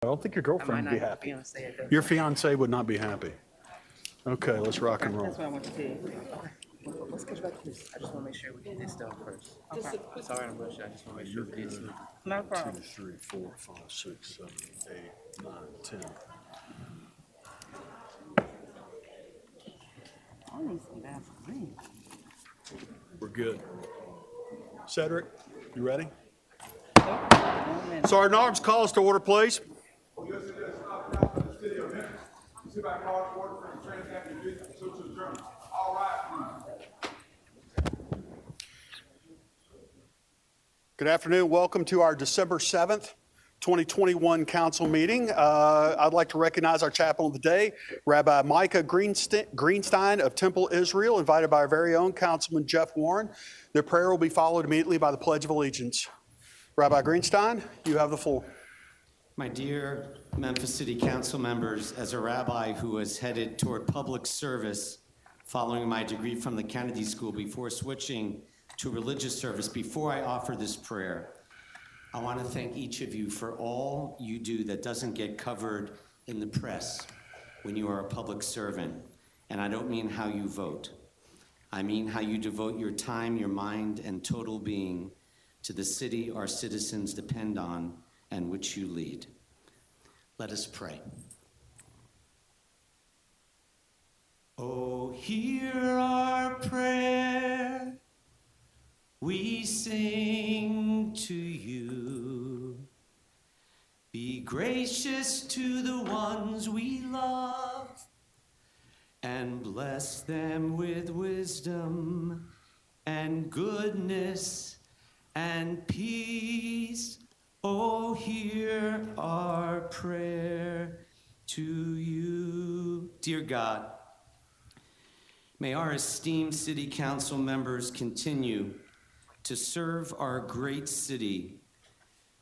I don't think your girlfriend would be happy. Your fiance would not be happy. Okay, let's rock and roll. That's what I want to see. Okay. Let's get back to this. I just want to make sure we get this done first. Okay. Sorry I'm rushing. I just want to make sure we get this done. No problem. 2, 3, 4, 5, 6, 7, 8, 9, 10. I need some Vaseline. We're good. Cedric, you ready? Oh, Sergeant Arms, call us to order, please. Good afternoon. Welcome to our December 7th, 2021 council meeting. I'd like to recognize our chaplain of the day, Rabbi Micah Greenstein of Temple Israel, invited by our very own Councilman Jeff Warren. Their prayer will be followed immediately by the Pledge of Allegiance. Rabbi Greenstein, you have the floor. My dear Memphis City Council members, as a rabbi who was headed toward public service following my degree from the Kennedy School before switching to religious service, before I offer this prayer, I want to thank each of you for all you do that doesn't get covered in the press when you are a public servant. And I don't mean how you vote. I mean how you devote your time, your mind, and total being to the city our citizens depend on and which you lead. Let us pray. Oh, hear our prayer. We sing to you. Be gracious to the ones we love and bless them with wisdom and goodness and peace. Oh, hear our prayer to you. Dear God, may our esteemed city council members continue to serve our great city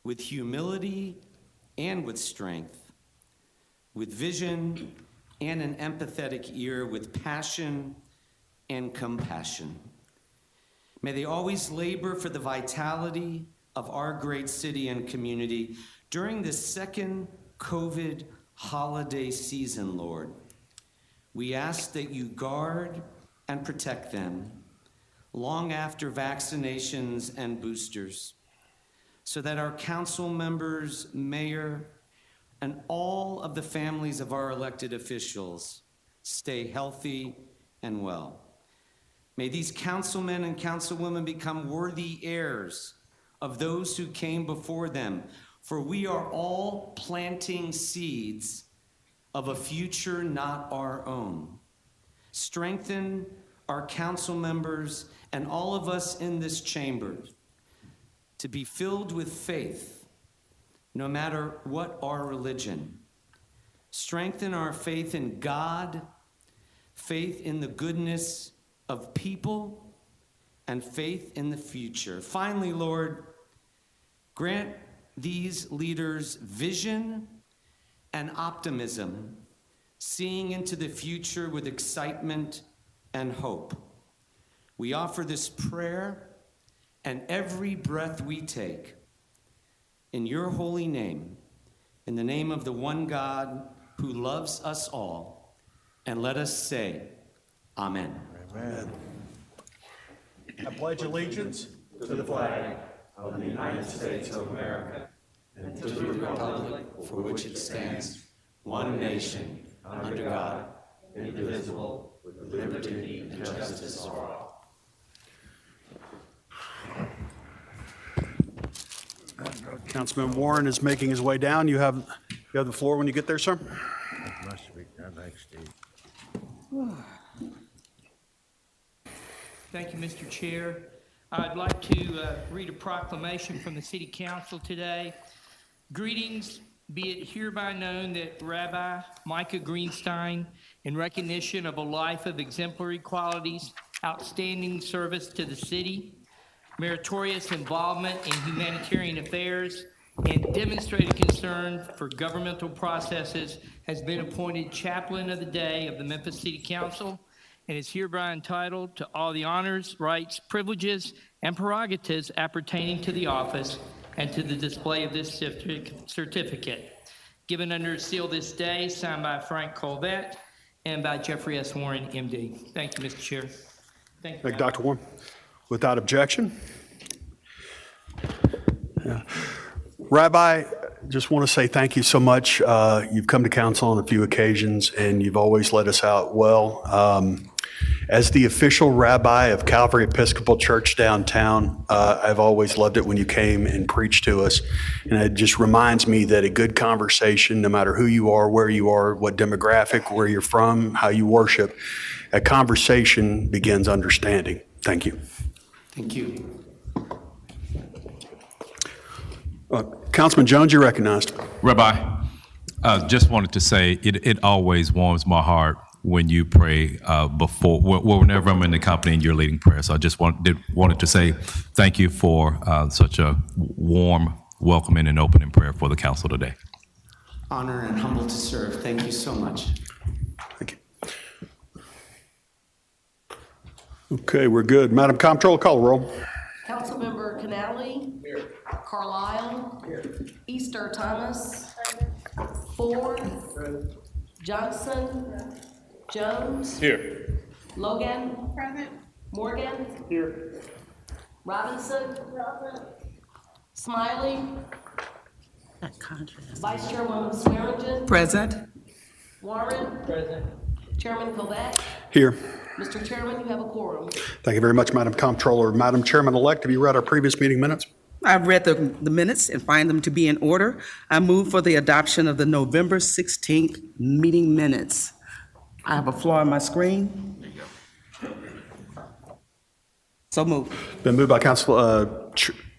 with humility and with strength, with vision and an empathetic ear, with passion and compassion. May they always labor for the vitality of our great city and community during this second COVID holiday season, Lord. We ask that you guard and protect them long after vaccinations and boosters, so that our council members, mayor, and all of the families of our elected officials stay healthy and well. May these councilmen and councilwomen become worthy heirs of those who came before them, for we are all planting seeds of a future not our own. Strengthen our council members and all of us in this chamber to be filled with faith, no matter what our religion. Strengthen our faith in God, faith in the goodness of people, and faith in the future. Finally, Lord, grant these leaders vision and optimism, seeing into the future with excitement and hope. We offer this prayer and every breath we take in your holy name, in the name of the one God who loves us all. And let us say, Amen. Amen. I pledge allegiance to the flag of the United States of America and to the republic for which it stands, one nation, under God, indivisible, with liberty and justice for all. Councilman Warren is making his way down. You have the floor when you get there, sir. Thank you, Mr. Chair. I'd like to read a proclamation from the City Council today. Greetings, be it hereby known that Rabbi Micah Greenstein, in recognition of a life of exemplary qualities, outstanding service to the city, meritorious involvement in humanitarian affairs, and demonstrated concern for governmental processes, has been appointed Chaplain of the Day of the Memphis City Council and is hereby entitled to all the honors, rights, privileges, and prerogatives appertaining to the office and to the display of this certificate. given under seal this day, signed by Frank Colvette and by Jeffrey S. Warren, MD. Thank you, Mr. Chair. Thank you. Thank you, Dr. Warren. Without objection. Yeah. Rabbi, just want to say thank you so much. You've come to council on a few occasions, and you've always led us out well. As the official rabbi of Calvary Episcopal Church downtown, I've always loved it when you came and preached to us. And it just reminds me that a good conversation, no matter who you are, where you are, what demographic, where you're from, how you worship, a conversation begins understanding. Thank you. Thank you. Councilman Jones, you're recognized. Rabbi, just wanted to say it always warms my heart when you pray whenever I'm in the company and you're leading prayer. So I just wanted to say thank you for such a warm, welcoming, and opening prayer for the council today. Honor and humble to serve. Thank you so much. Thank you. Okay, we're good. Madam Comptroller, call the roll. Councilmember Canali. Here. Carlisle. Here. Easter Thomas. Ford. Johnson. Jones. Here. Logan. Present. Morgan. Here. Robinson. Present. Smiley. Vice Chairwoman Swearingen. Present. Warren. Present. Chairman Colvette. Here. Mr. Chairman, you have a quorum. Thank you very much, Madam Comptroller. Madam Chairman-elect, have you read our previous meeting minutes? I've read the minutes and find them to be in order. I move for the adoption of the November 16th meeting minutes. I have a flaw on my screen. So moved. Been moved by Council,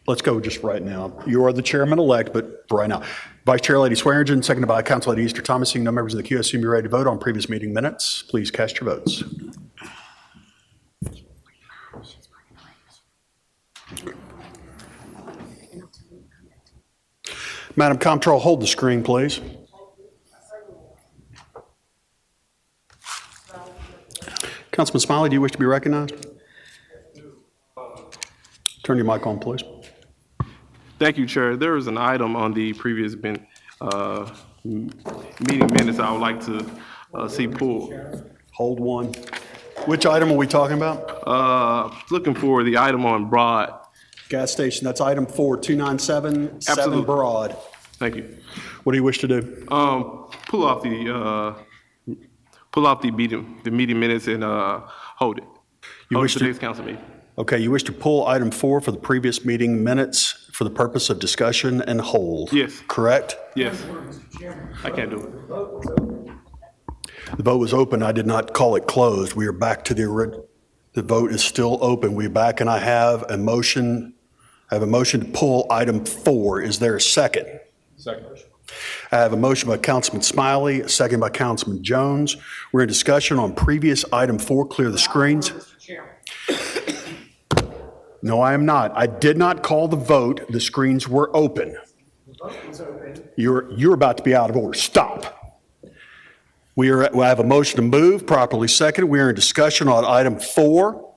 let's go just right now. You are the chairman-elect, but for right now. Vice Chair Lady Swearingen, seconded by Council Lady Easter Thomas. Seeing no members of the queue, I assume you're ready to vote on previous meeting minutes. Please cast your votes. Madam Comptroller, hold the screen, please. Councilman Smiley, do you wish to be recognized? Turn your mic on, please. Thank you, Chair. There was an item on the previous meeting minutes I would like to see pulled. Hold one. Which item are we talking about? Looking for the item on Broad. Gas station, that's item 42977 Absolutely. Broad. Thank you. What do you wish to do? Pull off the meeting minutes and hold it. You Hold wish today's to, council meeting. okay, you wish to pull item 4 for the previous meeting minutes for the purpose of discussion and hold? Yes. Correct? Yes. I can't do it. The vote was open. I did not call it closed. We are back to the vote is still open. We're back, and I have a motion. I have a motion to pull item 4. Is there a second? Second. I have a motion by Councilman Smiley, a second by Councilman Jones. We're in discussion on previous item 4. Clear the screens. No, I am not. I did not call the vote. The screens were open. The vote was open. You're about to be out of order. Stop. We have a motion to move, properly seconded. We are in discussion on item 4.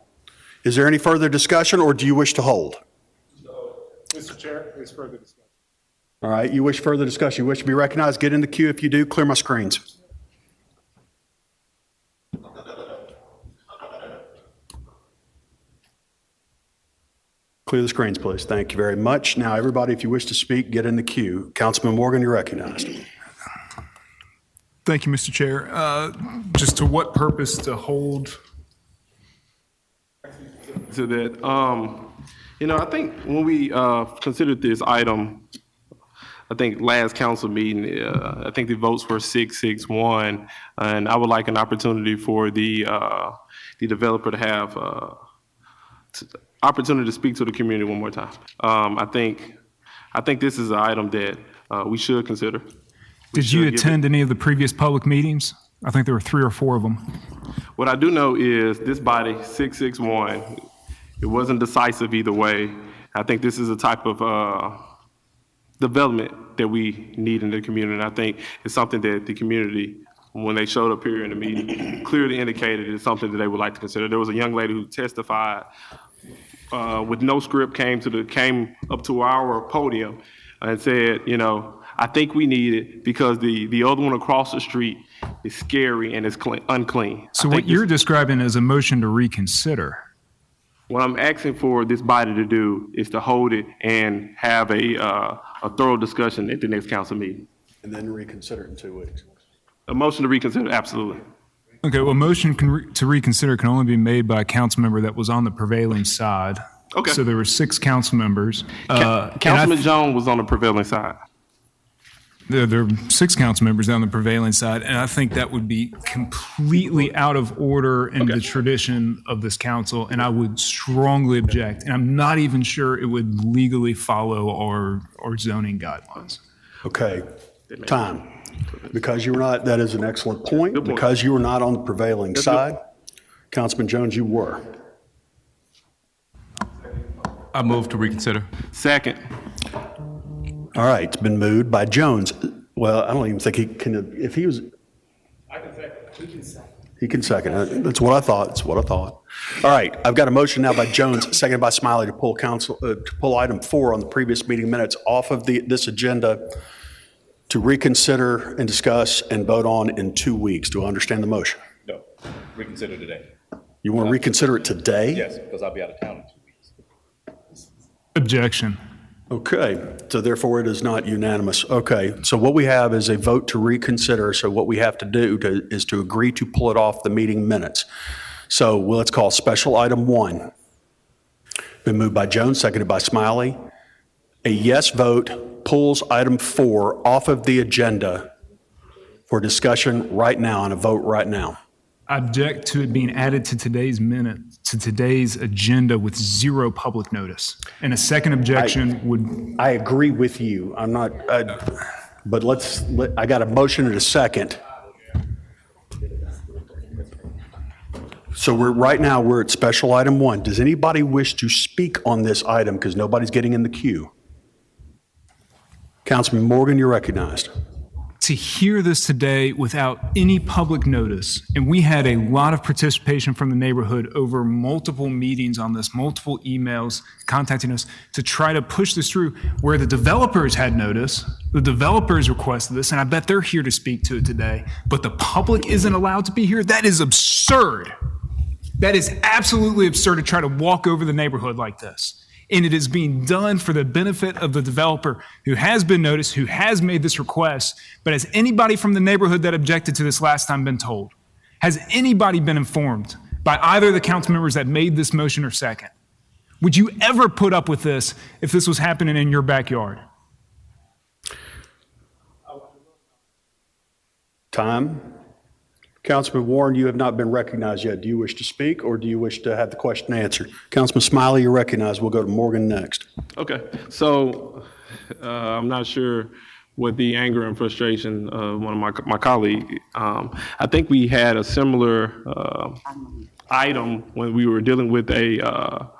Is there any further discussion, or do you wish to hold? So, Mr. Chair, there's further discussion. All right, you wish further discussion. You wish to be recognized? Get in the queue. If you do, clear my screens. Clear the screens, please. Thank you very much. Now, everybody, if you wish to speak, get in the queue. Councilman Morgan, you're recognized. Thank you, Mr. Chair. Just to what purpose to hold? To that, I think when we considered this item, I think last council meeting, I think the votes were 6-6-1, and I would like an opportunity for the developer to have opportunity to speak to the community one more time. I think this is an item that we should consider. Did you attend any of the previous public meetings? I think there were 3 or 4 of them. What I do know is this body, 6-6-1, it wasn't decisive either way. I think this is a type of development that we need in the community. And I think it's something that the community, when they showed up here in the meeting, clearly indicated it's something that they would like to consider. There was a young lady who testified with no script, came up to our podium and said, I think we need it because the other one across the street is scary and it's unclean. So what you're describing is a motion to reconsider. What I'm asking for this body to do is to hold it and have a thorough discussion at the next council meeting. And then reconsider it in 2 weeks. A motion to reconsider, absolutely. Okay, well, motion to reconsider can only be made by a council member that was on the prevailing side. Okay. So there were 6 council members. Councilman Jones was on the prevailing side. There are 6 council members on the prevailing side, and I think that would be completely out of order in the tradition of this council, and I would strongly object. And I'm not even sure it would legally follow our zoning guidelines. Okay, time. Because you were not, that is an excellent point. Because you were not on the prevailing side, Councilman Jones, you were. I move to reconsider. Second. All right, it's been moved by Jones. Well, I don't even think he can, if he was. I can second. He can second. He can second. That's what I thought. That's what I thought. All right, I've got a motion now by Jones, seconded by Smiley to pull item 4 on the previous meeting minutes off of this agenda to reconsider and discuss and vote on in 2 weeks. Do I understand the motion? No, reconsider today. You want to reconsider it today? Yes, because I'll be out of town in 2 weeks. Objection. Okay, so therefore it is not unanimous. Okay, so what we have is a vote to reconsider. So what we have to do is to agree to pull it off the meeting minutes. So let's call special item 1. Been moved by Jones, seconded by Smiley. A yes vote pulls item 4 off of the agenda for discussion right now and a vote right now. I object to it being added to today's agenda with 0 public notice. And a second objection would. I agree with you. I'm not, but I got a motion and a second. So right now we're at special item 1. Does anybody wish to speak on this item because nobody's getting in the queue? Councilman Morgan, you're recognized. To hear this today without any public notice, and we had a lot of participation from the neighborhood over multiple meetings on this, multiple emails contacting us to try to push this through where the developers had notice, the developers requested this, and I bet they're here to speak to it today, but the public isn't allowed to be here. That is absurd. That is absolutely absurd to try to walk over the neighborhood like this. And it is being done for the benefit of the developer who has been noticed, who has made this request. But has anybody from the neighborhood that objected to this last time been told? Has anybody been informed by either of the council members that made this motion or second? Would you ever put up with this if this was happening in your backyard? Time. Councilman Warren, you have not been recognized yet. Do you wish to speak or do you wish to have the question answered? Councilman Smiley, you're recognized. We'll go to Morgan next. Okay, so I'm not sure what the anger and frustration of one of my colleagues. I think we had a similar item when we were dealing with a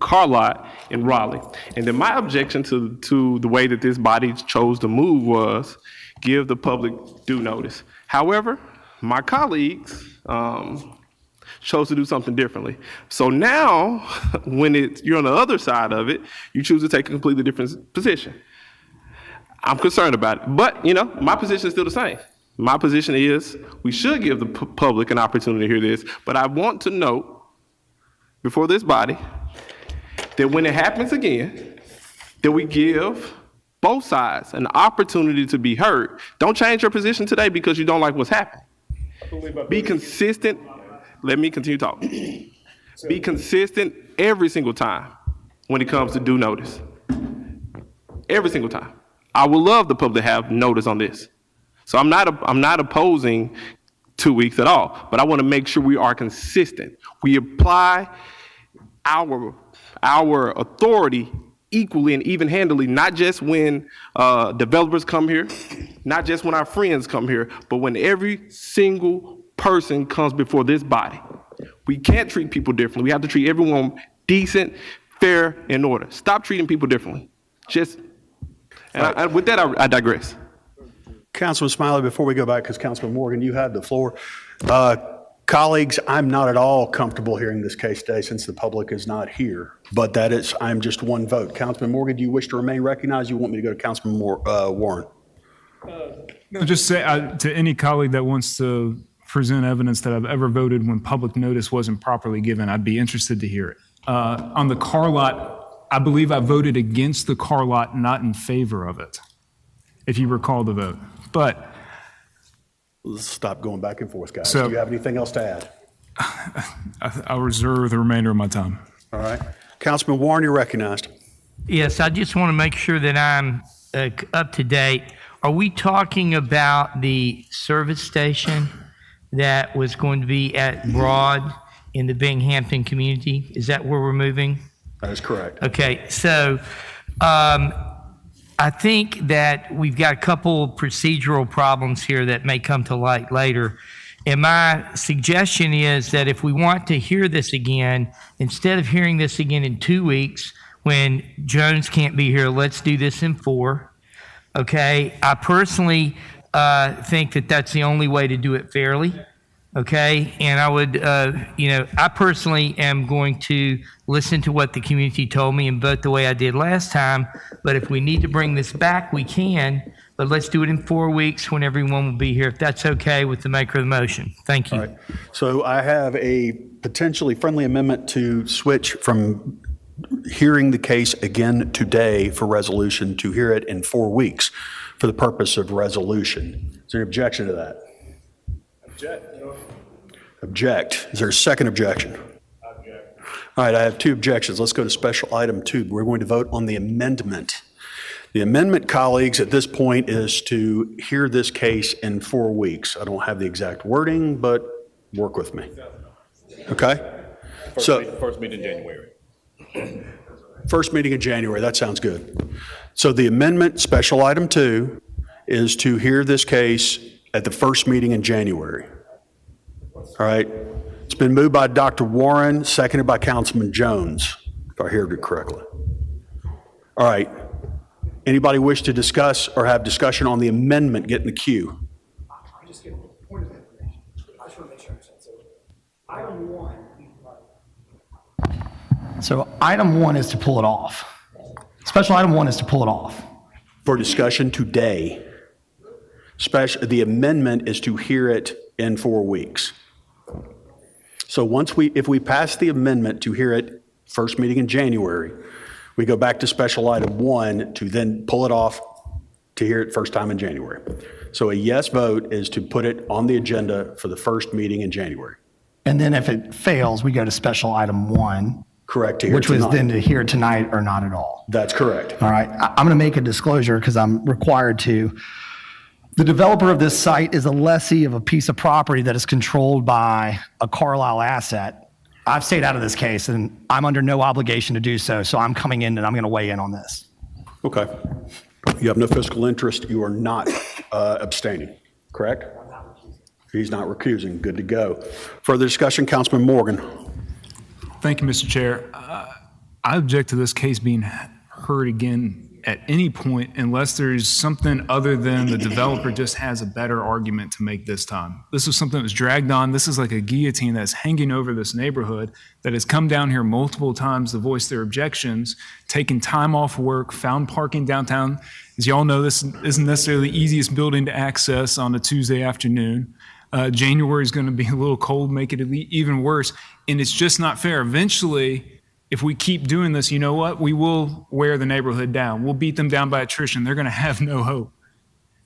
car lot in Raleigh. And then my objection to the way that this body chose to move was give the public due notice. However, my colleagues chose to do something differently. So now, when you're on the other side of it, you choose to take a completely different position. I'm concerned about it, but my position is still the same. My position is we should give the public an opportunity to hear this, but I want to note before this body that when it happens again, that we give both sides an opportunity to be heard. Don't change your position today because you don't like what's happening. Be consistent. Let me continue talking. Be consistent every single time when it comes to due notice. Every single time. I would love the public to have notice on this. So I'm not opposing 2 weeks at all, but I want to make sure we are consistent. We apply our authority equally and even-handedly, not just when developers come here, not just when our friends come here, but when every single person comes before this body. We can't treat people differently. We have to treat everyone decent, fair, and in order. Stop treating people differently. With that, I digress. Councilman Smiley, before we go back, because Councilman Morgan, you had the floor. Colleagues, I'm not at all comfortable hearing this case today since the public is not here, but I'm just one vote. Councilman Morgan, do you wish to remain recognized? You want me to go to Councilman Warren? I'll just say to any colleague that wants to present evidence that I've ever voted when public notice wasn't properly given, I'd be interested to hear it. On the car lot, I believe I voted against the car lot, not in favor of it, if you recall the vote. But Let's stop going back and forth, guys. So- Do you have anything else to add? I'll reserve the remainder of my time. All right. Councilman Warren, you're recognized. Yes, I just want to make sure that I'm up to date. Are we talking about the service station that was going to be at Broad in the Binghamton community? Is that where we're moving? That is correct. Okay, so I think that we've got a couple procedural problems here that may come to light later. And my suggestion is that if we want to hear this again, instead of hearing this again in 2 weeks when Jones can't be here, let's do this in 4. Okay? I personally think that that's the only way to do it fairly. Okay? And I would, I personally am going to listen to what the community told me and vote the way I did last time. But if we need to bring this back, we can. But let's do it in 4 weeks when everyone will be here, if that's okay with the maker of the motion. Thank you. All right. So I have a potentially friendly amendment to switch from hearing the case again today for resolution to hear it in 4 weeks for the purpose of resolution. Is there an objection to that? Object. Is there a second objection? Object. All right, I have 2 objections. Let's go to special item 2. We're going to vote on the amendment. The amendment, colleagues, at this point is to hear this case in 4 weeks. I don't have the exact wording, but work with me. Okay? First meeting in January. First meeting in January, that sounds good. So the amendment, special item 2, is to hear this case at the first meeting in January. All right? It's been moved by Dr. Warren, seconded by Councilman Jones, if I heard it correctly. All right. Anybody wish to discuss or have discussion on the amendment? Get in the queue. I'm just getting a point of information. I just want to make sure I understand. So item 1 is to pull it off. Special item 1 is to pull it off. For discussion today. The amendment is to hear it in 4 weeks. So if we pass the amendment to hear it first meeting in January, we go back to special item 1 to then pull it off to hear it first time in January. So a yes vote is to put it on the agenda for the first meeting in January. And then if it fails, we go to special item 1. Correct. To hear which was tonight. then to hear tonight or not at all. That's correct. All right. I'm going to make a disclosure because I'm required to. The developer of this site is a lessee of a piece of property that is controlled by a Carlisle asset. I've stayed out of this case, and I'm under no obligation to do so, so I'm coming in and I'm going to weigh in on this. Okay. You have no fiscal interest. You are not abstaining, correct? He's not recusing. Good to go. Further discussion, Councilman Morgan. Thank you, Mr. Chair. I object to this case being heard again at any point unless there's something other than the developer just has a better argument to make this time. This was something that was dragged on. This is like a guillotine that's hanging over this neighborhood that has come down here multiple times to voice their objections, taken time off work, found parking downtown. As you all know, this isn't necessarily the easiest building to access on a Tuesday afternoon. January is going to be a little cold, make it even worse. And it's just not fair. Eventually, if we keep doing this, you know what? We will wear the neighborhood down. We'll beat them down by attrition. They're going to have no hope.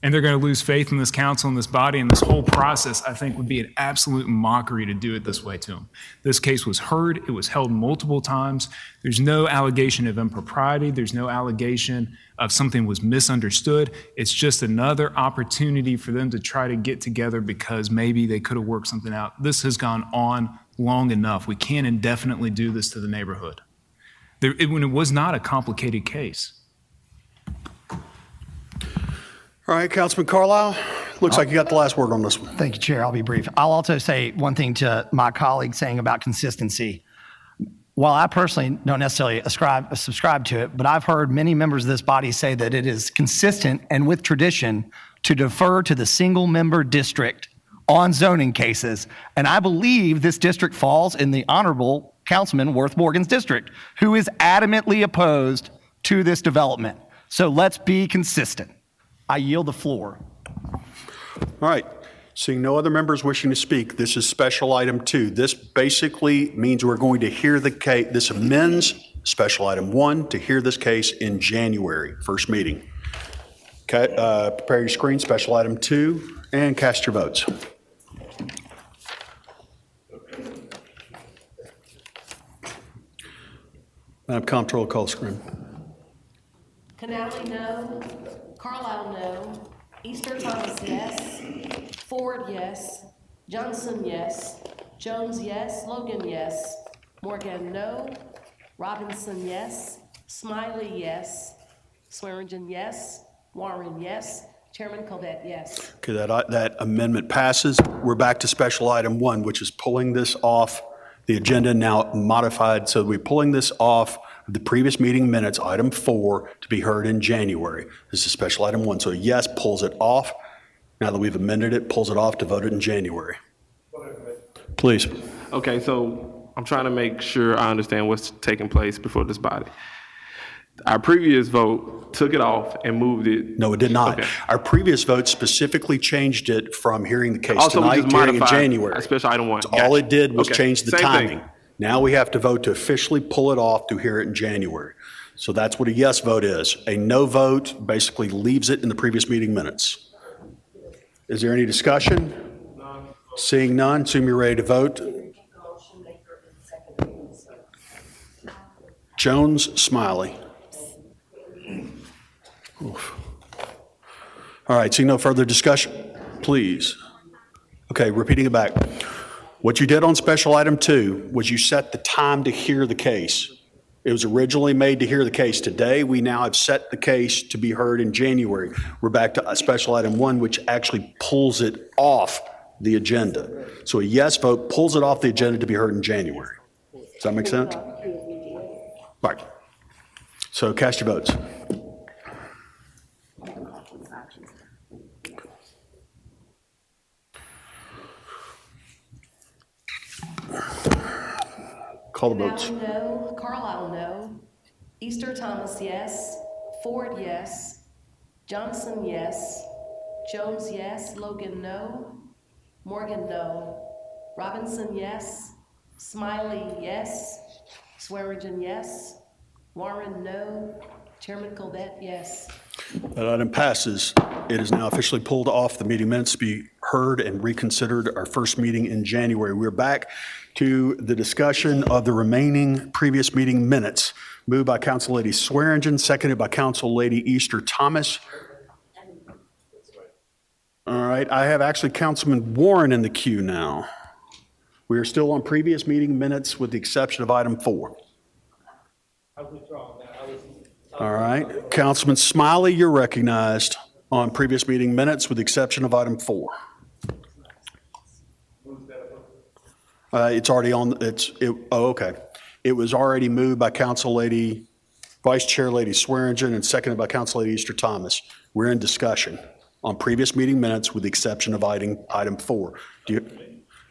And they're going to lose faith in this council and this body, and this whole process, I think, would be an absolute mockery to do it this way to them. This case was heard. It was held multiple times. There's no allegation of impropriety. There's no allegation of something was misunderstood. It's just another opportunity for them to try to get together because maybe they could have worked something out. This has gone on long enough. We can't indefinitely do this to the neighborhood. It was not a complicated case. All right, Councilman Carlisle, looks like you got the last word on this one. Thank you, Chair. I'll be brief. I'll also say one thing to my colleague saying about consistency. While I personally don't necessarily subscribe to it, but I've heard many members of this body say that it is consistent and with tradition to defer to the single-member district on zoning cases. And I believe this district falls in the Honorable Councilman Worth Morgan's district, who is adamantly opposed to this development. So let's be consistent. I yield the floor. All right. Seeing no other members wishing to speak, this is special item 2. This basically means we're going to hear the case. This amends special item 1 to hear this case in January, first meeting. Okay, prepare your screen, special item 2, and cast your votes. Madam Comptroller, call the screen. Canali, no. Carlisle, no. Easter Thomas, yes. Ford, yes. Johnson, yes. Jones, yes. Logan, yes. Morgan, no. Robinson, yes. Smiley, yes. Swearingen, yes. Warren, yes. Chairman Colvett, yes. Okay, that amendment passes. We're back to special item 1, which is pulling this off the agenda, now modified. So we're pulling this off the previous meeting minutes, item 4, to be heard in January. This is special item 1. So yes, pulls it off. Now that we've amended it, pulls it off to vote it in January. Please. Okay, so I'm trying to make sure I understand what's taking place before this body. Our previous vote took it off and moved it. No, it did not. Okay. Our previous vote specifically changed it from hearing the case Also, we tonight just to hearing in modified January. special item 1. So all it did was Okay. change the Same timing. thing. Now we have to vote to officially pull it off to hear it in January. So that's what a yes vote is. A no vote basically leaves it in the previous meeting minutes. Is there any discussion? Seeing none, assume you're ready to vote. Jones, Smiley. Oof. All right, seeing no further discussion, please. Okay, repeating it back. What you did on special item 2 was you set the time to hear the case. It was originally made to hear the case. Today, we now have set the case to be heard in January. We're back to special item 1, which actually pulls it off the agenda. So a yes vote pulls it off the agenda to be heard in January. Does that make sense? All right. So cast your votes. Call the votes. Canali, no. Carlisle, no. Easter Thomas, yes. Ford, yes. Johnson, yes. Jones, yes. Logan, no. Morgan, no. Robinson, yes. Smiley, yes. Swearingen, yes. Warren, no. Chairman Colvett, yes. That item passes. It is now officially pulled off the meeting minutes to be heard and reconsidered our first meeting in January. We're back to the discussion of the remaining previous meeting minutes. Moved by Council Lady Swearingen, seconded by Council Lady Easter Thomas. All right, I have actually Councilman Warren in the queue now. We are still on previous meeting minutes with the exception of item 4. All right, Councilman Smiley, you're recognized on previous meeting minutes with the exception of item 4. It's already on, okay. It was already moved by Council Lady, Vice Chair Lady Swearingen and seconded by Council Lady Easter Thomas. We're in discussion on previous meeting minutes with the exception of item 4.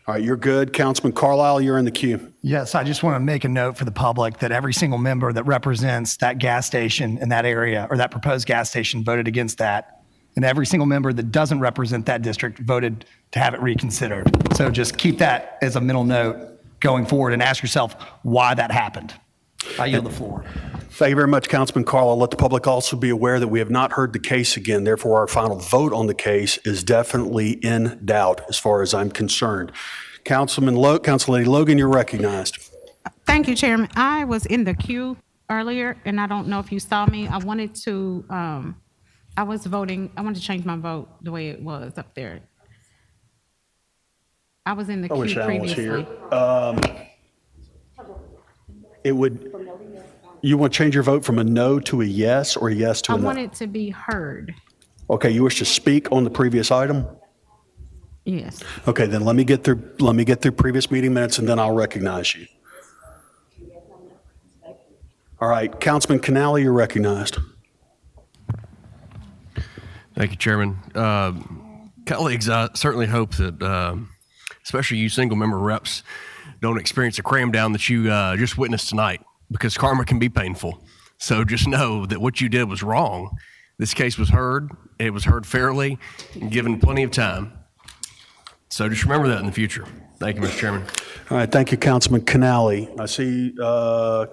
All right, you're good. Councilman Carlisle, you're in the queue. Yes, I just want to make a note for the public that every single member that represents that gas station in that area or that proposed gas station voted against that. And every single member that doesn't represent that district voted to have it reconsidered. So just keep that as a mental note going forward and ask yourself why that happened. I yield the floor. Thank you very much, Councilman Carlisle. Let the public also be aware that we have not heard the case again. Therefore, our final vote on the case is definitely in doubt as far as I'm concerned. Council Lady Logan, you're recognized. Thank you, Chairman. I was in the queue earlier, and I don't know if you saw me. I wanted to, I was voting, I wanted to change my vote the way it was up there. I was in the queue previously. You want to change your vote from a no to a yes or a yes to a no? I want it to be heard. Okay, you wish to speak on the previous item? Yes. Okay, then let me get through previous meeting minutes and then I'll recognize you. All right, Councilman Canali, you're recognized. Thank you, Chairman. Colleagues, I certainly hope that, especially you single-member reps, don't experience a cram down that you just witnessed tonight, because karma can be painful. So just know that what you did was wrong, This case was heard. It was heard fairly and given plenty of time. So just remember that in the future. Thank you, Mr. Chairman. All right, thank you, Councilman Canali. I see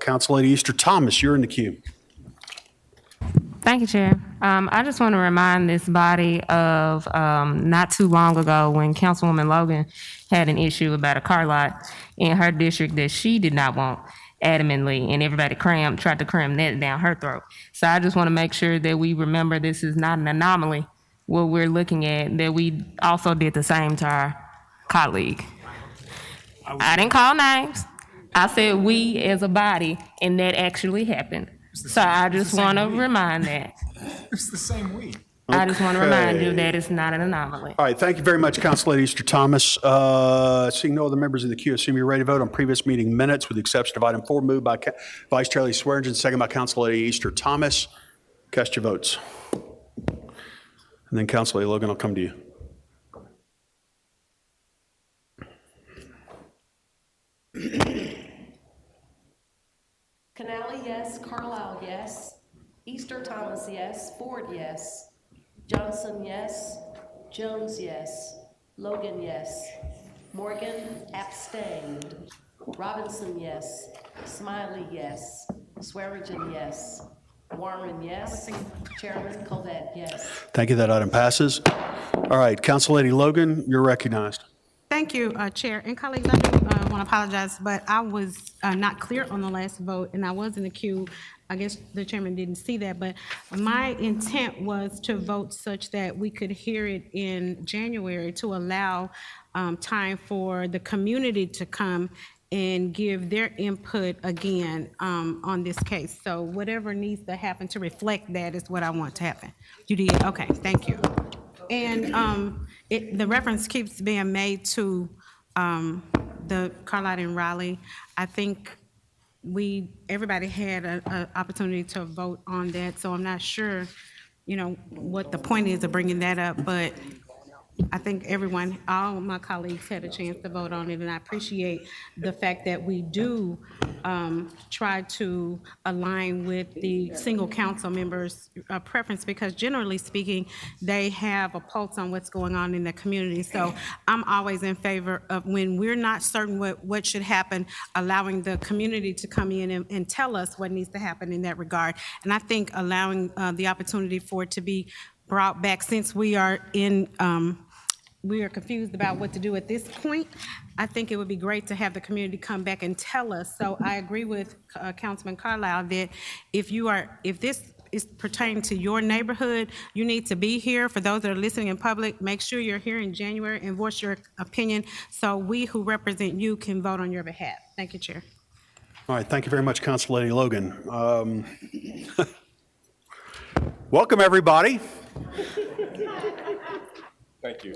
Council Lady Easter Thomas, you're in the queue. Thank you, Chair. I just want to remind this body of not too long ago when Councilwoman Logan had an issue about a car lot in her district that she did not want adamantly, and everybody tried to cram that down her throat. So I just want to make sure that we remember this is not an anomaly, what we're looking at, that we also did the same to our colleague. I didn't call names. I said we as a body, and that actually happened. So I just want to remind that. It's the same week. I just want to remind you that it's not an anomaly. All right, thank you very much, Council Lady Easter Thomas. Seeing no other members in the queue, assume you're ready to vote on previous meeting minutes with the exception of item 4, moved by Vice Chair Lee Swearingen, second by Council Lady Easter Thomas. Cast your votes. And then Council Lady Logan, I'll come to you. Canali, yes. Carlisle, yes. Easter Thomas, yes. Ford, yes. Johnson, yes. Jones, yes. Logan, yes. Morgan, abstained. Robinson, yes. Smiley, yes. Swearingen, yes. Warren, yes. Chairman Colvett, yes. Thank you. That item passes. All right, Council Lady Logan, you're recognized. Thank you, Chair. And colleagues, I do want to apologize, but I was not clear on the last vote, and I was in the queue. I guess the chairman didn't see that, but my intent was to vote such that we could hear it in January to allow time for the community to come and give their input again on this case. So whatever needs to happen to reflect that is what I want to happen. You did? Okay, thank you. And the reference keeps being made to the Carlisle and Raleigh. I think everybody had an opportunity to vote on that, so I'm not sure, what the point is of bringing that up, but I think all my colleagues had a chance to vote on it, and I appreciate the fact that we do try to align with the single council members' preference, because generally speaking, they have a pulse on what's going on in the community. So I'm always in favor of, when we're not certain what should happen, allowing the community to come in and tell us what needs to happen in that regard. And I think allowing the opportunity for it to be brought back, since we are confused about what to do at this point, I think it would be great to have the community come back and tell us. So I agree with Councilman Carlisle that if this is pertaining to your neighborhood, you need to be here. For those that are listening in public, make sure you're here in January and voice your opinion so we who represent you can vote on your behalf. Thank you, Chair. All right, thank you very much, Council Lady Logan. Welcome, everybody. Thank you.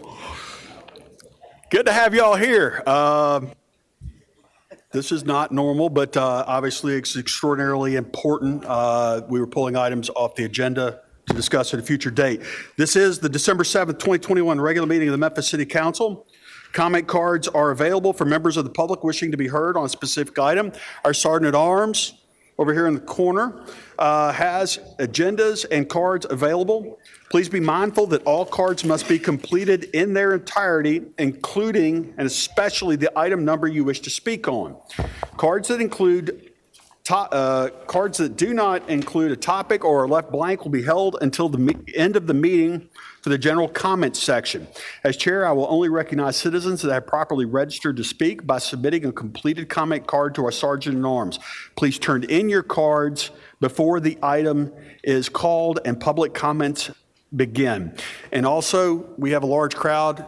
Good to have you all here. This is not normal, but obviously it's extraordinarily important. We were pulling items off the agenda to discuss at a future date. This is the December 7th, 2021 regular meeting of the Memphis City Council. Comment cards are available for members of the public wishing to be heard on a specific item. Our Sergeant at Arms over here in the corner has agendas and cards available. Please be mindful that all cards must be completed in their entirety, including and especially the item number you wish to speak on. Cards that do not include a topic or are left blank will be held until the end of the meeting for the general comments section. As chair, I will only recognize citizens that have properly registered to speak by submitting a completed comment card to our Sergeant at Arms. Please turn in your cards before the item is called and public comments begin. And also, we have a large crowd.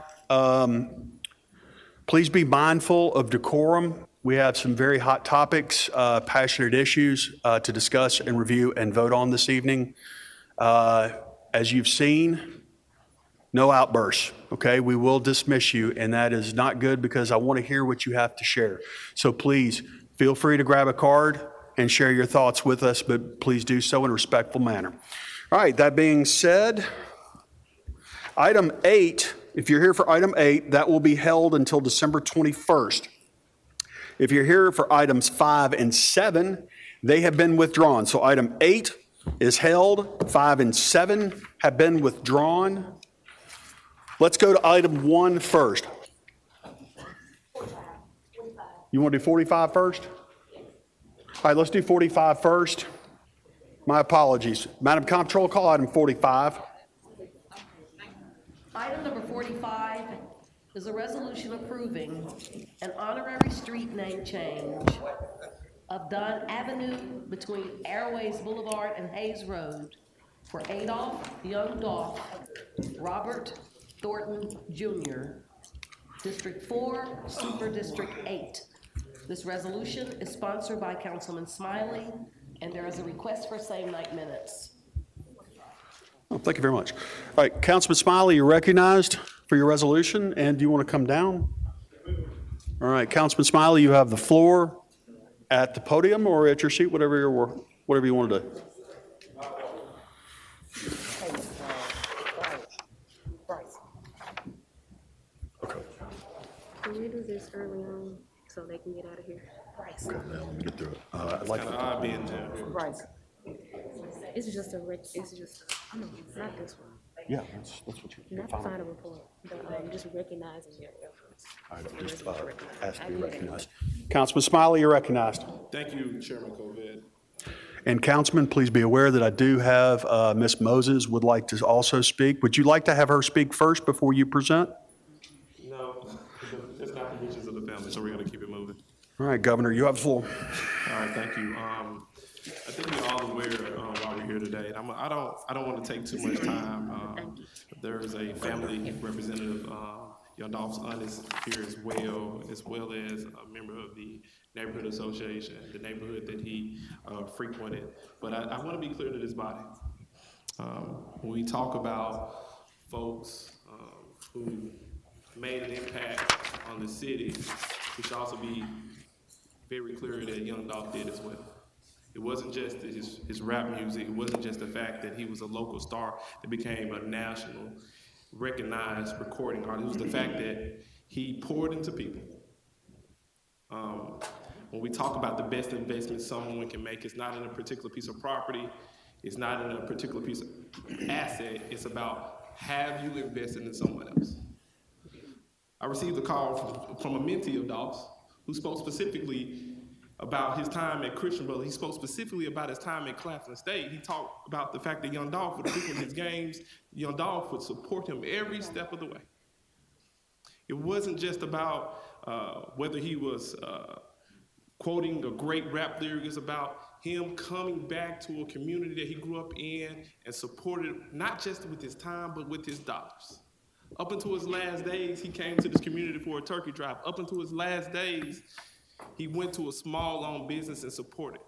Please be mindful of decorum. We have some very hot topics, passionate issues to discuss and review and vote on this evening. As you've seen, no outbursts, okay? We will dismiss you, and that is not good because I want to hear what you have to share. So please feel free to grab a card and share your thoughts with us, but please do so in a respectful manner. All right, that being said, item 8, if you're here for item 8, that will be held until December 21st. If you're here for items 5 and 7, they have been withdrawn. So item 8 is held. 5 and 7 have been withdrawn. Let's go to item 1 first. You want to do 45 first? All right, let's do 45 first. My apologies. Madam Comptroller, call item 45. Item number 45 is a resolution approving an honorary street name change of Dunn Avenue between Airways Boulevard and Hayes Road for Adolph Young Dolph Robert Thornton Jr., District 4, Super District 8. This resolution is sponsored by Councilman Smiley, and there is a request for same-night minutes. Oh, thank you very much. All right, Councilman Smiley, you're recognized for your resolution, and do you want to come down? All right, Councilman Smiley, you have the floor at the podium or at your seat, whatever you want to do. Can we do this early on so they can get out of here? Bryce. Okay, now let me get through it. I'd like to. Bryce. It's just no, not this one. Yeah, that's what you're. Not the final report, but just recognizing their efforts. All right, just ask to be recognized. Councilman Smiley, you're recognized. Thank you, Chairman Covid. And Councilman, please be aware that I do have Ms. Moses would like to also speak. Would you like to have her speak first before you present? No, it's not the wishes of the family, so we're going to keep it moving. All right, Governor, you have the floor. All right, thank you. I think we're all aware why we're here today. And I don't want to take too much time. There is a family representative, Young Dolph's aunt is here as well as a member of the neighborhood association, the neighborhood that he frequented. But I want to be clear to this body. When we talk about folks who made an impact on the city, we should also be very clear that Young Dolph did as well. It wasn't just his rap music. It wasn't just the fact that he was a local star that became a national recognized recording artist. It was the fact that he poured into people. When we talk about the best investment someone can make, it's not in a particular piece of property. It's not in a particular piece of asset. It's about, have you invested in someone else? I received a call from a mentee of Dolph's who spoke specifically about his time at Christian Brothers. He spoke specifically about his time at Claflin State. He talked about the fact that Young Dolph would frequent his games. Young Dolph would support him every step of the way. It wasn't just about whether he was quoting a great rap lyric. It's about him coming back to a community that he grew up in and supported not just with his time, but with his dollars. Up until his last days, he came to this community for a turkey drive. Up until his last days, he went to a small-owned business and supported.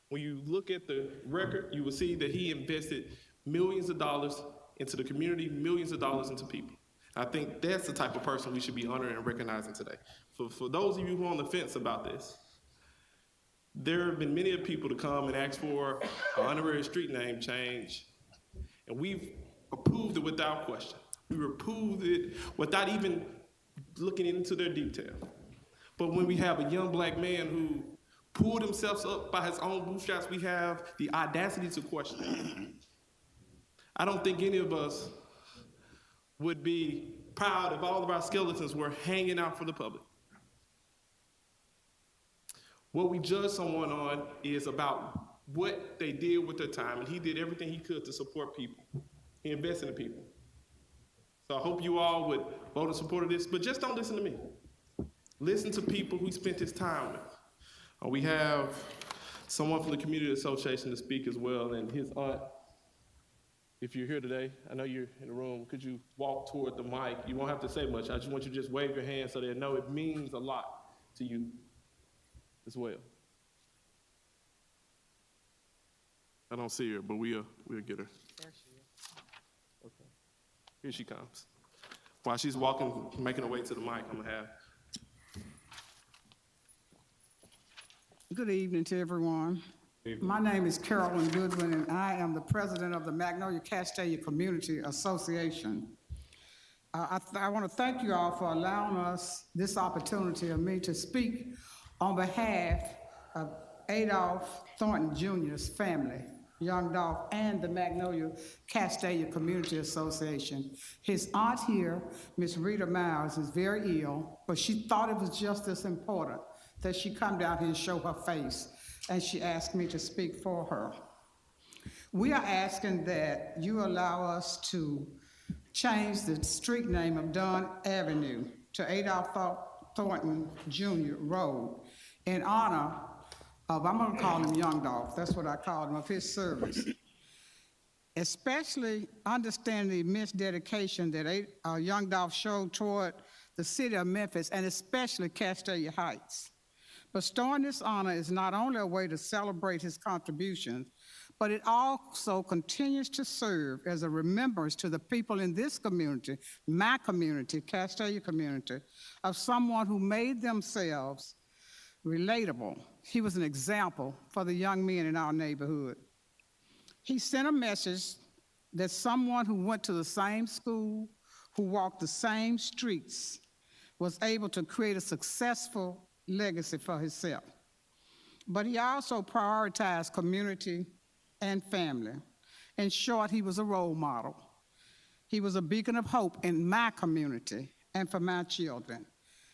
When you look at the record, you will see that he invested millions of dollars into the community, millions of dollars into people. I think that's the type of person we should be honoring and recognizing today. For those of you who are on the fence about this, there have been many people to come and ask for an honorary street name change, and we've approved it without question. We approved it without even looking into their detail. But when we have a young black man who pulled himself up by his own bootstraps, we have the audacity to question it. I don't think any of us would be proud if all of our skeletons were hanging out for the public. What we judge someone on is about what they did with their time, and he did everything he could to support people. He invested in people. So I hope you all would vote in support of this, but just don't listen to me. Listen to people who he spent his time with. We have someone from the community association to speak as well, and his aunt, if you're here today, I know you're in the room, could you walk toward the mic? You won't have to say much. I just want you to just wave your hand so they know it means a lot to you as well. I don't see her, but we'll get her. There she is. Okay. Here she comes. While she's walking, making her way to the mic, I'm gonna have. Good evening to everyone. My name is Carolyn Goodwin, and I am the president of the Magnolia Castalia Community Association. I want to thank you all for allowing us this opportunity of me to speak on behalf of Adolph Thornton Jr.'s family. Young Dolph, and the Magnolia Castalia Community Association. His aunt here, Miss Rita Miles, is very ill, but she thought it was just as important that she come down here and show her face, and she asked me to speak for her. We are asking that you allow us to change the street name of Dunn Avenue to Adolph Thornton Jr. Road in honor of, I'm gonna call him Young Dolph, that's what I call him, of his service. Especially understanding the immense dedication that Young Dolph showed toward the city of Memphis and especially Castalia Heights. Bestowing this honor is not only a way to celebrate his contributions, but it also continues to serve as a remembrance to the people in this community, my community, Castalia community, of someone who made themselves relatable. He was an example for the young men in our neighborhood. He sent a message that someone who went to the same school, who walked the same streets, was able to create a successful legacy for himself. But he also prioritized community and family. In short, he was a role model. He was a beacon of hope in my community and for my children.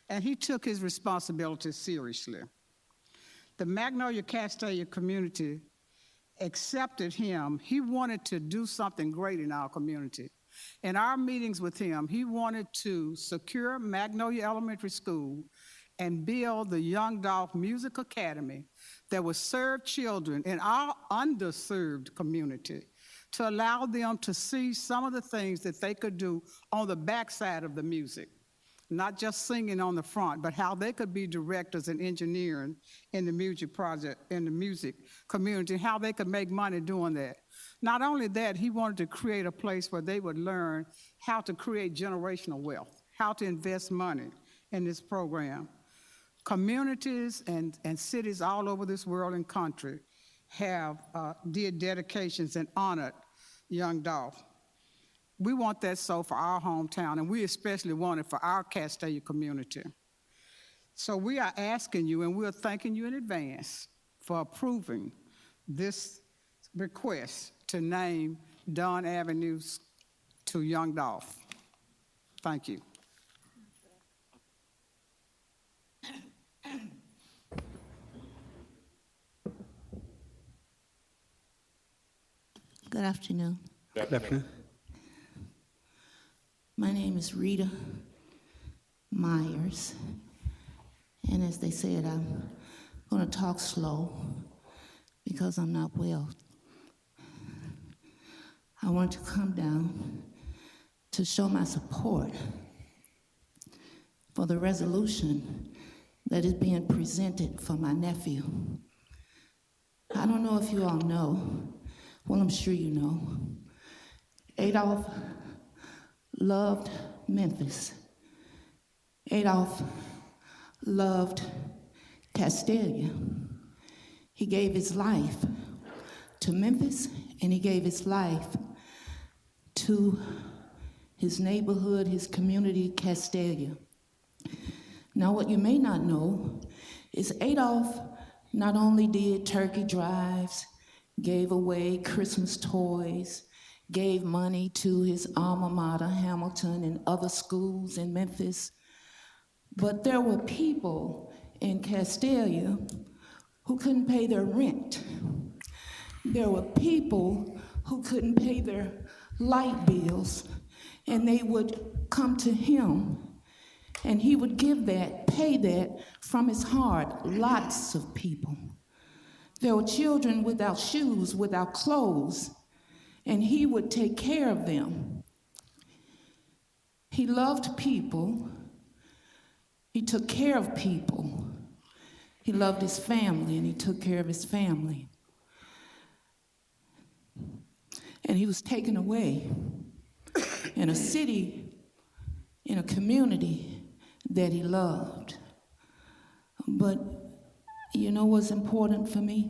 And he took his responsibility seriously. The Magnolia Castalia community accepted him. He wanted to do something great in our community. In our meetings with him, he wanted to secure Magnolia Elementary School and build the Young Dolph Music Academy that would serve children in our underserved community to allow them to see some of the things that they could do on the backside of the music, not just singing on the front, but how they could be directors and engineering in the music project, in the music community, how they could make money doing that. Not only that, he wanted to create a place where they would learn how to create generational wealth, how to invest money in this program. Communities and cities all over this world and country have did dedications and honored Young Dolph. We want that so for our hometown, and we especially want it for our Castalia community. So we are asking you, and we're thanking you in advance for approving this request to name Dunn Avenue to Young Dolph. Thank you. Good afternoon. Good afternoon. My name is Rita Myers, and as they said, I'm going to talk slow because I'm not well. I want to come down to show my support for the resolution that is being presented for my nephew. I don't know if you all know, well, I'm sure you know, Adolph loved Memphis. Adolph loved Castalia. He gave his life to Memphis, and he gave his life to his neighborhood, his community, Castalia. Now, what you may not know is Adolph not only did turkey drives, gave away Christmas toys, gave money to his alma mater, Hamilton, and other schools in Memphis, but there were people in Castalia who couldn't pay their rent. There were people who couldn't pay their light bills, and they would come to him, and he would give that, pay that from his heart. Lots of people. There were children without shoes, without clothes, and he would take care of them. He loved people. He took care of people. He loved his family, and he took care of his family. And he was taken away in a city, in a community that he loved. But you know what's important for me?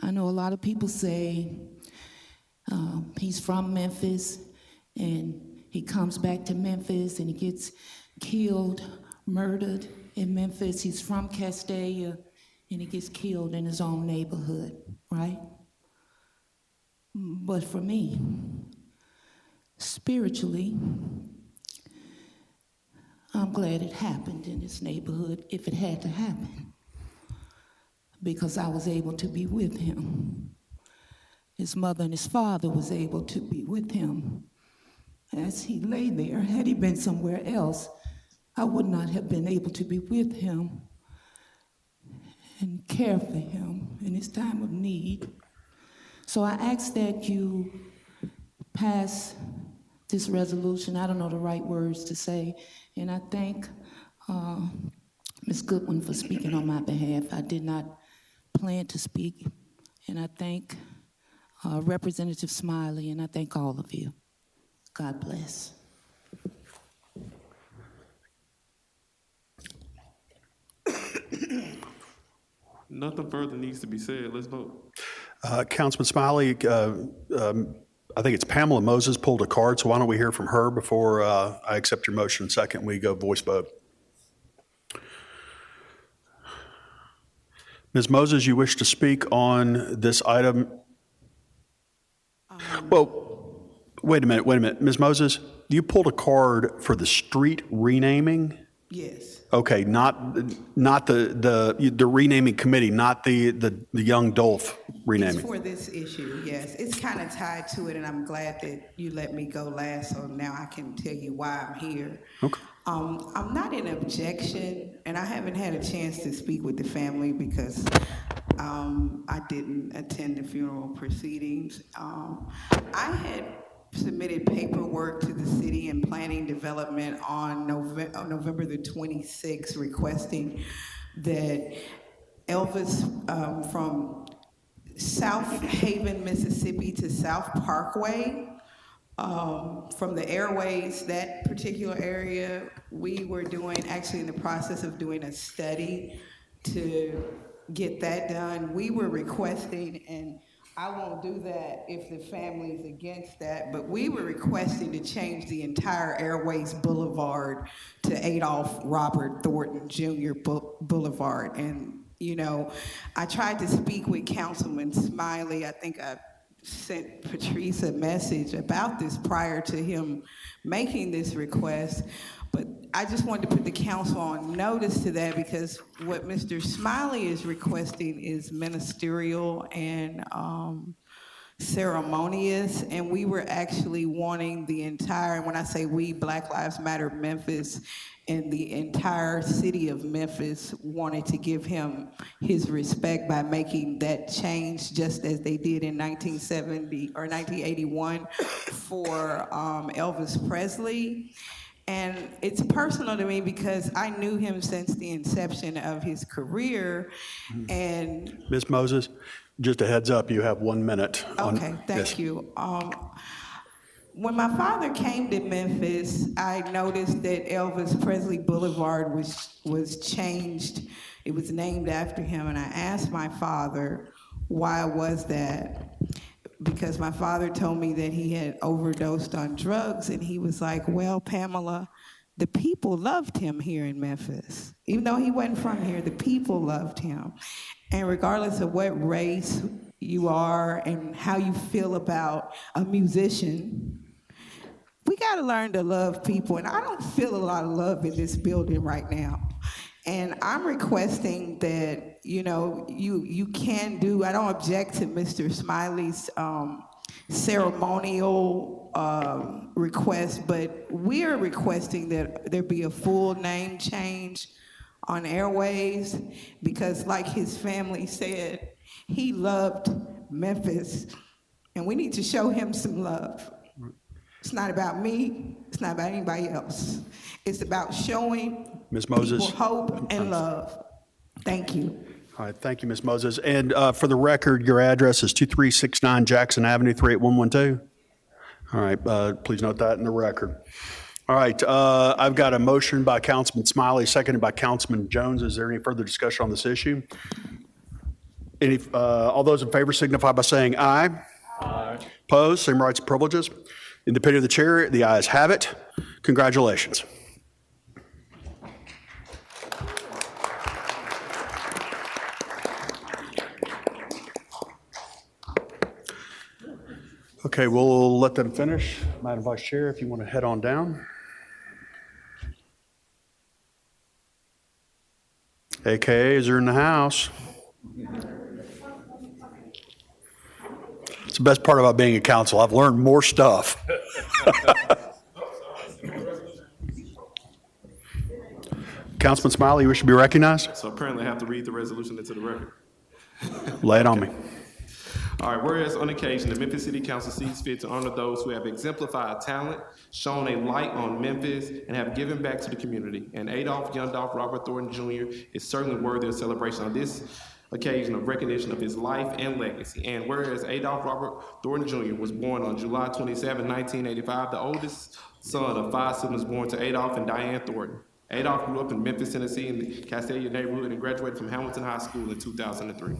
I know a lot of people say he's from Memphis, and he comes back to Memphis, and he gets killed, murdered in Memphis. He's from Castalia, and he gets killed in his own neighborhood, right? But for me, spiritually, I'm glad it happened in this neighborhood if it had to happen, because I was able to be with him. His mother and his father was able to be with him. As he lay there, had he been somewhere else, I would not have been able to be with him and care for him in his time of need. So I ask that you pass this resolution. I don't know the right words to say, and I thank Ms. Goodwin for speaking on my behalf. I did not plan to speak, and I thank Representative Smiley, and I thank all of you. God bless. Nothing further needs to be said. Let's vote. Councilman Smiley, I think it's Pamela Moses pulled a card, so why don't we hear from her before I accept your motion? Second, we go voice vote. Ms. Moses, you wish to speak on this item? Well, wait a minute. Ms. Moses, you pulled a card for the street renaming? Yes. Okay, not the renaming committee, not the young Dolph renaming. It's for this issue, yes. It's kind of tied to it, and I'm glad that you let me go last, so now I can tell you why I'm here. Okay. I'm not in objection, and I haven't had a chance to speak with the family because I didn't attend the funeral proceedings. I had submitted paperwork to the city and planning development on November the 26th requesting that Elvis from South Haven, Mississippi to South Parkway, from the airways, that particular area, we were actually in the process of doing a study to get that done. We were requesting, and I won't do that if the family's against that, but we were requesting to change the entire Airways Boulevard to Adolph Robert Thornton Jr. Boulevard. And, you know, I tried to speak with Councilman Smiley. I think I sent Patrice a message about this prior to him making this request, but I just wanted to put the council on notice to that because what Mr. Smiley is requesting is ministerial and ceremonious, and we were actually wanting the entire, and when I say we, Black Lives Matter Memphis and the entire city of Memphis wanted to give him his respect by making that change just as they did in 1970 or 1981 for Elvis Presley. And it's personal to me because I knew him since the inception of his career. And Ms. Moses, just a heads up, you have 1 minute. Okay, thank you. When my father came to Memphis, I noticed that Elvis Presley Boulevard was changed. It was named after him, and I asked my father, why was that? Because my father told me that he had overdosed on drugs, and he was like, well, Pamela, the people loved him here in Memphis. Even though he wasn't from here, the people loved him. And regardless of what race you are and how you feel about a musician, we gotta learn to love people, and I don't feel a lot of love in this building right now. And I'm requesting that, you know, you can do, I don't object to Mr. Smiley's ceremonial request, but we're requesting that there be a full name change on Airways, because like his family said, he loved Memphis, and we need to show him some love. It's not about me, it's not about anybody else. It's about showing Ms. Moses, people hope and love. Thank you. All right, thank you, Ms. Moses. And for the record, your address is 2369 Jackson Avenue, 38112? All right, please note that in the record. All right, I've got a motion by Councilman Smiley, seconded by Councilman Jones. Is there any further discussion on this issue? All those in favor signify by saying aye. Aye. Opposed, same rights and privileges. In the opinion of the chair, the ayes have it. Congratulations. Okay, we'll let them finish. Madam Vice Chair, if you want to head on down. AKAs are in the house. It's the best part about being a council. I've learned more stuff. Councilman Smiley, you wish to be recognized? So apparently I have to read the resolution into the record. Lay it on me. All right, whereas on occasion, the Memphis City Council sees fit to honor those who have exemplified talent, shown a light on Memphis, and have given back to the community. And Adolph Yundolph Robert Thornton Jr. is certainly worthy of celebration on this occasion of recognition of his life and legacy. And whereas Adolph Robert Thornton Jr. was born on July 27, 1985, the oldest son of 5 siblings born to Adolph and Diane Thornton. Adolph grew up in Memphis, Tennessee in the Castalia neighborhood and graduated from Hamilton High School in 2003.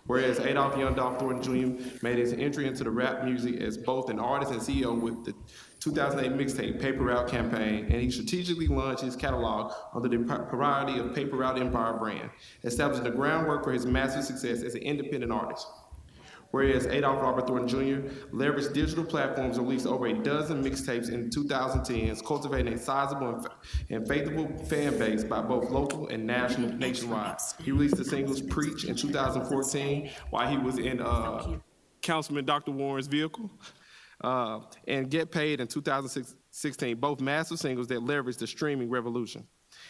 Whereas Adolph Yundolph Thornton Jr. made his entry into the rap music as both an artist and CEO with the 2008 mixtape Paper Route campaign, and he strategically launched his catalog under the propriety of Paper Route Empire brand, establishing the groundwork for his massive success as an independent artist. Whereas Adolph Robert Thornton Jr. leveraged digital platforms, released over a dozen mixtapes in 2010s, cultivating a sizable and faithful fan base by both local and nationwide. He released the singles Preach in 2014 while he was in Councilman Dr. Warren's vehicle, and Get Paid in 2016, both massive singles that leveraged the streaming revolution.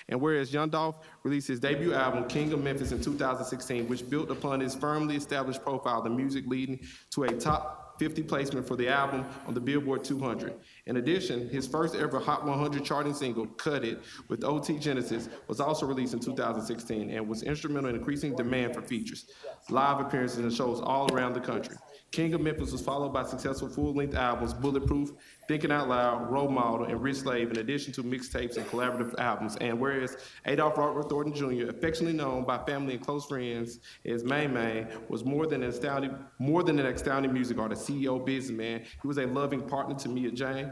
And whereas Yundolph released his debut album, King of Memphis, in 2016, which built upon his firmly established profile, the music leading to a top 50 placement for the album on the Billboard 200. In addition, his first ever Hot 100 charting single, Cut It, with OT Genesis, was also released in 2016 and was instrumental in increasing demand for features, live appearances, and shows all around the country. King of Memphis was followed by successful full-length albums, Bulletproof, Thinking Out Loud, Role Model, and Rich Slave, in addition to mixtapes and collaborative albums. And whereas Adolph Robert Thornton Jr., affectionately known by family and close friends as May, was more than an astounding music artist, CEO, businessman. He was a loving partner to Mia Jane,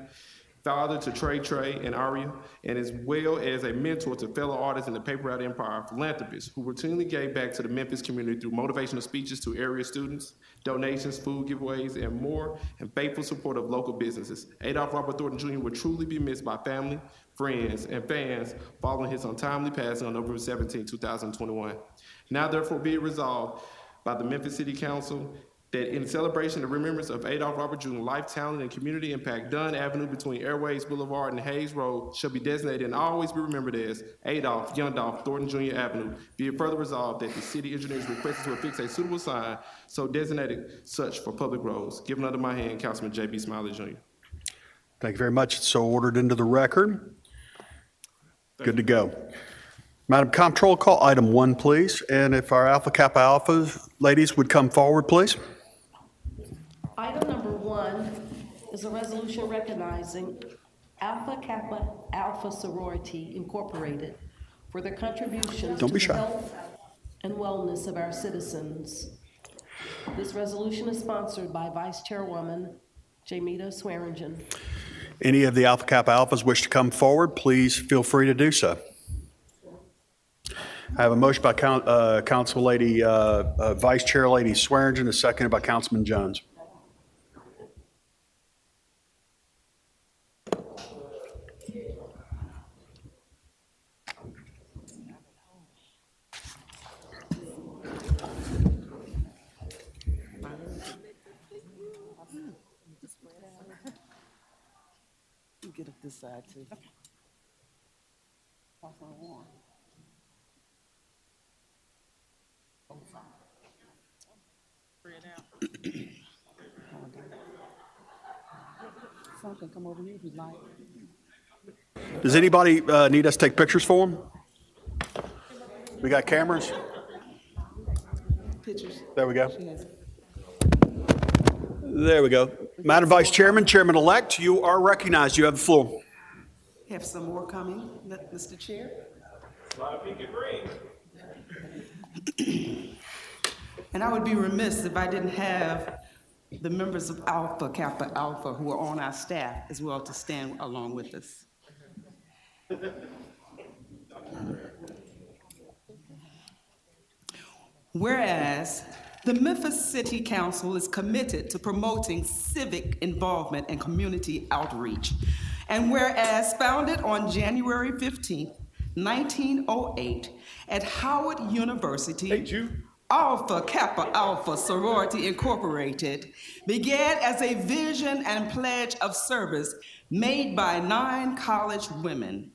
father to Trey, and Aria, and as well as a mentor to fellow artists in the Paper Route Empire, philanthropists who routinely gave back to the Memphis community through motivational speeches to area students, donations, food giveaways, and more, and faithful support of local businesses. Adolph Robert Thornton Jr. would truly be missed by family, friends, and fans following his untimely passing on November 17, 2021. Now therefore be it resolved by the Memphis City Council that in celebration of remembrance of Adolph Robert Jr., life, talent, and community impact, Dunn Avenue between Airways Boulevard and Hayes Road shall be designated and always be remembered as Adolph Yundolph Thornton Jr. Avenue. Be it further resolved that the city engineer is requested to affix a suitable sign so designated such for public roads. Given under my hand, Councilman J.B. Smiley Jr. Thank you very much. It's so ordered into the record. Good to go. Madam Comptroller, call item 1, please. And if our Alpha Kappa Alpha ladies would come forward, please. Item number 1 is a resolution recognizing Alpha Kappa Alpha Sorority Incorporated for their contributions to the health and wellness of our citizens. This resolution is sponsored by Vice Chairwoman Jamita Swearingen. Any of the Alpha Kappa Alphas wish to come forward, please feel free to do so. I have a motion by Council Lady, Vice Chair Lady Swearingen, a second by Councilman Jones. Get up this side too. Something come over here if you'd like. Does anybody need us to take pictures for them? We got cameras? Pictures. There we go. There we go. Madam Vice Chairman, Chairman-elect, you are recognized. You have the floor. Have some more coming, Mr. Chair. And I would be remiss if I didn't have the members of Alpha Kappa Alpha who are on our staff as well to stand along with us. Whereas The Memphis City Council is committed to promoting civic involvement and community outreach. And whereas founded on January 15th, 1908 at Howard University, Alpha Kappa Alpha Sorority Incorporated began as a vision and pledge of service made by 9 college women.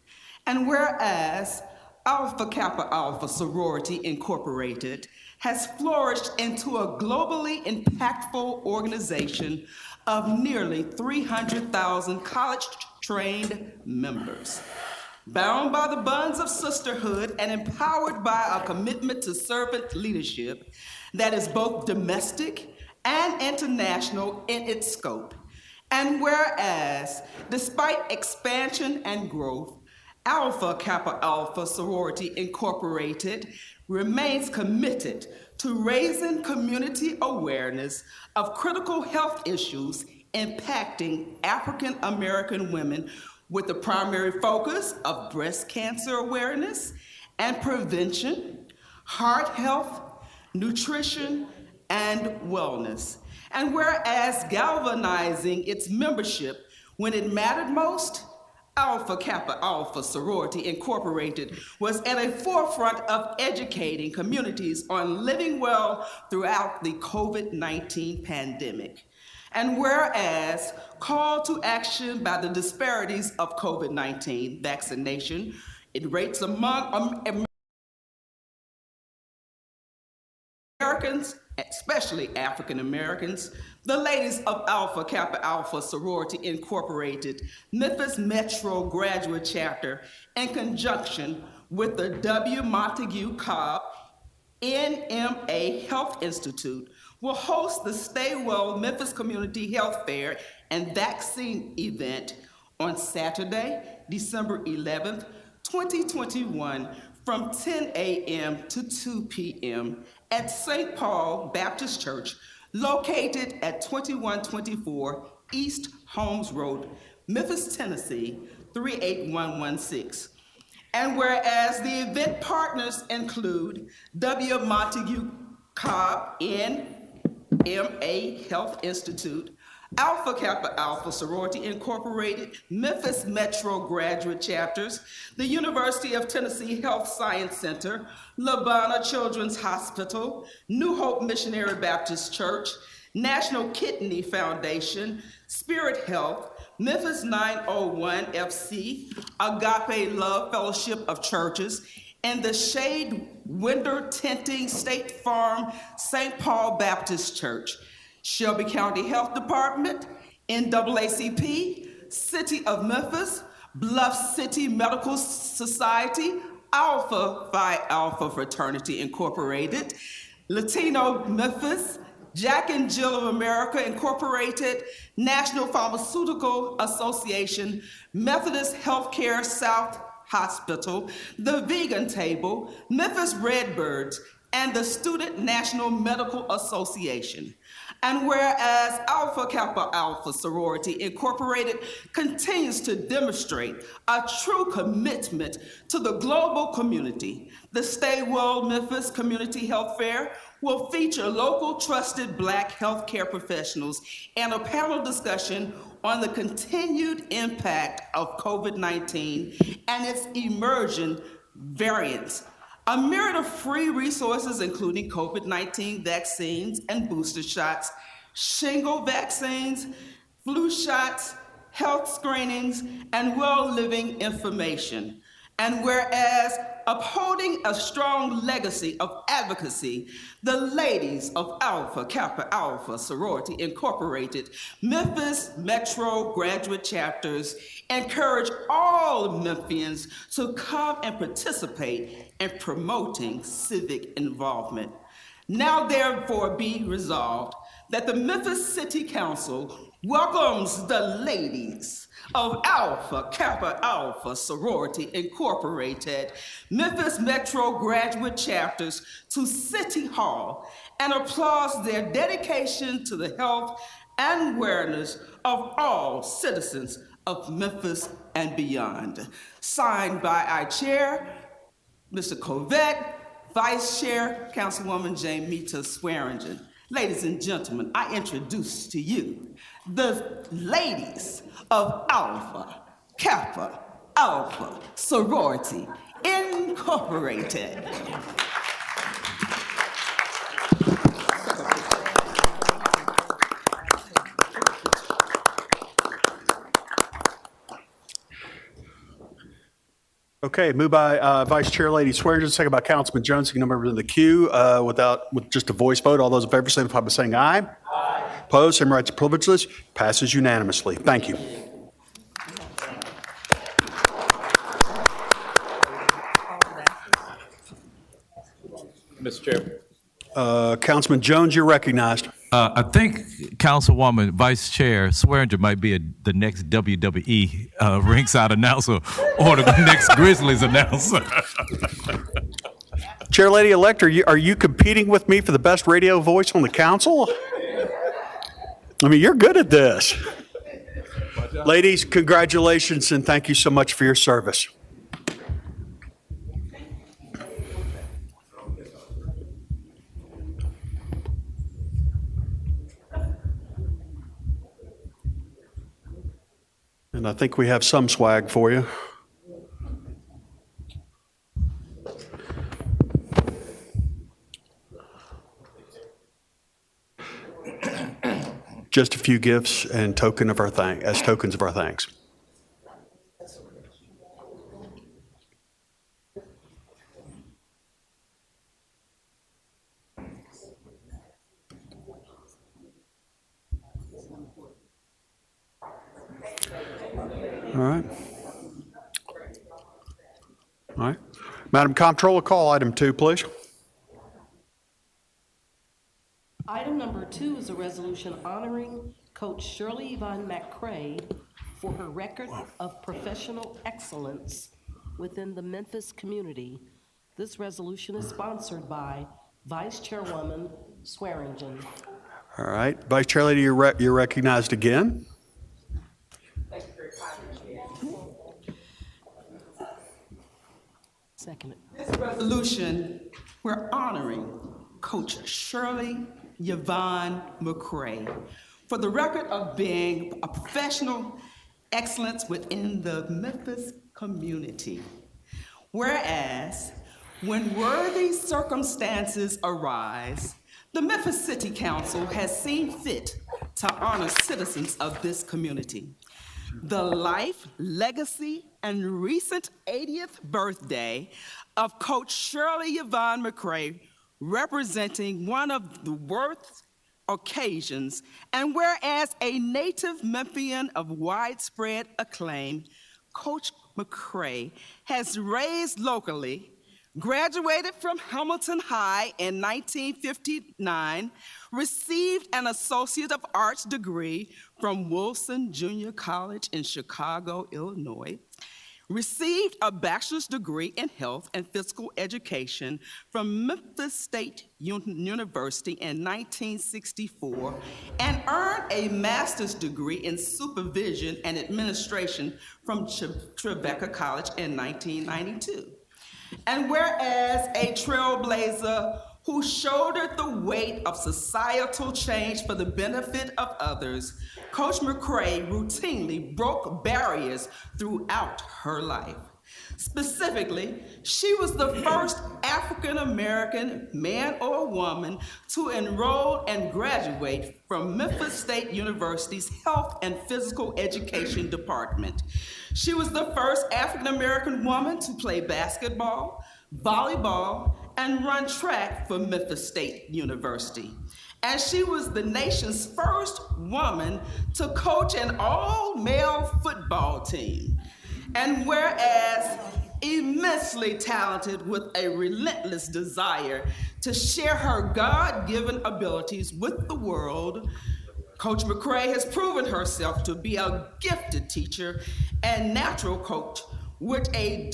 And whereas Alpha Kappa Alpha Sorority Incorporated has flourished into a globally impactful organization of nearly 300,000 college-trained members. Bound by the bonds of sisterhood and empowered by a commitment to servant leadership that is both domestic and international in its scope. And whereas, despite expansion and growth, Alpha Kappa Alpha Sorority Incorporated remains committed to raising community awareness of critical health issues impacting African American women with the primary focus of breast cancer awareness and prevention, heart health, nutrition, and wellness. And whereas galvanizing its membership when it mattered most, Alpha Kappa Alpha Sorority Incorporated was at a forefront of educating communities on living well throughout the COVID-19 pandemic. And whereas called to action by the disparities of COVID-19 vaccination, it rates among Americans, especially African Americans, the ladies of Alpha Kappa Alpha Sorority Incorporated, Memphis Metro Graduate Chapter, in conjunction with the W. Montague Cobb NMA Health Institute, will host the Stay Well Memphis Community Health Fair and Vaccine event on Saturday, December 11th, 2021, from 10 a.m. to 2 p.m. at St. Paul Baptist Church, located at 2124 East Holmes Road, Memphis, Tennessee, 38116. And whereas the event partners include W. Montague Cobb NMA Health Institute, Alpha Kappa Alpha Sorority Incorporated, Memphis Metro Graduate Chapters, the University of Tennessee Health Science Center, Labana Children's Hospital, New Hope Missionary Baptist Church, National Kidney Foundation, Spirit Health, Memphis 901 FC, Agape Love Fellowship of Churches, and the Shade Window Tinting State Farm St. Paul Baptist Church, Shelby County Health Department, NAACP, City of Memphis, Bluff City Medical Society, Alpha Phi Alpha Fraternity Incorporated, Latino Memphis, Jack and Jill of America Incorporated, National Pharmaceutical Association, Methodist Healthcare South Hospital, the Vegan Table, Memphis Redbirds, and the Student National Medical Association. And whereas Alpha Kappa Alpha Sorority Incorporated continues to demonstrate a true commitment to the global community, the Stay Well Memphis Community Health Fair will feature local trusted Black healthcare professionals and a panel discussion on the continued impact of COVID-19 and its emerging variants. A myriad of free resources, including COVID-19 vaccines and booster shots, shingle vaccines, flu shots, health screenings, and well-living information. And whereas upholding a strong legacy of advocacy, the ladies of Alpha Kappa Alpha Sorority Incorporated, Memphis Metro Graduate Chapters encourage all Memphians to come and participate in promoting civic involvement. Now therefore be resolved that the Memphis City Council welcomes the ladies of Alpha Kappa Alpha Sorority Incorporated, Memphis Metro Graduate Chapters to City Hall and applauds their dedication to the health and awareness of all citizens of Memphis and beyond. Signed by our chair, Mr. Covette, Vice Chair, Councilwoman Jamita Swearingen. Ladies and gentlemen, I introduce to you the ladies of Alpha Kappa Alpha Sorority Incorporated. Okay, moved by Vice Chair Lady Swearingen, second by Councilman Jones. You can number in the queue with just a voice vote. All those in favor signify by saying aye. Aye. Opposed, same rights and privileges. Passes unanimously. Thank you. Mr. Chair. Councilman Jones, you're recognized. I think Councilwoman Vice Chair Swearingen might be the next WWE ringside announcer or the next Grizzlies announcer. Chair Lady Elect, are you competing with me for the best radio voice on the council? I mean, you're good at this. Ladies, congratulations and thank you so much for your service. And I think we have some swag for you. Just a few gifts and tokens of our thanks. All right. All right. Madam Comptroller, call item 2, please. Item number 2 is a resolution honoring Coach Shirley Yvonne McCray for her record of professional excellence within the Memphis community. This resolution is sponsored by Vice Chairwoman Swearingen. All right. Vice Chair Lady, you're recognized again. Second. This resolution, we're honoring Coach Shirley Yvonne McCray for the record of being a professional excellence within the Memphis community. Whereas, when worthy circumstances arise, the Memphis City Council has seen fit to honor citizens of this community. The life, legacy, and recent 80th birthday of Coach Shirley Yvonne McCray, representing one of the worst occasions, and whereas a native Memphian of widespread acclaim, Coach McCray has raised locally, graduated from Hamilton High in 1959, received an Associate of Arts degree from Wilson Junior College in Chicago, Illinois, received a bachelor's degree in health and physical education from Memphis State University in 1964, and earned a master's degree in supervision and administration from Tribeca College in 1992. And whereas a trailblazer who shouldered the weight of societal change for the benefit of others, Coach McCray routinely broke barriers throughout her life. Specifically, she was the first African-American man or woman to enroll and graduate from Memphis State University's Health and Physical Education Department. She was the first African-American woman to play basketball, volleyball, and run track for Memphis State University. And she was the nation's first woman to coach an all-male football team. And whereas immensely talented with a relentless desire to share her God-given abilities with the world, Coach McCray has proven herself to be a gifted teacher and natural coach with a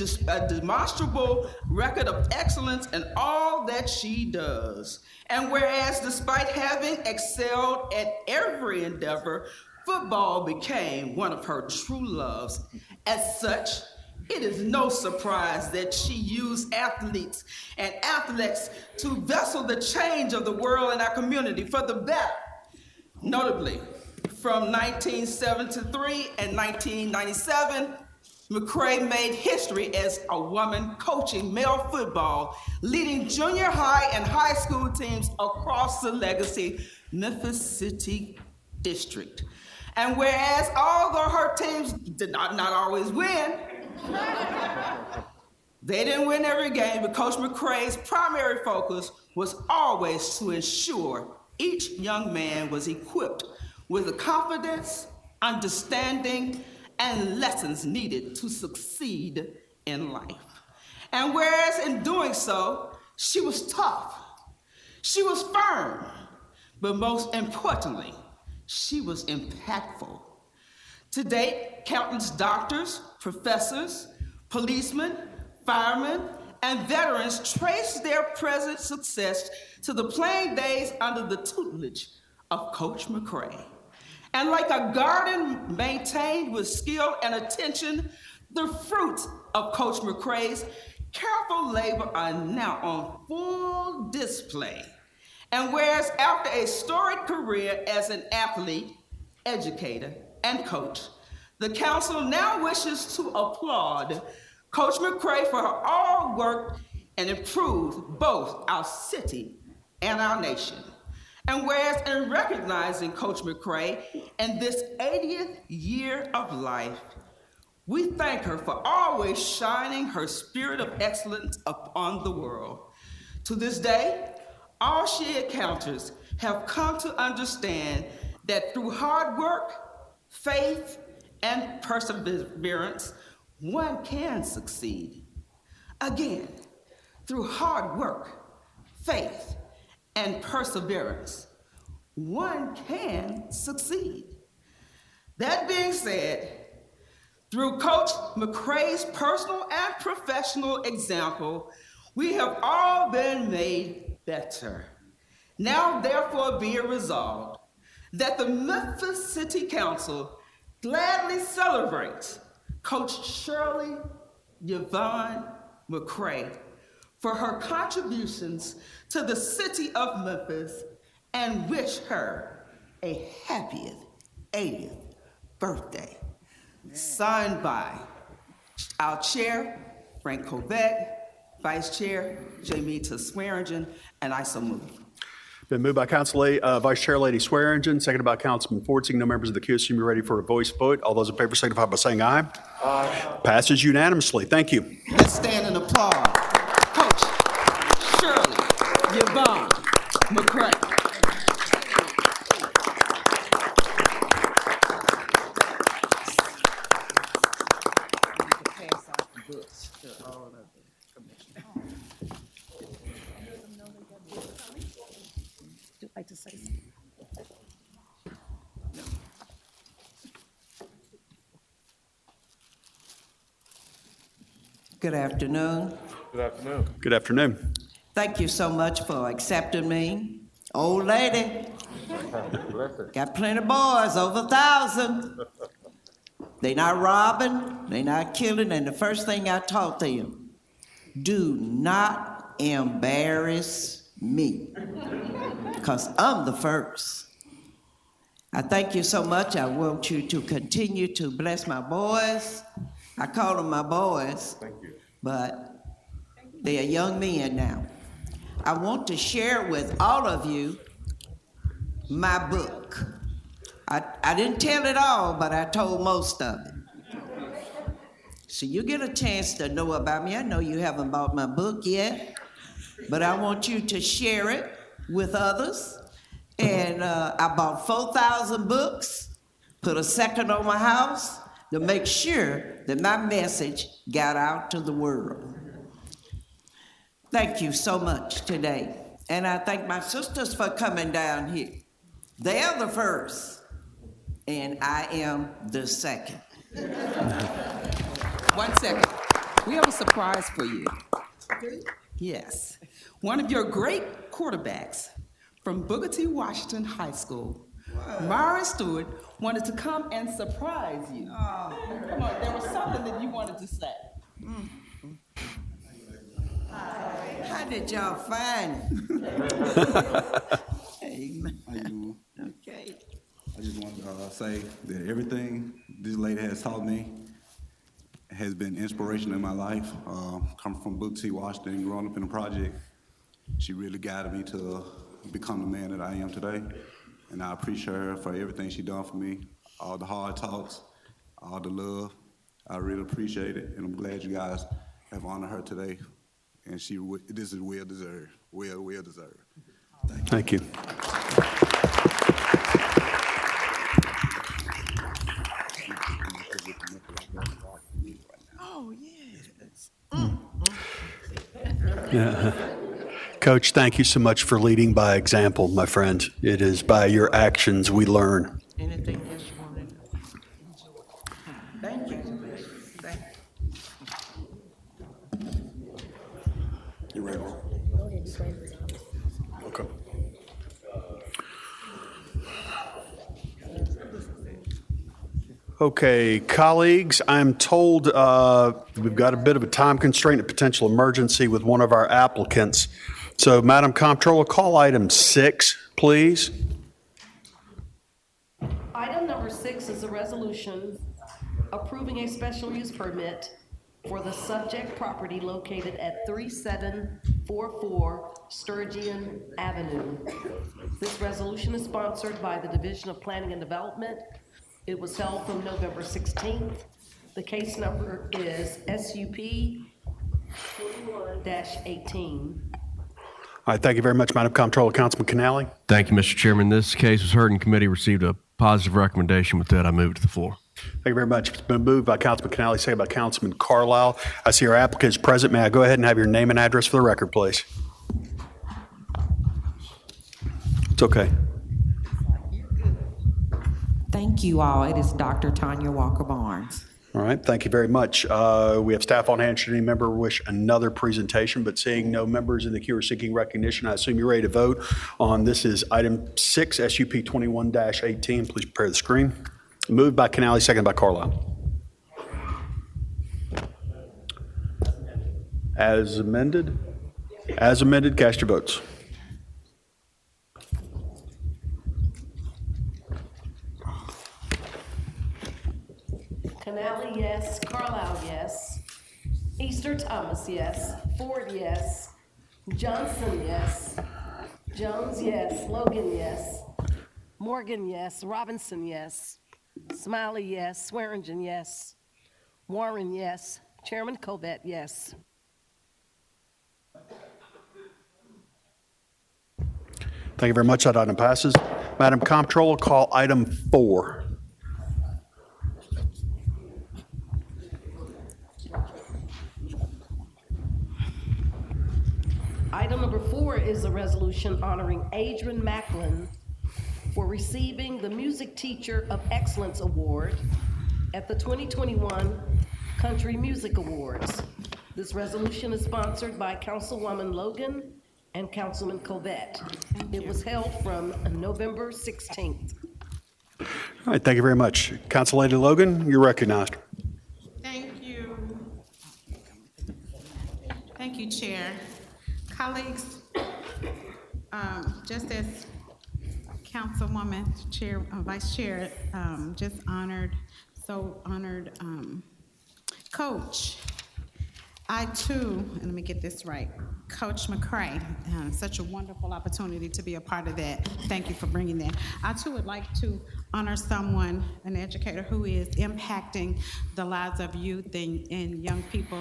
demonstrable record of excellence in all that she does. And whereas despite having excelled at every endeavor, football became one of her true loves. As such, It is no surprise that she used athletes and athletes to vessel the change of the world and our community for the better. Notably, from 1973 and 1997, McCray made history as a woman coaching male football, leading junior high and high school teams across the legacy Memphis City District. And whereas although her teams did not always win, they didn't win every game, but Coach McCray's primary focus was always to ensure each young man was equipped with the confidence, understanding, and lessons needed to succeed in life. And whereas in doing so, she was tough, she was firm, but most importantly, she was impactful. To date, countless doctors, professors, policemen, firemen, and veterans trace their present success to the playing days under the tutelage of Coach McCray. And like a garden maintained with skill and attention, the fruits of Coach McCray's careful labor are now on full display. And whereas after a storied career as an athlete, educator, and coach, the council now wishes to applaud Coach McCray for her all work and improve both our city and our nation. And whereas in recognizing Coach McCray in this 80th year of life, we thank her for always shining her spirit of excellence upon the world. To this day, all she encounters have come to understand that through hard work, faith, and perseverance, one can succeed. Again, through hard work, faith, and perseverance, one can succeed. That being said, through Coach McCray's personal and professional example, we have all been made better. Now, therefore, be it resolved that the Memphis City Council gladly celebrates Coach Shirley Yvonne McCray for her contributions to the city of Memphis and wish her a happy 80th birthday. Signed by our chair, Frank Covett, Vice Chair, Jamita Swearingen, and I so move. Been moved by Vice Chair Lady Swearingen, seconded by Councilman Fortsing. No members of the queue, assume you're ready for a voice vote. All those in favor signify by saying aye. Aye. Passes unanimously. Thank you. Let's stand and applaud Coach Shirley Yvonne McCray. Like to say something. Good afternoon. Good afternoon. Good afternoon. Thank you so much for accepting me. Old lady. Got plenty of boys, over 1,000. They not robbing, they not killing, and the first thing I taught them, do not embarrass me, because I'm the first. I thank you so much. I want you to continue to bless my boys. I call them my boys, but they are young men now. I want to share with all of you my book. I didn't tell it all, but I told most of it. So you get a chance to know about me. I know you haven't bought my book yet, but I want you to share it with others. And I bought 4,000 books, put a second on my house to make sure that my message got out to the world. Thank you so much today. And I thank my sisters for coming down here. They're the first, and I am the second. 1 second. We have a surprise for you. Yes. One of your great quarterbacks from Booker T. Washington High School, Myron Stewart, wanted to come and surprise you. Come on, there was something that you wanted to say. How did y'all find it? Amen. How you doing? Okay. I just wanted to say that everything this lady has taught me has been inspiration in my life. Coming from Booker T. Washington, growing up in the project, she really guided me to become the man that I am today. And I appreciate her for everything she done for me, all the hard talks, all the love. I really appreciate it, and I'm glad you guys have honored her today. And this is well deserved, well deserved. Thank you. Oh, yes. Yeah. Coach, thank you so much for leading by example, my friend. It is by your actions we learn. Anything else you want to do? Thank you. Thank you. You ready? Okay. Okay, colleagues, I'm told we've got a bit of a time constraint, a potential emergency with one of our applicants. So, Madam Comptroller, call item 6, please. Item number 6 is a resolution approving a special use permit for the subject property located at 3744 Sturgeon Avenue. This resolution is sponsored by the Division of Planning and Development. It was held from November 16th. The case number is SUP 21-18. All right, thank you very much, Madam Comptroller. Councilman Canale. Thank you, Mr. Chairman. This case was heard in committee, received a positive recommendation. With that, I move it to the floor. Thank you very much. It's been moved by Councilman Canale, seconded by Councilman Carlisle. I see our applicant is present. May I go ahead and have your name and address for the record, please? It's okay. Thank you all. It is Dr. Tanya Walker Barnes. All right, thank you very much. We have staff on hand. Should any member wish another presentation, but seeing no members in the queue are seeking recognition, I assume you're ready to vote on this is item 6, SUP 21-18. Please prepare the screen. Moved by Canale, seconded by Carlisle. As amended? As amended, cast your votes. Canale, yes. Carlisle, yes. Easter Thomas, yes. Ford, yes. Johnson, yes. Jones, yes. Logan, yes. Morgan, yes. Robinson, yes. Smiley, yes. Swearingen, yes. Warren, yes. Chairman Covet, yes. Thank you very much. That item passes. Madam Comptroller, call item 4. Item number 4 is a resolution honoring Adrian Macklin for receiving the Music Teacher of Excellence Award at the 2021 Country Music Awards. This resolution is sponsored by Councilwoman Logan and Councilman Covet. It was held from November 16th. All right, thank you very much. Council Lady Logan, you're recognized. Thank you. Thank you, Chair. Colleagues, just as Councilwoman, Chair, Vice Chair just honored Coach, I too, and let me get this right, Coach McCray, such a wonderful opportunity to be a part of that. Thank you for bringing that. I too would like to honor someone, an educator who is impacting the lives of youth and young people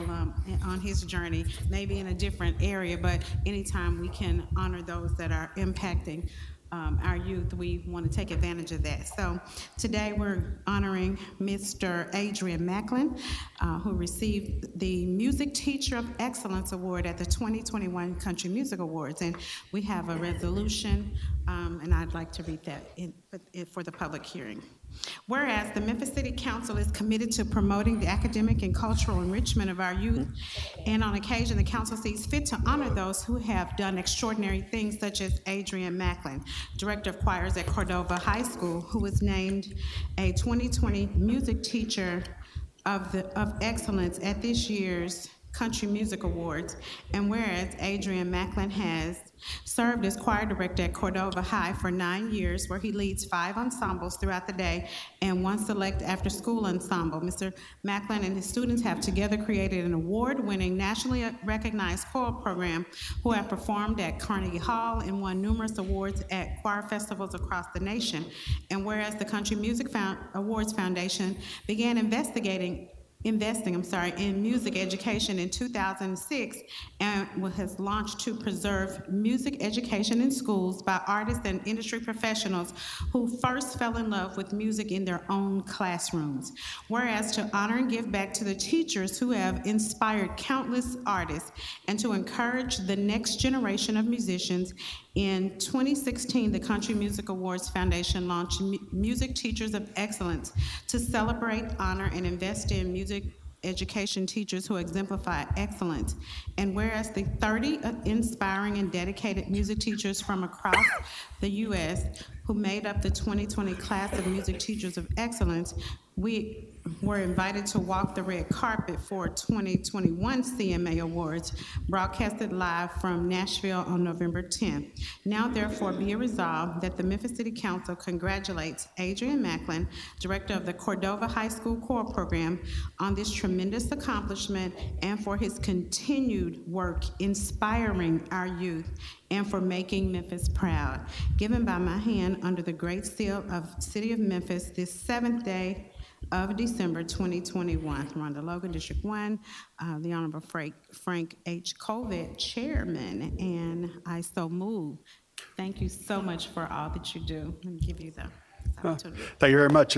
on his journey, maybe in a different area, but anytime we can honor those that are impacting our youth, we want to take advantage of that. So today we're honoring Mr. Adrian Macklin, who received the Music Teacher of Excellence Award at the 2021 Country Music Awards. And we have a resolution, and I'd like to read that for the public hearing. Whereas the Memphis City Council is committed to promoting the academic and cultural enrichment of our youth, and on occasion the council sees fit to honor those who have done extraordinary things, such as Adrian Macklin, Director of Choirs at Cordova High School, who was named a 2020 Music Teacher of excellence at this year's Country Music Awards. And whereas Adrian Macklin has served as choir director at Cordova High for 9 years, where he leads 5 ensembles throughout the day and 1 select after-school ensemble. Mr. Macklin and his students have together created an award-winning, nationally recognized choral program who have performed at Carnegie Hall and won numerous awards at choir festivals across the nation. And whereas the Country Music Awards Foundation began investing in music education in 2006 and has launched to preserve music education in schools by artists and industry professionals who first fell in love with music in their own classrooms. Whereas to honor and give back to the teachers who have inspired countless artists and to encourage the next generation of musicians, in 2016, the Country Music Awards Foundation launched Music Teachers of Excellence to celebrate, honor, and invest in music education teachers who exemplify excellence. And whereas the 30 inspiring and dedicated music teachers from across the U.S. who made up the 2020 class of Music Teachers of Excellence, we were invited to walk the red carpet for 2021 CMA Awards, broadcasted live from Nashville on November 10th. Now, therefore, be it resolved that the Memphis City Council congratulates Adrian Macklin, director of the Cordova High School Choral Program, on this tremendous accomplishment and for his continued work inspiring our youth and for making Memphis proud. Given by my hand under the Great Seal of City of Memphis this 7th day of December 2021. Rhonda Logan, District 1, the Honorable Frank H. Colvett, Chairman, and I so move. Thank you so much for all that you do. Let me give you the opportunity. Thank you very much.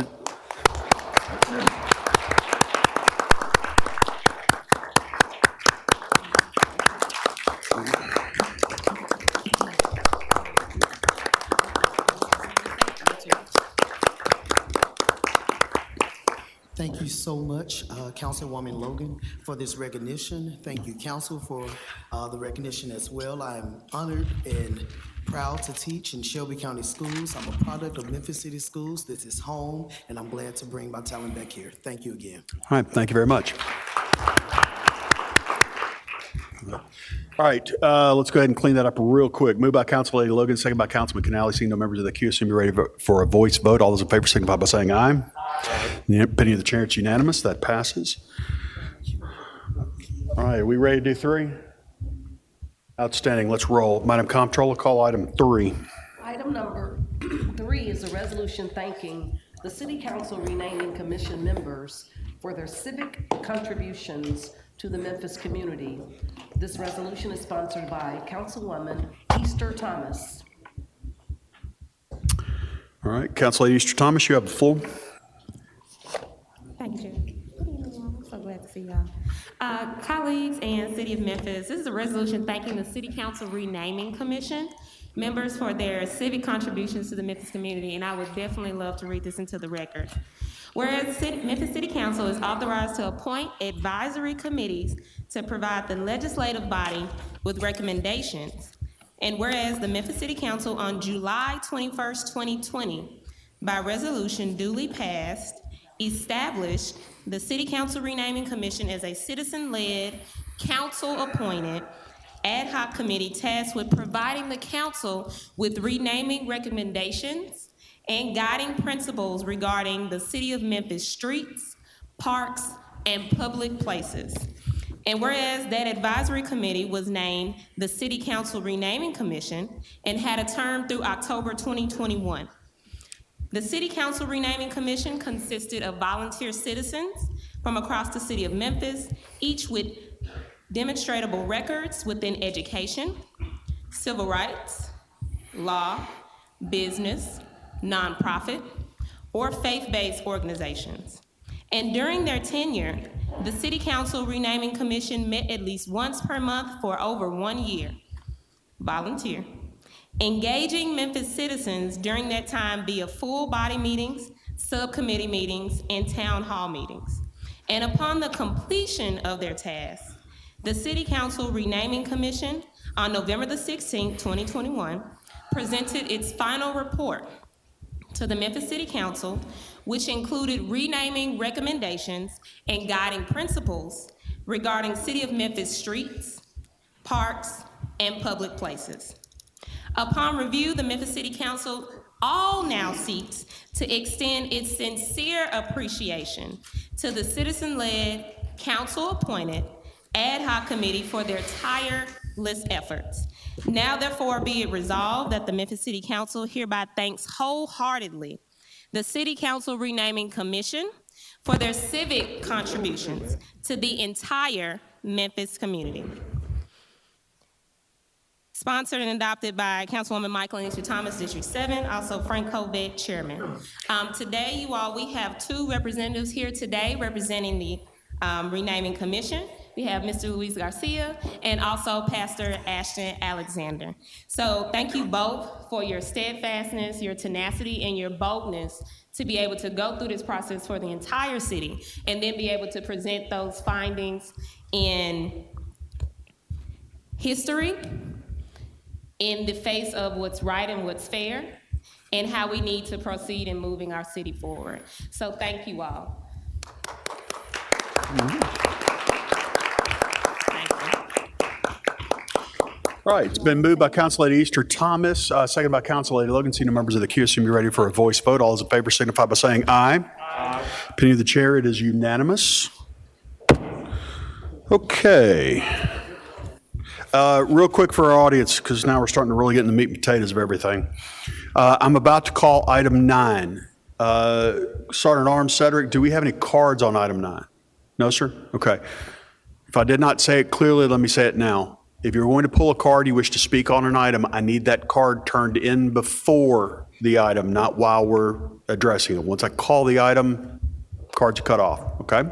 Thank you so much, Councilwoman Logan, for this recognition. Thank you, Council, for the recognition as well. I am honored and proud to teach in Shelby County Schools. I'm a product of Memphis City Schools. This is home, and I'm glad to bring my talent back here. Thank you again. All right, thank you very much. All right, let's go ahead and clean that up real quick. Moved by Council Lady Logan, second by Councilman Canale. Seeing no members of the queue, assume you're ready for a voice vote. All those in favor signify by saying aye. The opinion of the chair, it's unanimous. That passes. All right, are we ready to do 3? Outstanding. Let's roll. Madam Comptroller, call item 3. Item number 3 is a resolution thanking the City Council renaming Commission members for their civic contributions to the Memphis community. This resolution is sponsored by Councilwoman Easter Thomas. All right, Council Lady Easter Thomas, you have the floor. Thank you. Good evening, y'all. I'm so glad to see y'all. Colleagues and City of Memphis, this is a resolution thanking the City Council Renaming Commission members for their civic contributions to the Memphis community, and I would definitely love to read this into the record. Whereas Memphis City Council is authorized to appoint advisory committees to provide the legislative body with recommendations, and whereas the Memphis City Council on July 21st, 2020, by resolution duly passed, established the City Council Renaming Commission as a citizen-led, council-appointed, ad hoc committee tasked with providing the council with renaming recommendations and guiding principles regarding the City of Memphis streets, parks, and public places. And whereas that advisory committee was named the City Council Renaming Commission and had a term through October 2021. The City Council Renaming Commission consisted of volunteer citizens from across the city of Memphis, each with demonstrable records within education, civil rights, law, business, nonprofit, or faith-based organizations. And during their tenure, the City Council Renaming Commission met at least once per month for over 1 year. Volunteer. Engaging Memphis citizens during that time via full body meetings, subcommittee meetings, and town hall meetings. And upon the completion of their tasks, the City Council Renaming Commission on November the 16th, 2021, presented its final report to the Memphis City Council, which included renaming recommendations and guiding principles regarding City of Memphis streets, parks, and public places. Upon review, the Memphis City Council all now seeks to extend its sincere appreciation to the citizen-led, council-appointed ad hoc committee for their tireless efforts. Now therefore be it resolved that the Memphis City Council hereby thanks wholeheartedly the City Council Renaming Commission for their civic contributions to the entire Memphis community. Sponsored and adopted by Councilwoman Macklin, District Thomas, District 7, also Frank Covet, Chairman. Today, you all, we have two representatives here today representing the Renaming Commission. We have Mr. Luis Garcia and also Pastor Ashton Alexander. So thank you both for your steadfastness, your tenacity, and your boldness to be able to go through this process for the entire city and then be able to present those findings in history, in the face of what's right and what's fair, and how we need to proceed in moving our city forward. So thank you all. All right, it's been moved by Council Lady Easter Thomas, seconded by Council Lady Logan. Senior members of the queue, assume you're ready for a voice vote. All those in favor signify by saying aye. Aye. Opinion of the chair, it is unanimous. Okay. Real quick for our audience, because now we're starting to really get in the meat and potatoes of everything. I'm about to call item 9. Sergeant Arms Cedric, do we have any cards on item 9? No, sir? Okay. If I did not say it clearly, let me say it now. If you're going to pull a card, you wish to speak on an item, I need that card turned in before the item, not while we're addressing it. Once I call the item, cards are cut off, okay?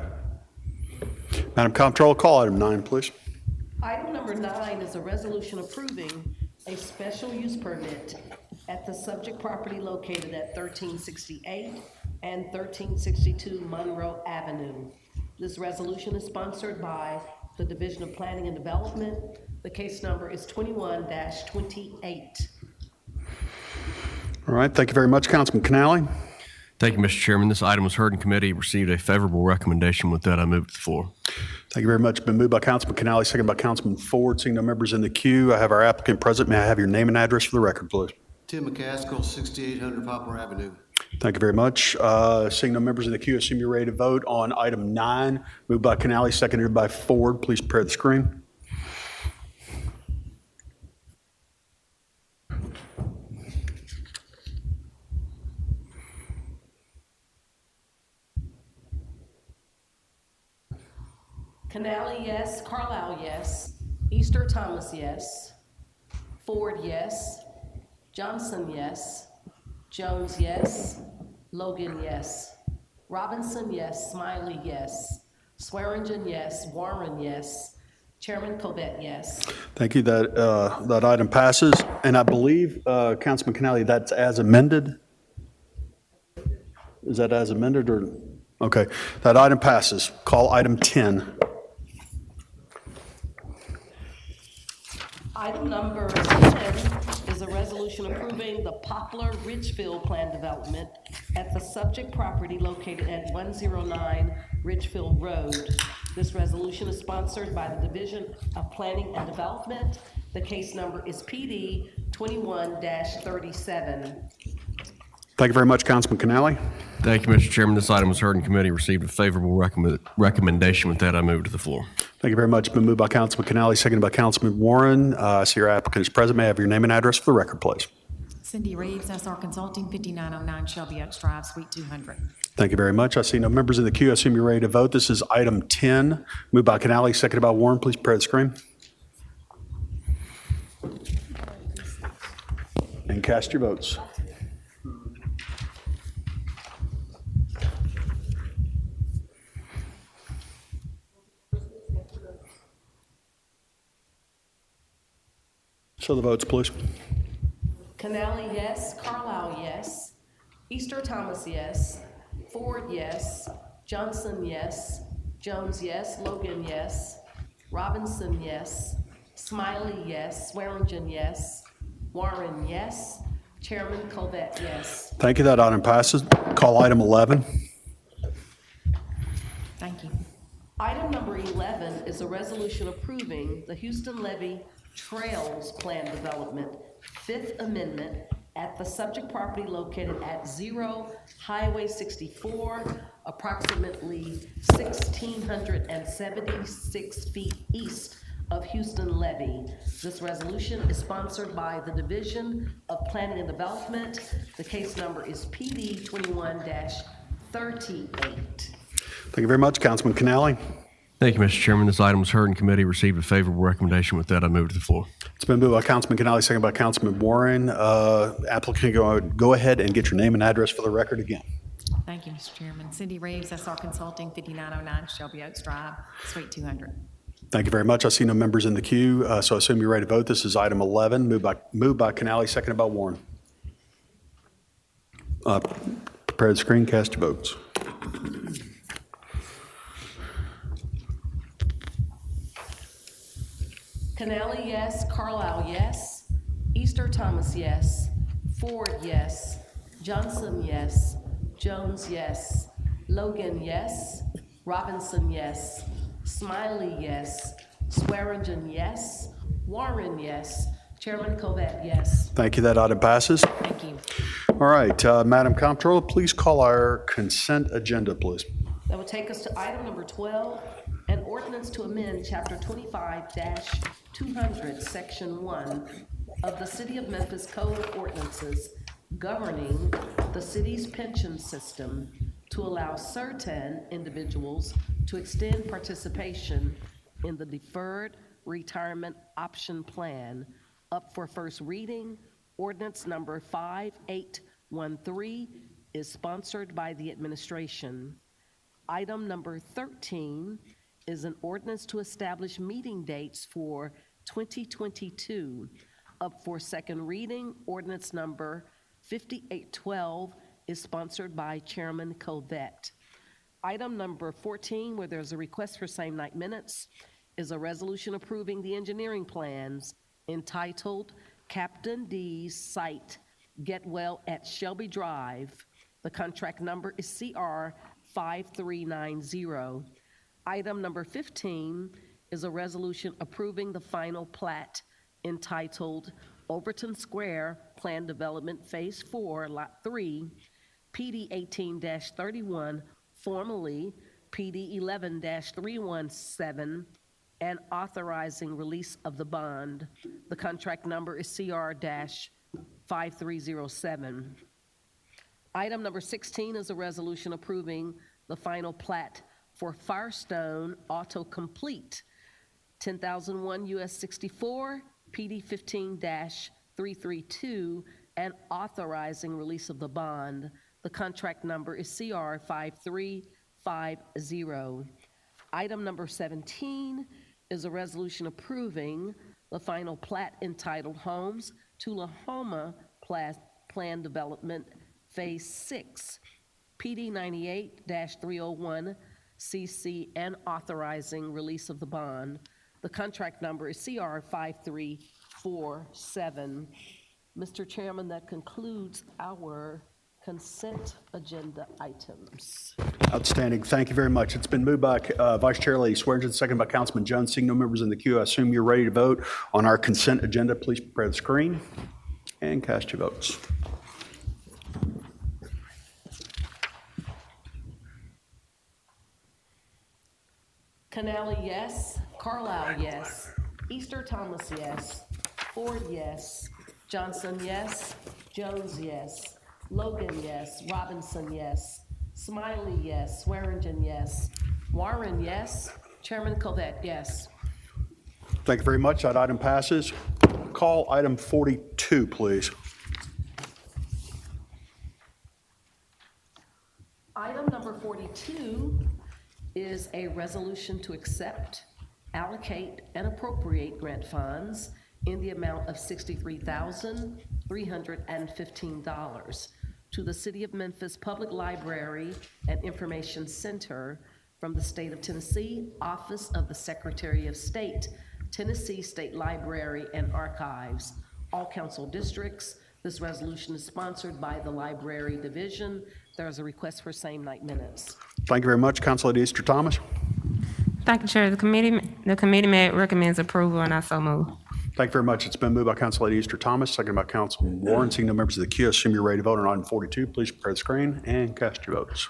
Madam Comptroller, call item 9, please. Item number 9 is a resolution approving a special use permit at the subject property located at 1368 and 1362 Monroe Avenue. This resolution is sponsored by the Division of Planning and Development. The case number is 21-28. All right, thank you very much, Councilman Canale. Thank you, Mr. Chairman. This item was heard in committee, received a favorable recommendation. With that, I move to the floor. Thank you very much. Been moved by Councilman Canale, seconded by Councilman Ford. Seeing no members in the queue, I have our applicant present. May I have your name and address for the record, please? Tim McCaskill, 6800 Poplar Avenue. Thank you very much. Seeing no members in the queue, assume you're ready to vote on item 9. Moved by Canale, seconded by Ford. Please prepare the screen. Canale, yes. Carlisle, yes. Easter Thomas, yes. Ford, yes. Johnson, yes. Jones, yes. Logan, yes. Robinson, yes. Smiley, yes. Swearingen, yes. Warren, yes. Chairman Covet, yes. Thank you. That item passes. And I believe, Councilman Canale, that's as amended? Is that as amended or? Okay. That item passes. Call item 10. Item number 10 is a resolution approving the Poplar Ridgefield Plan Development at the subject property located at 109 Ridgefield Road. This resolution is sponsored by the Division of Planning and Development. The case number is PD 21-37. Thank you very much, Councilman Canale. Thank you, Mr. Chairman. This item was heard in committee, received a favorable recommendation. With that, I move to the floor. Thank you very much. Been moved by Councilman Canale, seconded by Councilman Warren. I see your applicant is present. May I have your name and address for the record, please? Cindy Reeves, SR Consulting, 5909 Shelby Oaks Drive, Suite 200. Thank you very much. I see no members in the queue. I assume you're ready to vote. This is item 10. Moved by Canale, seconded by Warren. Please prepare the screen. And cast your votes. Show the votes, please. Canale, yes. Carlisle, yes. Easter Thomas, yes. Ford, yes. Johnson, yes. Jones, yes. Logan, yes. Robinson, yes. Smiley, yes. Swearingen, yes. Warren, yes. Chairman Colvett, yes. Thank you. That item passes. Call item 11. Thank you. Item number 11 is a resolution approving the Houston Levee Trails Plan Development, Fifth Amendment, at the subject property located at 0 Highway 64, approximately 1,676 feet east of Houston Levee. This resolution is sponsored by the Division of Planning and Development. The case number is PD 21-38. Thank you very much. Councilman Canale. Thank you, Mr. Chairman. This item was heard in committee, received a favorable recommendation. With that, I move to the floor. It's been moved by Councilman Canale, second by Councilman Warren. Applicant, go ahead and get your name and address for the record again. Thank you, Mr. Chairman. Cindy Reeves, SR Consulting, 5909 Shelby Oaks Drive, Suite 200. Thank you very much. I see no members in the queue, so I assume you're ready to vote. This is item 11, moved by Canale, seconded by Warren. Prepare the screen, cast your votes. Canale, yes. Carlisle, yes. Easter Thomas, yes. Ford, yes. Johnson, yes. Jones, yes. Logan, yes. Robinson, yes. Smiley, yes. Swearingen, yes. Warren, yes. Chairman Colvett, yes. Thank you. That item passes. Thank you. All right, Madam Comptroller, please call our consent agenda, please. That will take us to item number 12, an ordinance to amend Chapter 25-200, Section 1 of the City of Memphis Code of Ordinances governing the city's pension system to allow certain individuals to extend participation in the Deferred Retirement Option Plan. Up for first reading, ordinance number 5813 is sponsored by the administration. Item number 13 is an ordinance to establish meeting dates for 2022. Up for second reading, ordinance number 5812 is sponsored by Chairman Colvett. Item number 14, where there's a request for same-night minutes, is a resolution approving the engineering plans entitled Captain D's Site Get Well at Shelby Drive. The contract number is CR 5390. Item number 15 is a resolution approving the final plat entitled Overton Square Plan Development Phase 4, Lot 3, PD 18-31, formerly PD 11-317, and authorizing release of the bond. The contract number is CR-5307. Item number 16 is a resolution approving the final plat for Firestone Auto Complete, 10,001 US 64, PD 15-332, and authorizing release of the bond. The contract number is CR 5350. Item number 17 is a resolution approving the final plat entitled Homes Tullahoma Plan Development Phase 6, PD 98-301 CC, and authorizing release of the bond. The contract number is CR 5347. Mr. Chairman, that concludes our consent agenda items. Outstanding. Thank you very much. It's been moved by Vice Chair Lady Swearingen, second by Councilman Jones. Seeing no members in the queue, I assume you're ready to vote on our consent agenda. Please prepare the screen and cast your votes. Canale, yes. Carlisle, yes. Easter Thomas, yes. Ford, yes. Johnson, yes. Jones, yes. Logan, yes. Robinson, yes. Smiley, yes. Swearingen, yes. Warren, yes. Chairman Colvett, yes. Thank you very much. That item passes. Call item 42, please. Item number 42 is a resolution to accept, allocate, and appropriate grant funds in the amount of $63,315 to the City of Memphis Public Library and Information Center from the State of Tennessee Office of the Secretary of State, Tennessee State Library and Archives, all council districts, This resolution is sponsored by the Library Division. There is a request for same-night minutes. Thank you very much, Councilor Easter Thomas. Thank you, Chair. The committee recommends approval, and I so move. Thank you very much. It's been moved by Councilor Easter Thomas, seconded by Councilman Warren. Seeing no members of the queue, assume you're ready to vote on item 42. Please prepare the screen and cast your votes.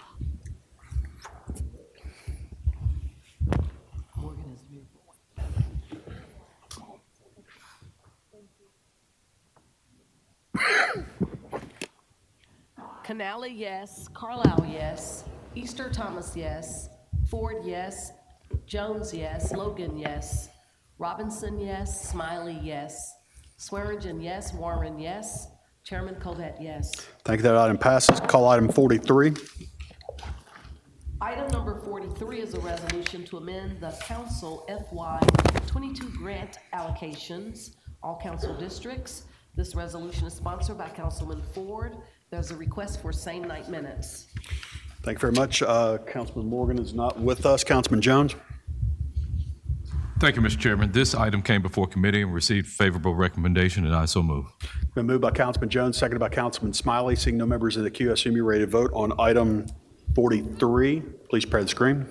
Canale, yes. Carlisle, yes. Easter Thomas, yes. Ford, yes. Jones, yes. Logan, yes. Robinson, yes. Smiley, yes. Swearingen, yes. Warren, yes. Chairman Covett, yes. Thank you. That item passes. Call item 43. Item number 43 is a resolution to amend the council FY 22 grant allocations, all council districts. This resolution is sponsored by Councilman Ford. There's a request for same-night minutes. Thank you very much. Councilman Morgan is not with us. Councilman Jones. Thank you, Mr. Chairman. This item came before committee and received favorable recommendation, and I so move. Been moved by Councilman Jones, seconded by Councilman Smiley. Seeing no members of the queue, I assume you're ready to vote on item 43. Please prepare the screen.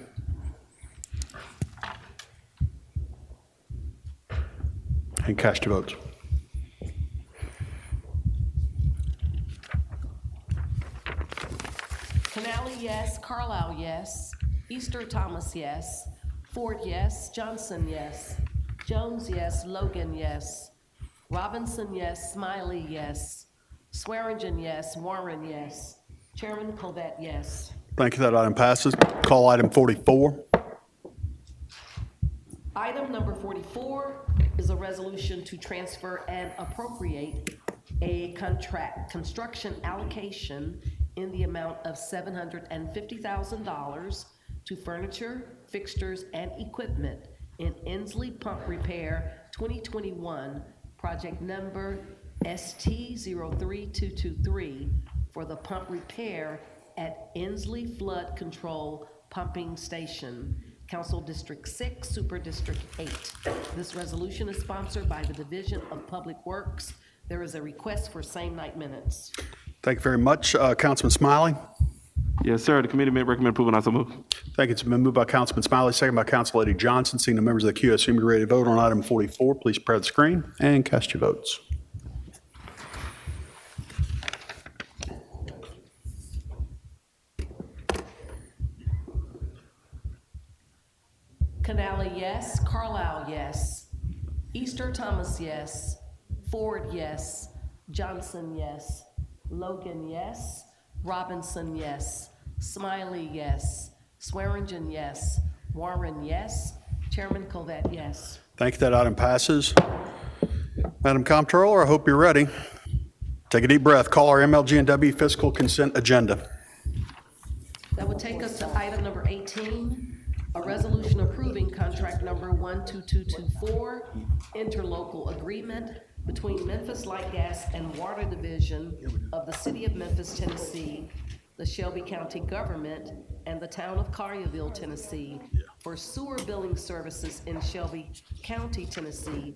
And cast your votes. Canale, yes. Carlisle, yes. Easter Thomas, yes. Ford, yes. Johnson, yes. Jones, yes. Logan, yes. Robinson, yes. Smiley, yes. Swearingen, yes. Warren, yes. Chairman Covett, yes. Thank you. That item passes. Call item 44. Item number 44 is a resolution to transfer and appropriate a construction allocation in the amount of $750,000 to furniture, fixtures, and equipment in Inslee Pump Repair 2021, project number ST03223 for the pump repair at Inslee Flood Control Pumping Station, Council District 6, Super District 8. This resolution is sponsored by the Division of Public Works. There is a request for same-night minutes. Thank you very much. Councilman Smiley. Yes, sir. The committee may recommend approval, and I so move. Thank you. It's been moved by Councilman Smiley, second by Council Lady Johnson. Seeing the members of the queue, I assume you're ready to vote on item 44. Please prepare the screen and cast your votes. Canale, yes. Carlisle, yes. Easter Thomas, yes. Ford, yes. Johnson, yes. Logan, yes. Robinson, yes. Smiley, yes. Swearingen, yes. Warren, yes. Chairman Covett, yes. Thank you. That item passes. Madam Comptroller, I hope you're ready. Take a deep breath. Call our MLG&W fiscal consent agenda. That would take us to item number 18, a resolution approving contract number 12224, interlocal agreement between Memphis Light Gas and Water Division of the City of Memphis, Tennessee, the Shelby County Government, and the Town of Collierville, Tennessee, for sewer billing services in Shelby County, Tennessee,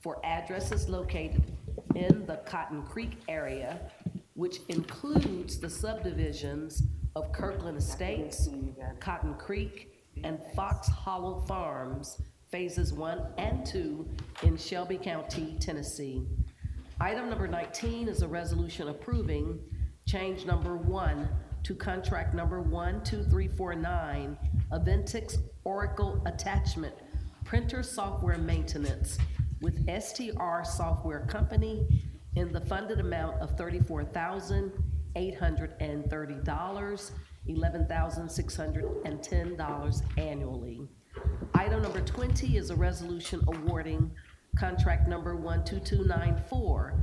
for addresses located in the Cotton Creek area, which includes the subdivisions of Kirkland Estates, Cotton Creek, and Fox Hollow Farms, Phases 1 and 2 in Shelby County, Tennessee. Item number 19 is a resolution approving change number 1 to contract number 12349, Aventix Oracle Attachment Printer Software Maintenance with STR Software Company in the funded amount of $34,830, $11,610 annually. Item number 20 is a resolution awarding contract number 12294,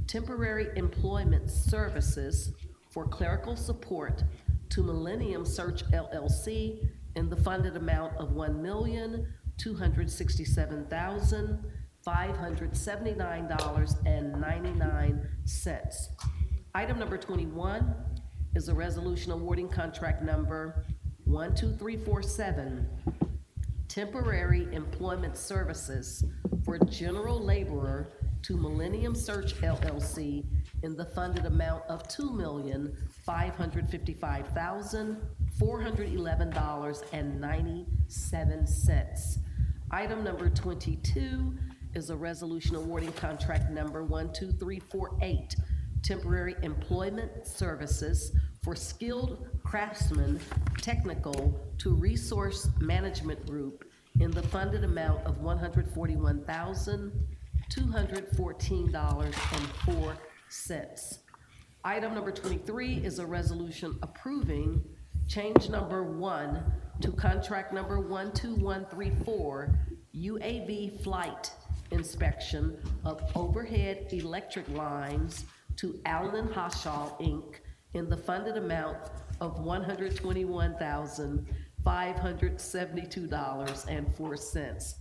temporary employment services for clerical support to Millennium Search LLC in the funded amount of $1,267,579.99. Item number 21 is a resolution awarding contract number 12347, temporary employment services for general laborer to Millennium Search LLC in the funded amount of $2,555,411.97. Item number 22 is a resolution awarding contract number 12348, temporary employment services for skilled craftsmen technical to Resource Management Group in the funded amount of $141,214.04. Item number 23 is a resolution approving change number 1 to contract number 12134, UAV flight inspection of overhead electric lines to Allen Hoshaw, Inc. in the funded amount of $121,572.04.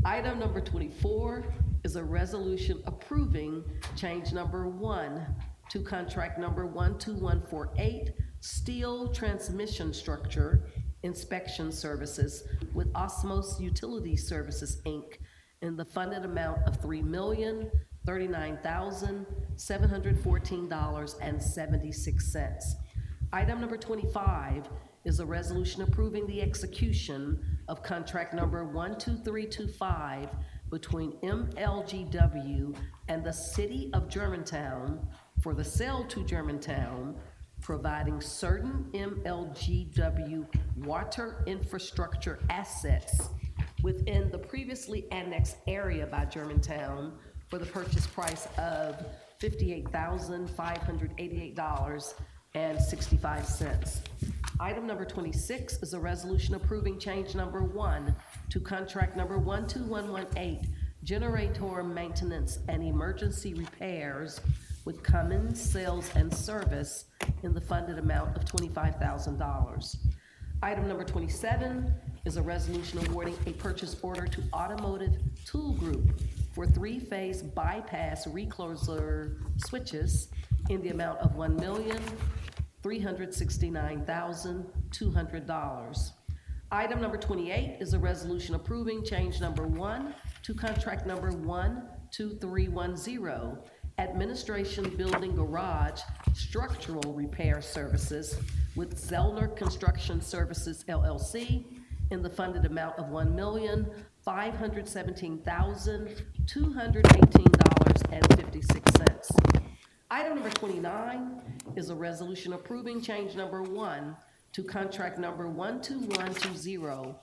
Item number 24 is a resolution approving change number 1 to contract number 12148, steel transmission structure inspection services with Osmos Utility Services, Inc. in the funded amount of $3,039,714.76. Item number 25 is a resolution approving the execution of contract number 12325 between MLGW and the City of Germantown for the sale to Germantown, providing certain MLGW water infrastructure assets within the previously annexed area by Germantown for the purchase price of $58,588.65. Item number 26 is a resolution approving change number 1 to contract number 12118, generator maintenance and emergency repairs with Cummins Sales and Service in the funded amount of $25,000. Item number 27 is a resolution awarding a purchase order to Automotive Tool Group for 3-phase bypass recloser switches in the amount of $1,369,200. Item number 28 is a resolution approving change number 1 to contract number 12310, Administration Building Garage Structural Repair Services with Zellner Construction Services, LLC, in the funded amount of $1,517,218.56. Item number 29 is a resolution approving change number 1 to contract number 12120,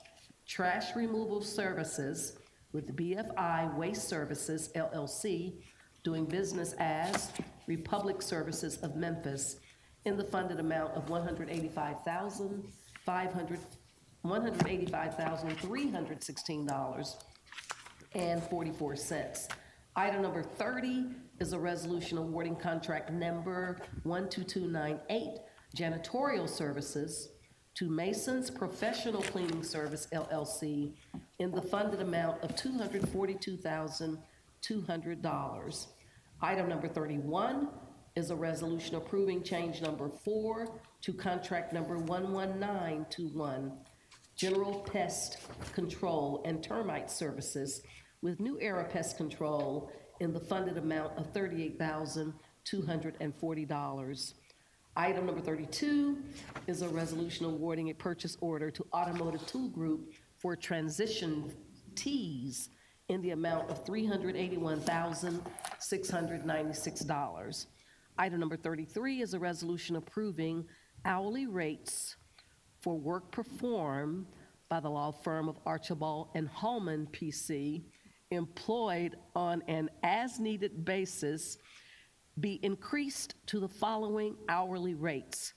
Trash Removal Services with BFI Waste Services, LLC, doing business as Republic Services of Memphis, in the funded amount of $185,316.44. Item number 30 is a resolution awarding contract number 12298, janitorial services to Mason's Professional Cleaning Service, LLC, in the funded amount of $242,200. Item number 31 is a resolution approving change number 4 to contract number 11921, General Pest Control and Termite Services with New Era Pest Control in the funded amount of $38,240. Item number 32 is a resolution awarding a purchase order to Automotive Tool Group for transition tees in the amount of $381,696. Item number 33 is a resolution approving hourly rates for work performed by the law firm of Archibald and Hallman, PC, employed on an as-needed basis, be increased to the following hourly rates: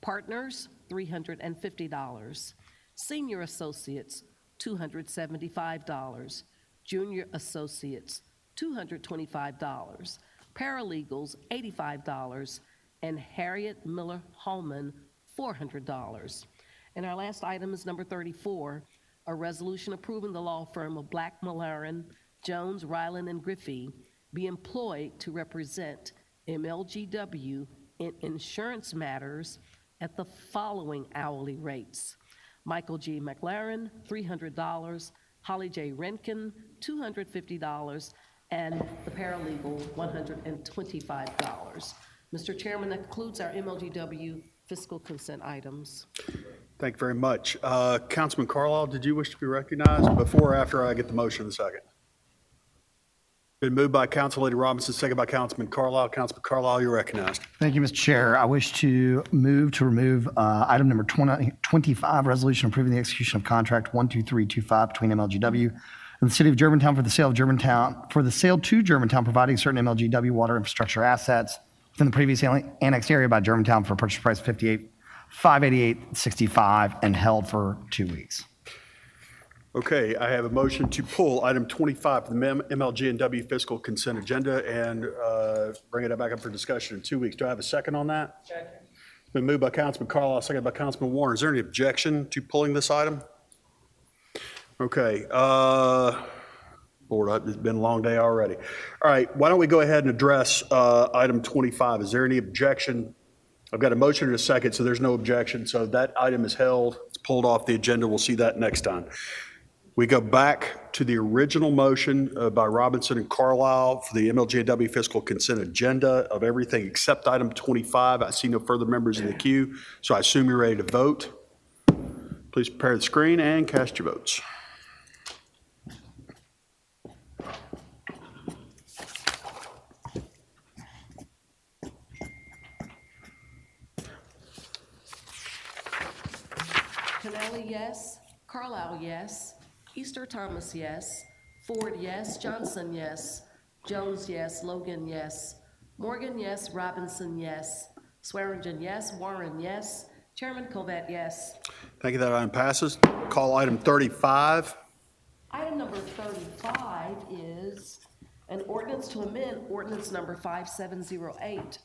partners, $350; senior associates, $275; junior associates, $225; paralegals, $85; and Harriet Miller Hallman, $400. And our last item is number 34, a resolution approving the law firm of Black, Malaran, Jones, Ryland, and Griffey be employed to represent MLGW in insurance matters at the following hourly rates: Michael G. McLaren, $300; Holly J. Renkin, $250; and the paralegal, $125. Mr. Chairman, that concludes our MLGW fiscal consent items. Thank you very much. Councilman Carlisle, did you wish to be recognized before or after I get the motion in a second? Been moved by Council Lady Robinson, second by Councilman Carlisle. Councilman Carlisle, you're recognized. Thank you, Mr. Chair. I wish to remove item number 25, resolution approving the execution of contract 12325 between MLGW and the City of Germantown for the sale to Germantown, providing certain MLGW water infrastructure assets within the previous annexed area by Germantown for a purchase price of $588.65 and held for 2 weeks. Okay, I have a motion to pull item 25 from the MLG&W fiscal consent agenda and bring it back up for discussion in 2 weeks. Do I have a second on that? Second. It's been moved by Councilman Carlisle, seconded by Councilman Warner. Is there any objection to pulling this item? Okay. Board, it's been a long day already. All right, why don't we go ahead and address item 25? Is there any objection? I've got a motion and a second, so there's no objection. So that item is held. It's pulled off the agenda. We'll see that next time. We go back to the original motion by Robinson and Carlisle for the MLGW fiscal consent agenda of everything except item 25. I see no further members in the queue, so I assume you're ready to vote. Please prepare the screen and cast your votes. Kennelly, yes. Carlisle, yes. Easter Thomas, yes. Ford, yes. Johnson, yes. Jones, yes. Logan, yes. Morgan, yes. Robinson, yes. Swearingen, yes. Warren, yes. Chairman Covet, yes. Thank you. That item passes. Call item 35. Item number 35 is an ordinance to amend ordinance number 5708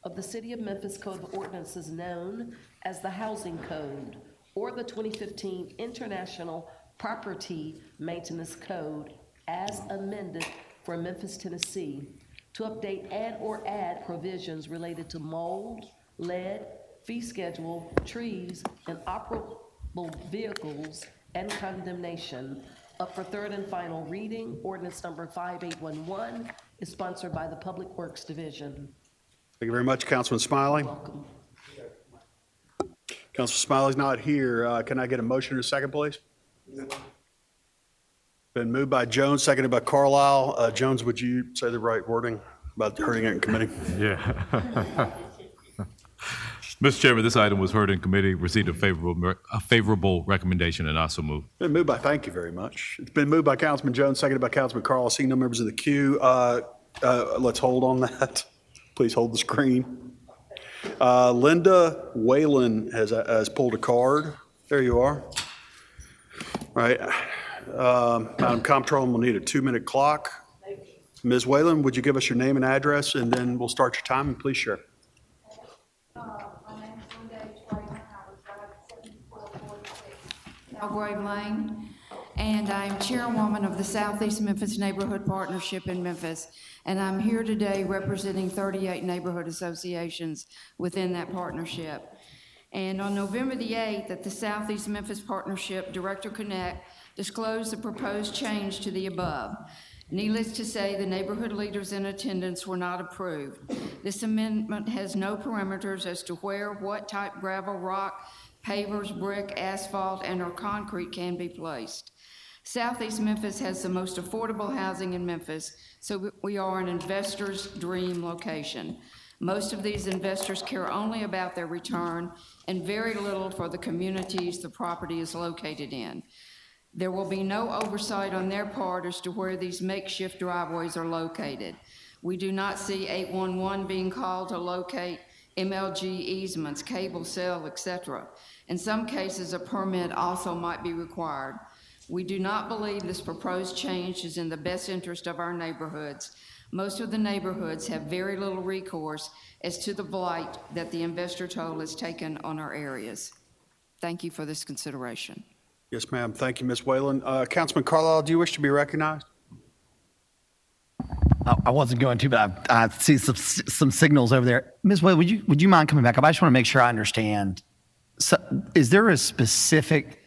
of the City of Memphis Code of Ordinances known as the Housing Code or the 2015 International Property Maintenance Code as amended for Memphis, Tennessee, to update and/or add provisions related to mold, lead, fee schedule, trees, and operable vehicles and condemnation. Up for third and final reading, ordinance number 5811 is sponsored by the Public Works Division. Thank you very much, Councilman Smiley. Welcome. Councilman Smiley's not here. Can I get a motion in a second, please? Been moved by Jones, seconded by Carlisle. Jones, would you say the right wording about hearing it in committee? Yeah. Mr. Chairman, this item was heard in committee, received a favorable recommendation, and also moved. Been moved by, thank you very much. It's been moved by Councilman Jones, seconded by Councilman Carlisle. Seeing no members of the queue, let's hold on that. Please hold the screen. Linda Whalen has pulled a card. There you are. All right. Madam Comptroller, we'll need a 2-minute clock. Ms. Whalen, would you give us your name and address, and then we'll start your time, and please share. Grave Lane, and I'm chairwoman of the Southeast Memphis Neighborhood Partnership in Memphis, and I'm here today representing 38 neighborhood associations within that partnership. And on November the 8th, at the Southeast Memphis Partnership, Director Connect disclosed the proposed change to the above. Needless to say, the neighborhood leaders in attendance were not approved. This amendment has no parameters as to where, what type gravel, rock, pavers, brick, asphalt, and/or concrete can be placed. Southeast Memphis has the most affordable housing in Memphis, so we are an investor's dream location. Most of these investors care only about their return and very little for the communities the property is located in. There will be no oversight on their part as to where these makeshift driveways are located. We do not see 811 being called to locate MLG easements, cable cell, etc. In some cases, a permit also might be required. We do not believe this proposed change is in the best interest of our neighborhoods. Most of the neighborhoods have very little recourse as to the blight that the investor toll has taken on our areas. Thank you for this consideration. Yes, ma'am. Thank you, Ms. Whalen. Councilman Carlisle, do you wish to be recognized? I wasn't going to, but I see some signals over there. Ms. Whalen, would you mind coming back up? I just want to make sure I understand. So, is there a specific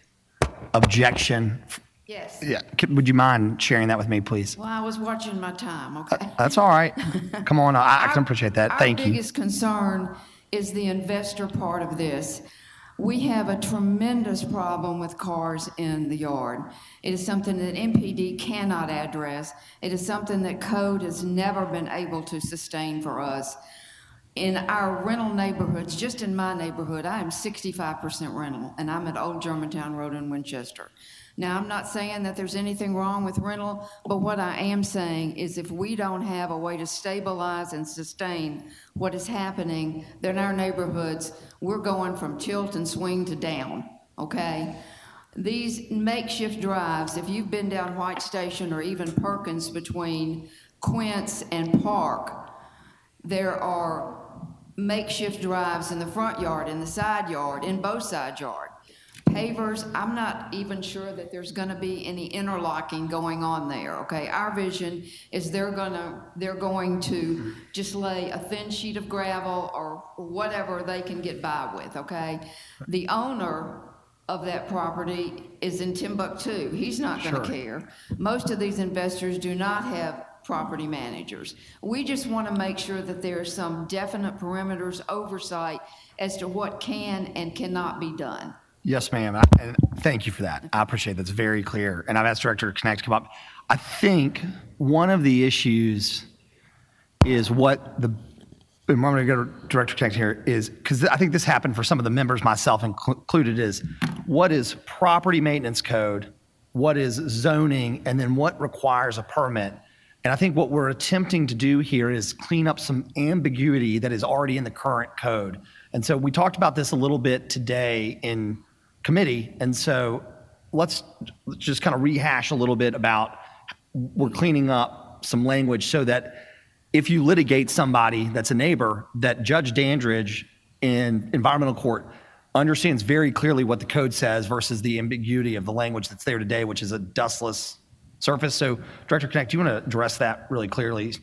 objection Yes. Yeah, would you mind sharing that with me, please? Well, I was watching my time, okay? That's all right. Come on, I can appreciate that. Thank Our you. biggest concern is the investor part of this. We have a tremendous problem with cars in the yard. It is something that MPD cannot address. It is something that code has never been able to sustain for us. In our rental neighborhoods, just in my neighborhood, I am 65% rental, and I'm at Old Germantown Road in Winchester. Now, I'm not saying that there's anything wrong with rental, but what I am saying is if we don't have a way to stabilize and sustain what is happening, then our neighborhoods, we're going from tilt and swing to down, okay? These makeshift drives, if you've been down White Station or even Perkins between Quince and Park, there are makeshift drives in the front yard, in the side yard, in both side yard. Pavers, I'm not even sure that there's gonna be any interlocking going on there, okay? Our vision is they're going to just lay a thin sheet of gravel or whatever they can get by with, okay? The owner of that property is in Timbuktu. He's not gonna care. Most of these investors do not have property managers. We just want to make sure that there are some definite perimeters, oversight as to what can and cannot be done. Yes, ma'am. And thank you for that. I appreciate that's very clear. And I've asked Director Connect to come up. I think one of the issues is what the, and I'm going to go to Director Connect here, is because I think this happened for some of the members, myself included, is what is property maintenance code, what is zoning, and then what requires a permit. And I think what we're attempting to do here is clean up some ambiguity that is already in the current code. And so we talked about this a little bit today in committee. And so let's just kind of rehash a little bit about we're cleaning up some language so that if you litigate somebody that's a neighbor, that Judge Dandridge in environmental court understands very clearly what the code says versus the ambiguity of the language that's there today, which is a dustless surface. So Director Connect, do you want to address that really clearly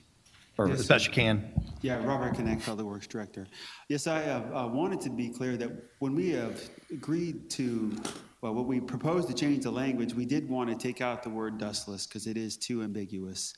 or as best you can? Yeah, Robert Connect, Public Works Director. Yes, I wanted to be clear that when we have agreed to, well, when we proposed to change the language, we did want to take out the word dustless because it is too ambiguous.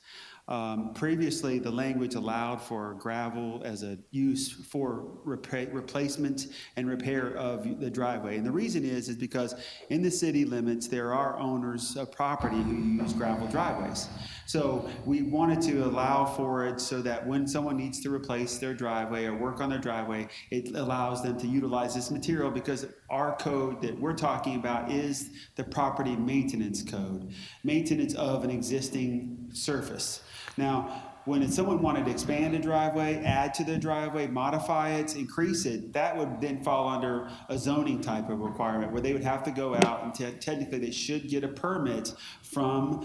Previously, the language allowed for gravel as a use for replacement and repair of the driveway. And the reason is because in the city limits, there are owners of property who use gravel driveways. So we wanted to allow for it so that when someone needs to replace their driveway or work on their driveway, it allows them to utilize this material because our code that we're talking about is the property maintenance code, maintenance of an existing surface. Now, when someone wanted to expand a driveway, add to the driveway, modify it, increase it, that would then fall under a zoning type of requirement where they would have to go out and technically they should get a permit from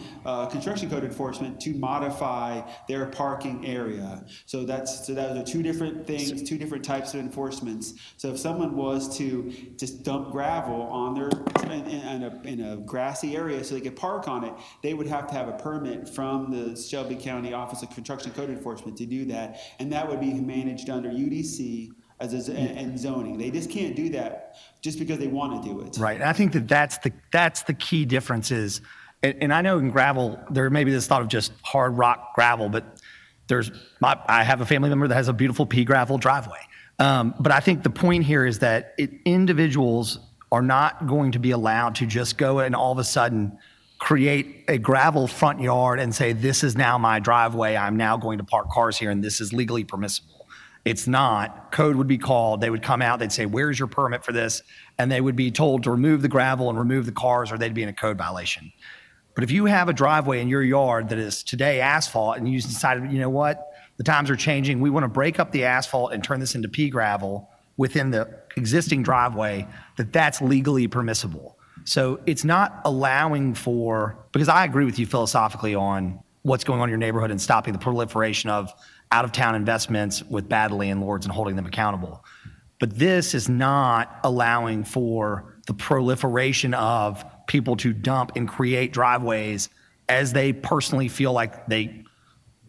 construction code enforcement to modify their parking area. So those are two different things, two different types of enforcements. So if someone was to just dump gravel on their in a grassy area so they could park on it, they would have to have a permit from the Shelby County Office of Construction Code Enforcement to do that, and that would be managed under UDC and zoning. They just can't do that just because they want to do it. Right, and I think that's the key difference is, and I know in gravel, there may be this thought of just hard rock gravel, but I have a family member that has a beautiful pea gravel driveway. But I think the point here is that individuals are not going to be allowed to just go and all of a sudden create a gravel front yard and say, this is now my driveway, I'm now going to park cars here, and this is legally permissible. It's not. Code would be called, they would come out, they'd say, where's your permit for this? And they would be told to remove the gravel and remove the cars, or they'd be in a code violation. But if you have a driveway in your yard that is today asphalt, and you decided, you know what, the times are changing, we want to break up the asphalt and turn this into pea gravel within the existing driveway, that's legally permissible. So it's not allowing for, because I agree with you philosophically on what's going on in your neighborhood and stopping the proliferation of out-of-town investments with bad landlords and holding them accountable. But this is not allowing for the proliferation of people to dump and create driveways as they personally feel like they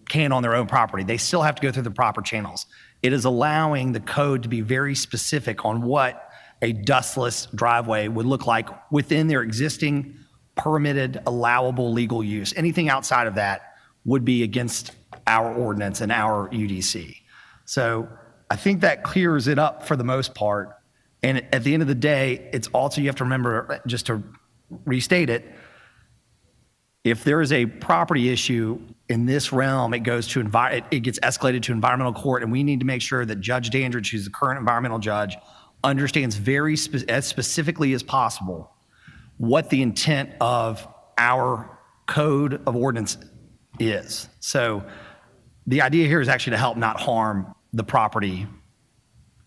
can on their own property. They still have to go through the proper channels. It is allowing the code to be very specific on what a dustless driveway would look like within their existing permitted, allowable legal use. Anything outside of that would be against our ordinance and our UDC. So I think that clears it up for the most part. And at the end of the day, it's also, you have to remember, just to restate it, if there is a property issue in this realm, it goes to it gets escalated to environmental court, and we need to make sure that Judge Dandridge, who's the current environmental judge, understands as specifically as possible what the intent of our code of ordinance is. So the idea here is actually to help, not harm the property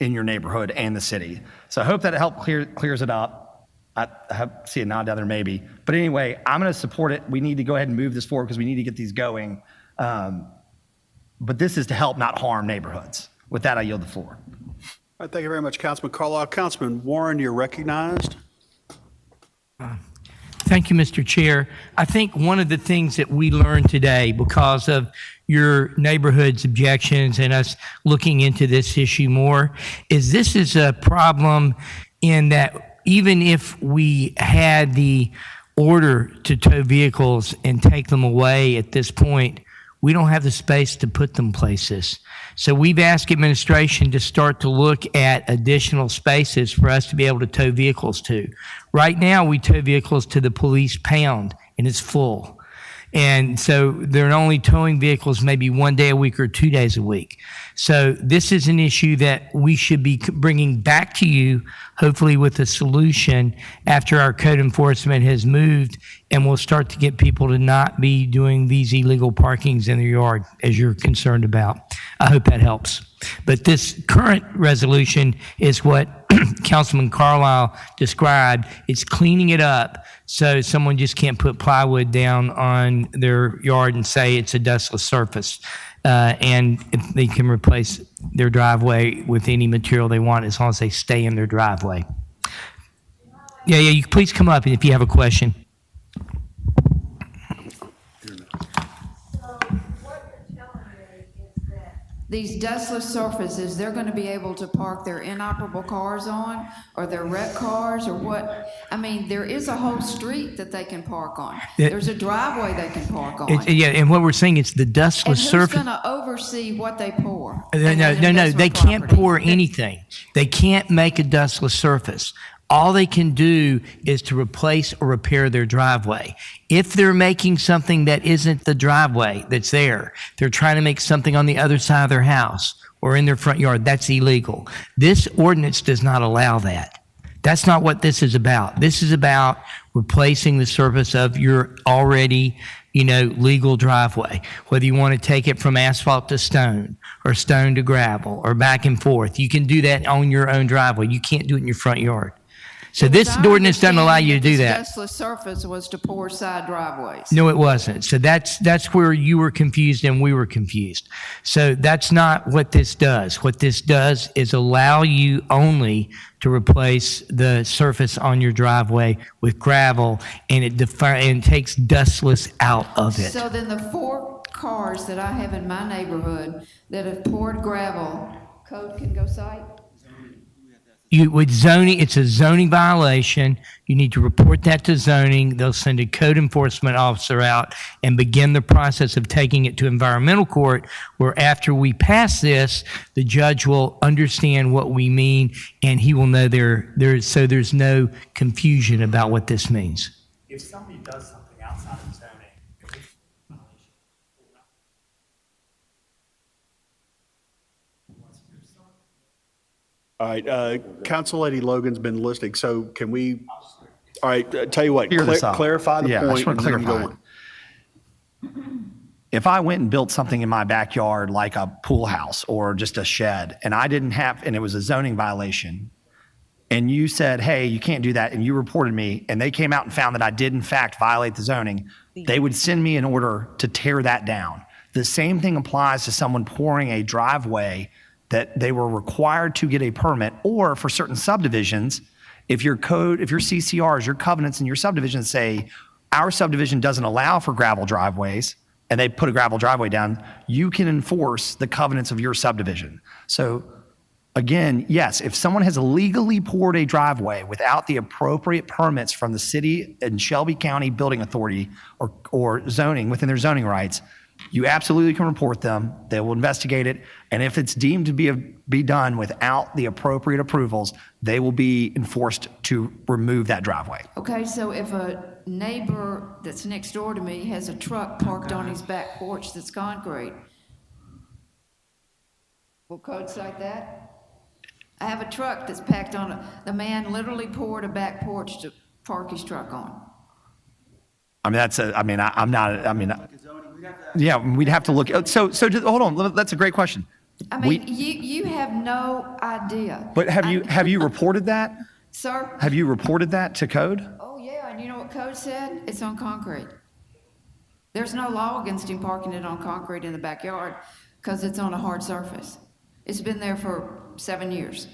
in your neighborhood and the city. So I hope that clears it up. I see a nod down there maybe. But anyway, I'm going to support it. We need to go ahead and move this forward because we need to get these going. But this is to help, not harm neighborhoods. With that, I yield the floor. All right, thank you very much, Councilman Carlisle. Councilman Warren, you're recognized. Thank you, Mr. Chair. I think one of the things that we learned today, because of your neighborhood's objections and us looking into this issue more, is this is a problem in that even if we had the order to tow vehicles and take them away at this point, we don't have the space to put them places. So we've asked administration to start to look at additional spaces for us to be able to tow vehicles to. Right now, we tow vehicles to the police pound, and it's full. And so they're only towing vehicles maybe 1 day a week or 2 days a week. So this is an issue that we should be bringing back to you, hopefully with a solution after our code enforcement has moved, and we'll start to get people to not be doing these illegal parkings in their yard as you're concerned about. I hope that helps. But this current resolution is what Councilman Carlisle described. It's cleaning it up so someone just can't put plywood down on their yard and say it's a dustless surface. And they can replace their driveway with any material they want as long as they stay in their driveway. Yeah, you please come up if you have a question. These dustless surfaces, they're going to be able to park their inoperable cars on, or their wrecked cars, or what? I mean, there is a whole street that they can park on. There's a driveway they can park on. Yeah, and what we're saying, it's the dustless surface. And who's going to oversee what they pour? No, they can't pour anything. They can't make a dustless surface. All they can do is to replace or repair their driveway. If they're making something that isn't the driveway that's there, they're trying to make something on the other side of their house or in their front yard, that's illegal. This ordinance does not allow that. That's not what this is about. This is about replacing the surface of your already, legal driveway. Whether you want to take it from asphalt to stone or stone to gravel or back and forth, you can do that on your own driveway. You can't do it in your front yard. So this ordinance doesn't allow you to do that. This dustless surface was to pour side driveways. No, it wasn't. So that's where you were confused and we were confused. So that's not what this does. What this does is allow you only to replace the surface on your driveway with gravel, and it takes dustless out of it. So then the 4 cars that I have in my neighborhood that have poured gravel, code can go cite? With zoning, it's a zoning violation. You need to report that to zoning. They'll send a code enforcement officer out and begin the process of taking it to environmental court, where after we pass this, the judge will understand what we mean, and he will know so there's no confusion about what this means. If somebody does something outside of zoning, all right, Council Lady Logan's been listening, so can we, all right, tell you what, clarify the point. I just want to clarify. If I went and built something in my backyard, like a pool house or just a shed, and and it was a zoning violation, and you said, hey, you can't do that, and you reported me, and they came out and found that I did in fact violate the zoning, they would send me an order to tear that down. The same thing applies to someone pouring a driveway that they were required to get a permit, or for certain subdivisions, if your CCRs, your covenants in your subdivision say, our subdivision doesn't allow for gravel driveways, and they put a gravel driveway down, you can enforce the covenants of your subdivision. So Again, yes, if someone has illegally poured a driveway without the appropriate permits from the city and Shelby County Building Authority or zoning, within their zoning rights, you absolutely can report them. They will investigate it. And if it's deemed to be done without the appropriate approvals, they will be enforced to remove that driveway. Okay, so if a neighbor that's next door to me has a truck parked on his back porch that's concrete, will code cite that? I have a truck that's packed on the man literally poured a back porch to park his truck on. I mean, yeah, we'd have to look. So just, hold on, that's a great question. I mean, you have no idea. But have you reported that? Sir? Have you reported that to code? Oh, yeah, and you know what code said? It's on concrete. There's no law against him parking it on concrete in the backyard because it's on a hard surface. It's been there for 7 years.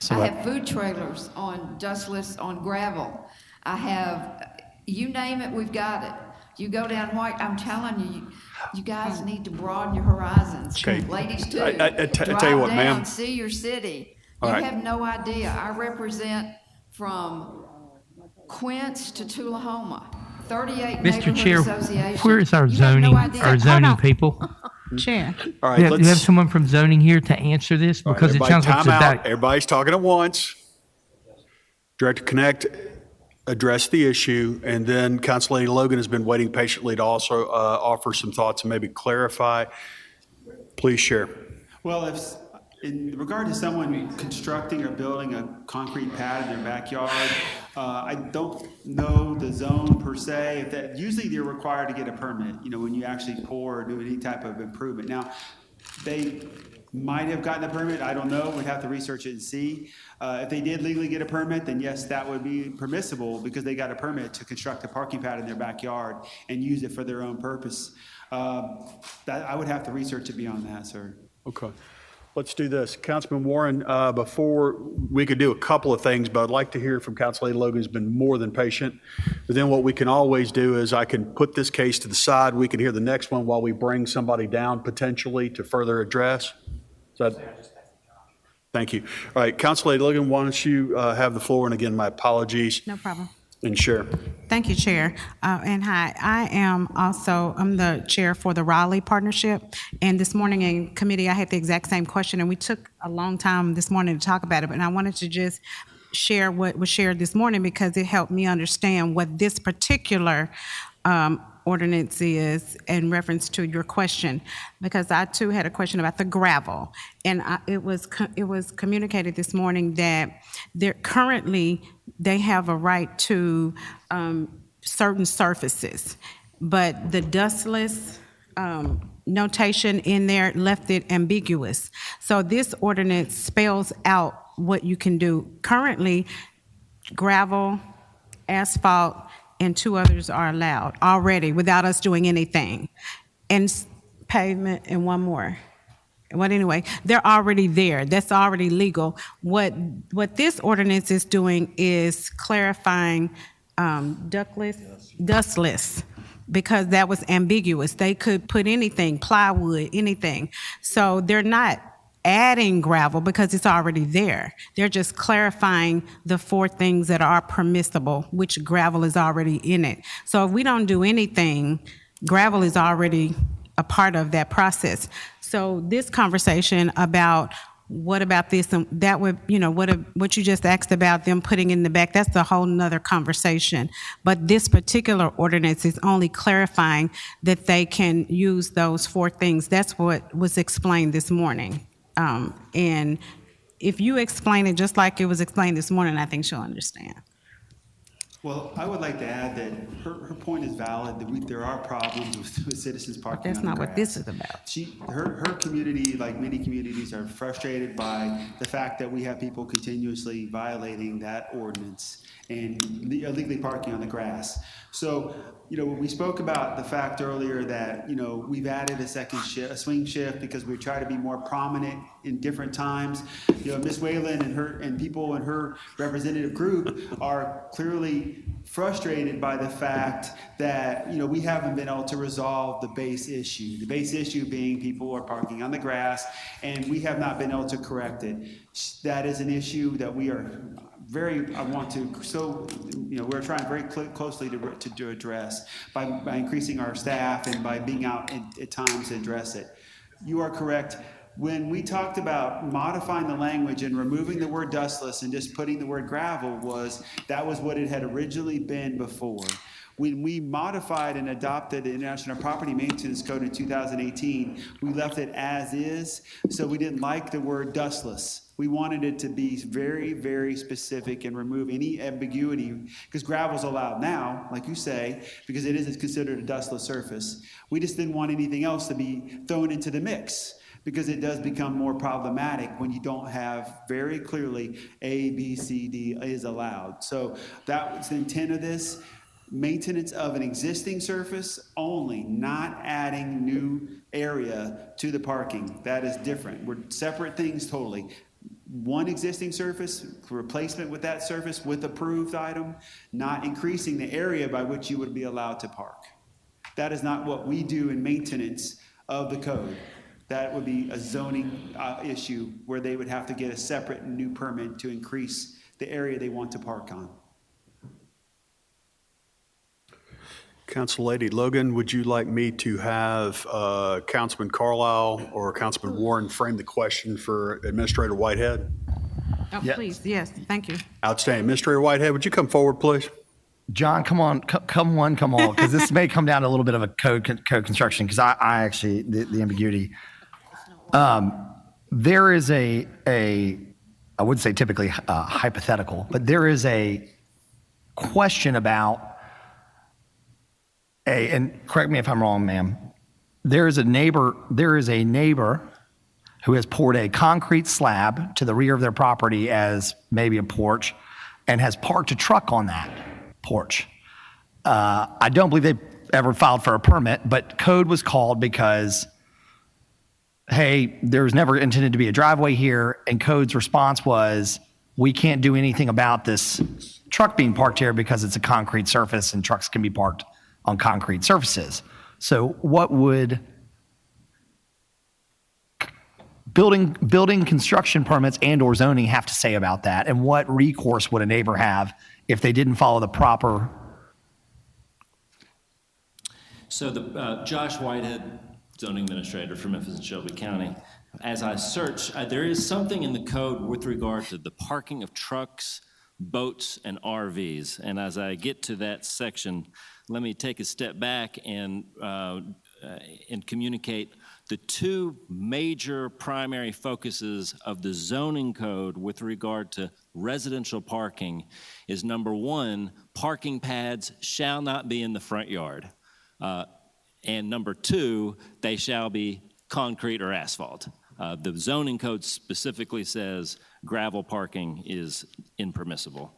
I have food trailers on dustless, on gravel. I have, you name it, we've got it. You go down White, I'm telling you, you guys need to broaden your horizons. Okay. Ladies too. I tell you what, Drive ma'am. down, see your city. All You right. have no idea. I represent from Quince to Tullahoma, 38 Mr. neighborhood Chair, associations. where is our You have no zoning, idea. our zoning people? Chair. All right, Do you have let's. someone from zoning here to answer this? All right, Because it everybody sounds like it's time out. about, Everybody's talking at once. Director Connect address the issue, and then Council Lady Logan has been waiting patiently to also offer some thoughts and maybe clarify. Please share. Well, if, in regard to someone constructing or building a concrete pad in their backyard, I don't know the zone per se. If that, usually they're required to get a permit, you know, when you actually pour or do any type of improvement. Now, they might have gotten a permit, I don't know, we'd have to research it and see. If they did legally get a permit, then yes, that would be permissible because they got a permit to construct a parking pad in their backyard and use it for their own purpose. That, I would have to research it beyond that, sir. Okay. Let's do this. Councilman Warren, before we could do a couple of things, but I'd like to hear from Council Lady Logan, who's been more than patient. But then what we can always do is I can put this case to the side. We can hear the next one while we bring somebody down potentially to further address. Is that? Thank you. All right, Council Lady Logan, why don't you have the floor? And again, my apologies. No problem. And share. Thank you, Chair. And hi, I'm the chair for the Raleigh Partnership. And this morning in committee, I had the exact same question, and we took a long time this morning to talk about it. But I wanted to just share what was shared this morning because it helped me understand what this particular ordinance is in reference to your question, because I too had a question about the gravel. And it was communicated this morning that currently they have a right to certain surfaces, but the dustless notation in there left it ambiguous. So this ordinance spells out what you can do. Currently, gravel, asphalt, and two others are allowed already without us doing anything. And pavement and one more. But anyway, they're already there. That's already legal. What this ordinance is doing is clarifying dustless, because that was ambiguous. They could put anything, plywood, anything. So they're not adding gravel because it's already there. They're just clarifying the four things that are permissible, which gravel is already in it. So if we don't do anything, gravel is already a part of that process. So this conversation about what about this and that would, what you just asked about them putting in the back, that's a whole nother conversation. But this particular ordinance is only clarifying that they can use those four things. That's what was explained this morning. And if you explain it just like it was explained this morning, I think she'll understand. Well, I would like to add that her point is valid, that there are problems with citizens parking on the grass. That's not what this is about. Her community, like many communities, are frustrated by the fact that we have people continuously violating that ordinance and illegally parking on the grass. So, we spoke about the fact earlier that, we've added a second shift, a swing shift, because we try to be more prominent in different times. Ms. Whalen and people in her representative group are clearly really frustrated by the fact that, we haven't been able to resolve the base issue. The base issue being people are parking on the grass, and we have not been able to correct it. That is an issue that we are we're trying very closely to address by increasing our staff and by being out at times to address it. You are correct. When we talked about modifying the language and removing the word dustless and just putting the word gravel, that was what it had originally been before. When we modified and adopted the International Property Maintenance Code in 2018, we left it as is, so we didn't like the word dustless. We wanted it to be very, very specific and remove any ambiguity, because gravel's allowed now, like you say, because it is considered a dustless surface. We just didn't want anything else to be thrown into the mix, because it does become more problematic when you don't have very clearly A, B, C, D is allowed. So that was the intent of this. Maintenance of an existing surface only, not adding new area to the parking. That is different. We're separate things totally. One existing surface, replacement with that surface with approved item, not increasing the area by which you would be allowed to park. That is not what we do in maintenance of the code. That would be a zoning issue where they would have to get a separate new permit to increase the area they want to park on. Council Lady Logan, would you like me to have Councilman Carlisle or Councilman Warren frame the question for Administrator Whitehead? Oh, yes. Please, yes, thank you. Outstanding. Administrator Whitehead, would you come forward, please? John, come on, come all, because this may come down to a little bit of a code construction, because I actually, the ambiguity. There is I would say typically hypothetical, but there is a question about and correct me if I'm wrong, ma'am, there is a neighbor who has poured a concrete slab to the rear of their property as maybe a porch and has parked a truck on that porch. I don't believe they ever filed for a permit, but code was called because, hey, there was never intended to be a driveway here, and code's response was, we can't do anything about this truck being parked here because it's a concrete surface and trucks can be parked on concrete surfaces. So what would building construction permits and or zoning have to say about that? And what recourse would a neighbor have if they didn't follow the proper? So Josh Whitehead, zoning administrator for Memphis and Shelby County. As I search, there is something in the code with regard to the parking of trucks, boats, and RVs. And as I get to that section, let me take a step back and communicate the two major primary focuses of the zoning code with regard to residential parking is, number one, parking pads shall not be in the front yard. And number two, they shall be concrete or asphalt. The zoning code specifically says gravel parking is impermissible.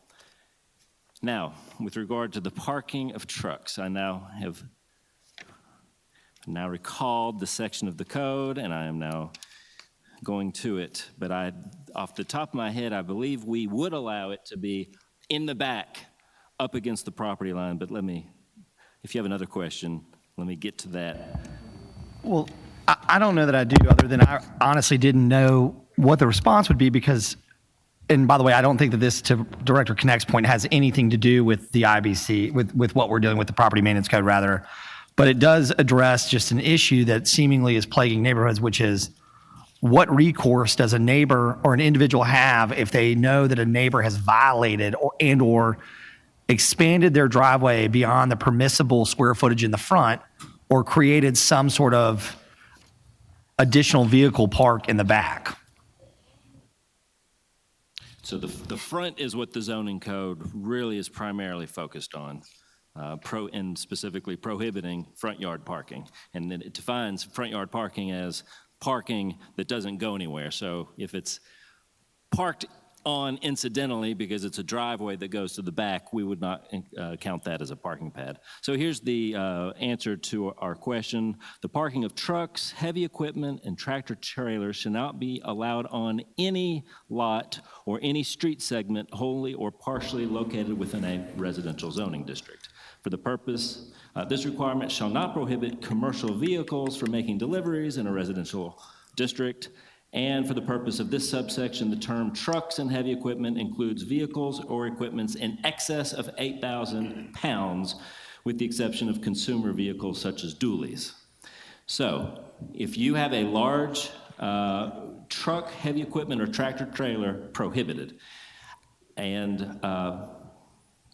Now, with regard to the parking of trucks, I now recalled the section of the code, and I am now going to it. But off the top of my head, I believe we would allow it to be in the back, up against the property line. But if you have another question, let me get to that. Well, I don't know that I do, other than I honestly didn't know what the response would be because, and by the way, I don't think that this, to Director Connect's point, has anything to do with the IBC, with what we're doing with the property maintenance code, rather. But it does address just an issue that seemingly is plaguing neighborhoods, which is what recourse does a neighbor or an individual have if they know that a neighbor has violated or expanded their driveway beyond the permissible square footage in the front or created some sort of additional vehicle park in the back? So the front is what the zoning code really is primarily focused on, and specifically prohibiting front yard parking. And then it defines front yard parking as parking that doesn't go anywhere. So if it's parked on incidentally because it's a driveway that goes to the back, we would not count that as a parking pad. So here's the answer to our question. The parking of trucks, heavy equipment, and tractor trailers shall not be allowed on any lot or any street segment wholly or partially located within a residential zoning district. For the purpose, this requirement shall not prohibit commercial vehicles from making deliveries in a residential district. And for the purpose of this subsection, the term trucks and heavy equipment includes vehicles or equipments in excess of 8,000 pounds, with the exception of consumer vehicles such as dualies. So if you have a large truck, heavy equipment, or tractor trailer, prohibited. And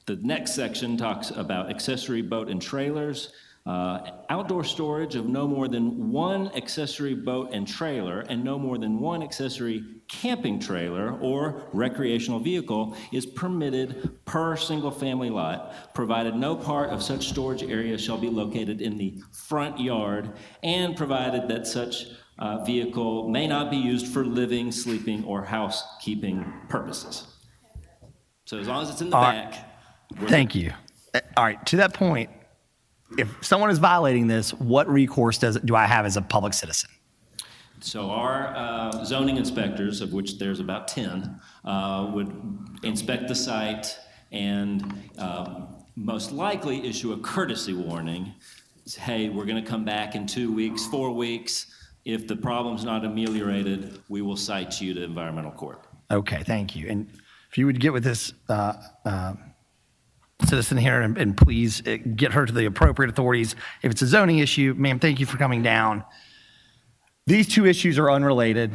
the next section talks about accessory boat and trailers. Outdoor storage of no more than one accessory boat and trailer and no more than one accessory camping trailer or recreational vehicle is permitted per single-family lot, provided no part of such storage area shall be located in the front yard, and provided that such vehicle may not be used for living, sleeping, or housekeeping purposes. So as long as it's in the back. Thank you. All right, to that point, if someone is violating this, what recourse do I have as a public citizen? So our zoning inspectors, of which there's about 10, would inspect the site and most likely issue a courtesy warning. Hey, we're going to come back in 2 weeks, 4 weeks. If the problem's not ameliorated, we will cite you to environmental court. Okay, thank you. And if you would get with this citizen here and please get her to the appropriate authorities. If it's a zoning issue, ma'am, thank you for coming down. These two issues are unrelated.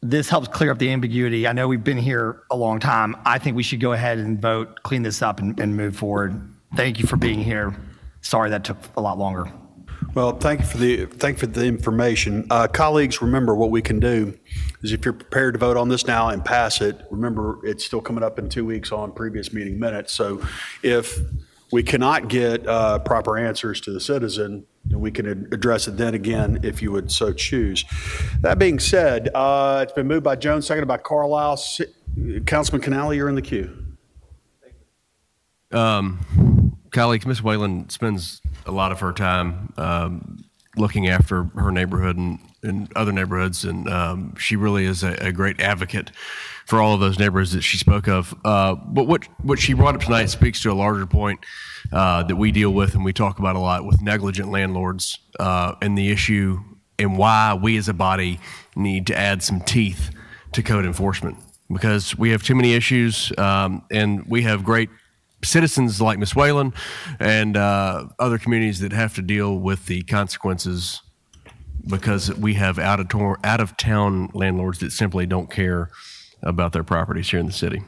This helps clear up the ambiguity. I know we've been here a long time. I think we should go ahead and vote, clean this up, and move forward. Thank you for being here. Sorry that took a lot longer. Well, thank you for the information. Colleagues, remember what we can do is if you're prepared to vote on this now and pass it, remember it's still coming up in 2 weeks on previous meeting minutes. So if we cannot get proper answers to the citizen, then we can address it then again if you would so choose. That being said, it's been moved by Jones, seconded by Carlisle. Councilman Canale, you're in the queue. Colleagues, Ms. Whalen spends a lot of her time looking after her neighborhood and other neighborhoods, and she really is a great advocate for all of those neighborhoods that she spoke of. But what she brought up tonight speaks to a larger point that we deal with and we talk about a lot with negligent landlords and the issue and why we as a body need to add some teeth to code enforcement, because we have too many issues and we have great citizens like Ms. Whalen and other communities that have to deal with the consequences because we have out-of-town landlords that simply don't care about their properties here in the city.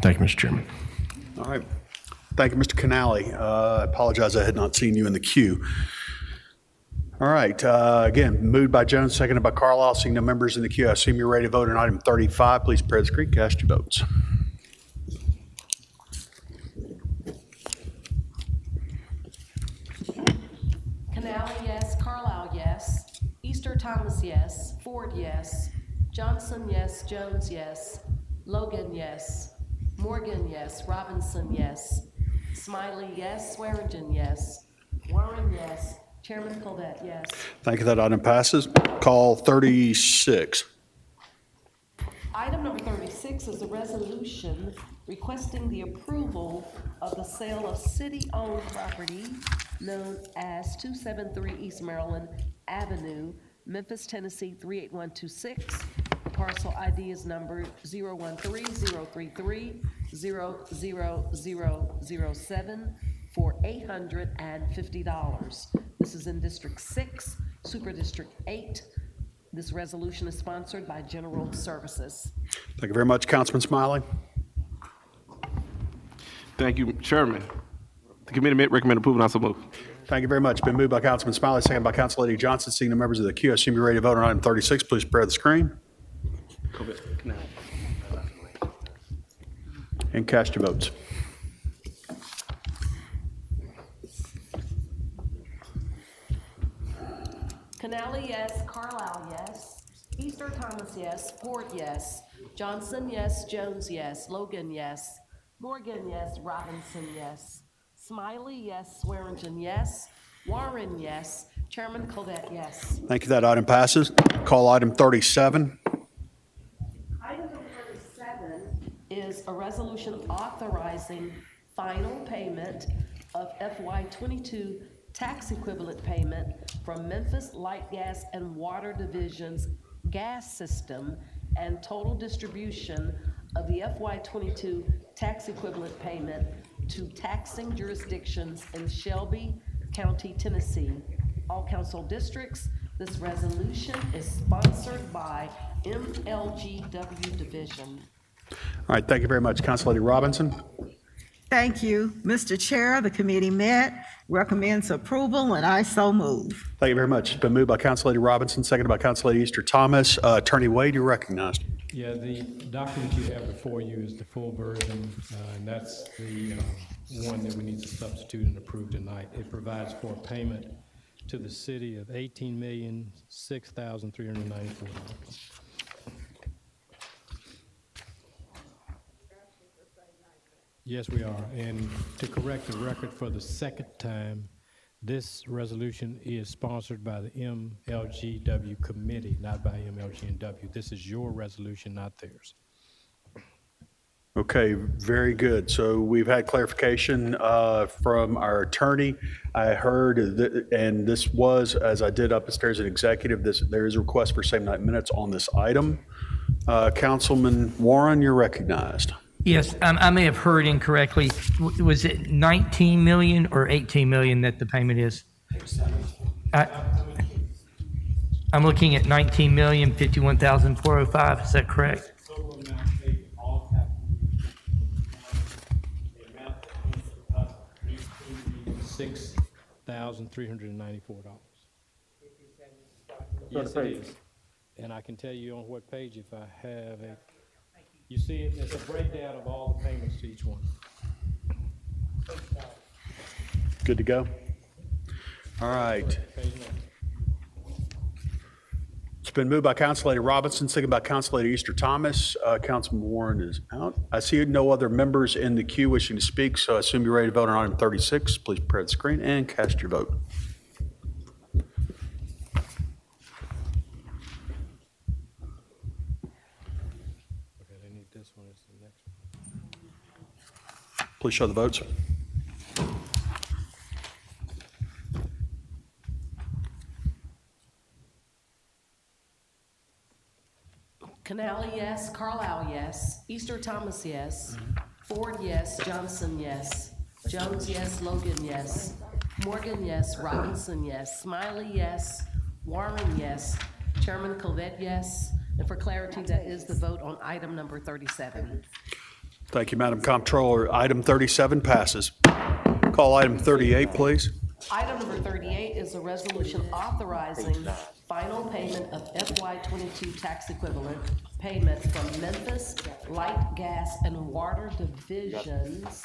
Thank you, Mr. Chairman. All right. Thank you, Mr. Canale. I apologize I had not seen you in the queue. All right. Again, moved by Jones, seconded by Carlisle. Seeing no members in the queue, I assume you're ready to vote on item 35. Please prepare the screen. Cast your votes. Canale, yes. Carlisle, yes. Easter Thomas, yes. Ford, yes. Johnson, yes. Jones, yes. Logan, yes. Morgan, yes. Robinson, yes. Smiley, yes. Swearingen, yes. Warren, yes. Chairman Colvett, yes. Thank you. That item passes. Call 36. Item number 36 is a resolution requesting the approval of the sale of city-owned property known as 273 East Maryland Avenue, Memphis, Tennessee 38126. Parcel ID is number 013-033-00007 for $850. This is in District 6, Super District 8. This resolution is sponsored by General Services. Thank you very much, Councilman Smiley. Thank you, Chairman. The committee recommend approval. I so move. Thank you very much. Been moved by Councilman Smiley, seconded by Council Lady Johnson. Seeing the members of the queue, I assume you're ready to vote on item 36. Please prepare the screen. And cast your votes. Canale, yes. Carlisle, yes. Easter Thomas, yes. Ford, yes. Johnson, yes. Jones, yes. Logan, yes. Morgan, yes. Robinson, yes. Smiley, yes. Swearingen, yes. Warren, yes. Chairman Colvett, yes. Thank you. That item passes. Call item 37. Item number 37 is a resolution authorizing final payment of FY '22 tax equivalent payment from Memphis Light Gas and Water Division's gas system and total distribution of the FY '22 tax equivalent payment to taxing jurisdictions in Shelby County, Tennessee. All council districts, this resolution is sponsored by MLGW Division. All right, thank you very much. Council Lady Robinson. Thank you. Mr. Chair, the committee met, recommends approval, and I so move. Thank you very much. It's been moved by Council Lady Robinson, seconded by Council Lady Easter Thomas. Attorney Wade, you're recognized. Yeah, the document you have before you is the full version, and that's the one that we need to substitute and approve tonight. It provides for a payment to the city of $18,006,394. Yes, we are. And to correct the record for the second time, this resolution is sponsored by the MLGW committee, not by MLG&W. This is your resolution, not theirs. Okay, very good. So we've had clarification from our attorney. I heard, and this was, as I did upstairs in executive, there is a request for same night minutes on this item. Councilman Warren, you're recognized. Yes, I may have heard incorrectly. Was it 19 million or 18 million that the payment is? I'm looking at 19,051,405. Is that correct? $6,394. Yes, it is. And I can tell you on what page if I have a. You see it, it's a breakdown of all the payments to each one. Good to go? All right. It's been moved by Council Lady Robinson, seconded by Council Lady Easter Thomas. Councilman Warren is out. I see no other members in the queue wishing to speak, so I assume you're ready to vote on item 36. Please prepare the screen and cast your vote. Please show the votes. Canale, yes. Carlisle, yes. Easter Thomas, yes. Ford, yes. Johnson, yes. Jones, yes. Logan, yes. Morgan, yes. Robinson, yes. Smiley, yes. Warren, yes. Chairman Colvett, yes. And for clarity, that is the vote on item number 37. Thank you, Madam Comptroller. Item 37 passes. Call item 38, please. Item number 38 is a resolution authorizing final payment of FY '22 tax equivalent payment from Memphis Light, Gas, and Water Division's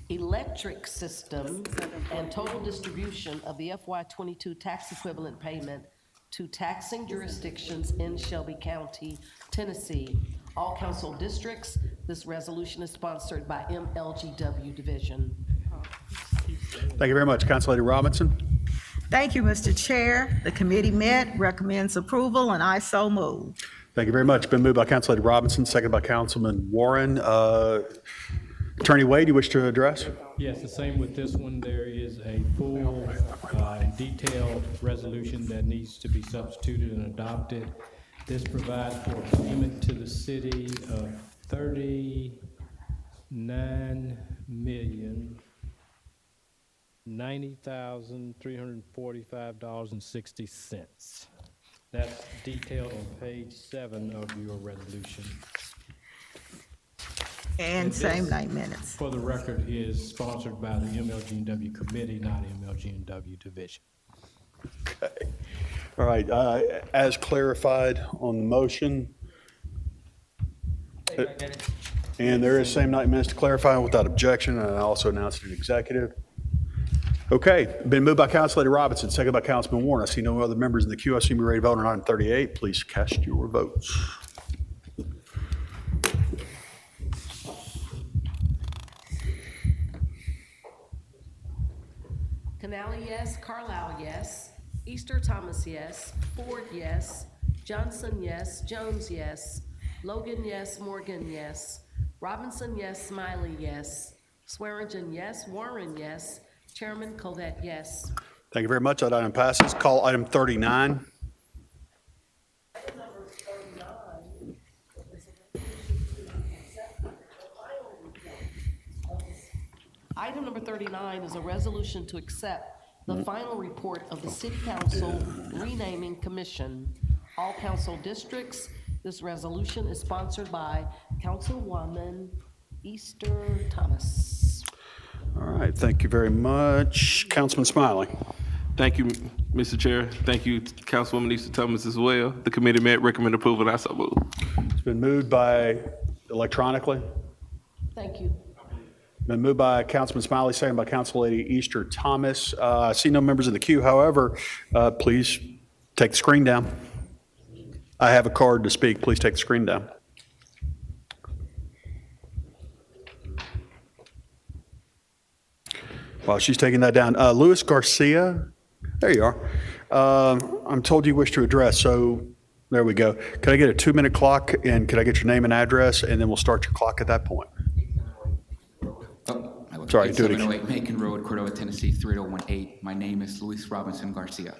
electric system and total distribution of the FY '22 tax equivalent payment to taxing jurisdictions in Shelby County, Tennessee. All council districts, this resolution is sponsored by MLGW Division. Thank you very much. Council Lady Robinson. Thank you, Mr. Chair. The committee met, recommends approval, and I so move. Thank you very much. Been moved by Council Lady Robinson, seconded by Councilman Warren. Attorney Wade, you wish to address? Yes, the same with this one. There is a full and detailed resolution that needs to be substituted and adopted. This provides for payment to the city of $39,090,345.60. That's detailed on page 7 of your resolution. And same night minutes. For the record, is sponsored by the MLG&W committee, not MLG&W division. Okay. All right. As clarified on the motion, and there is same night minutes to clarify without objection, and I also announced it in executive. Okay, been moved by Councilor Robinson, second by Councilman Warren. I see no other members in the queue. I see me ready to vote on item 38. Please cast your votes. Canali, yes. Carlisle, yes. Easter Thomas, yes. Ford, yes. Johnson, yes. Jones, yes. Logan, yes. Morgan, yes. Robinson, yes. Smiley, yes. Swearingen, yes. Warren, yes. Chairman Covett, yes. Thank you very much. That item passes. Call item 39. Item number 39 is a resolution to accept the final report of the City Council Renaming Commission, all council districts. This resolution is sponsored by Councilwoman Easter Thomas. All right, thank you very much. Councilman Smiley. Thank you, Mr. Chair. Thank you, Councilwoman Easter Thomas as well. The committee met, recommend approval, and I so move. It's been moved by electronically. Thank you. Been moved by Councilman Smiley, second by Council Lady Easter Thomas. I see no members in the queue. However, please take the screen down. I have a card to speak. Please take the screen down. While she's taking that down, Luis Garcia, there you are. I'm told you wish to address, so there we go. Can I get a 2-minute clock, and can I get your name and address, and then we'll start your clock at that point. Sorry, do it again. 8708 Macon Road, Cordova, Tennessee, 38018. My name is Luis Robinson Garcia.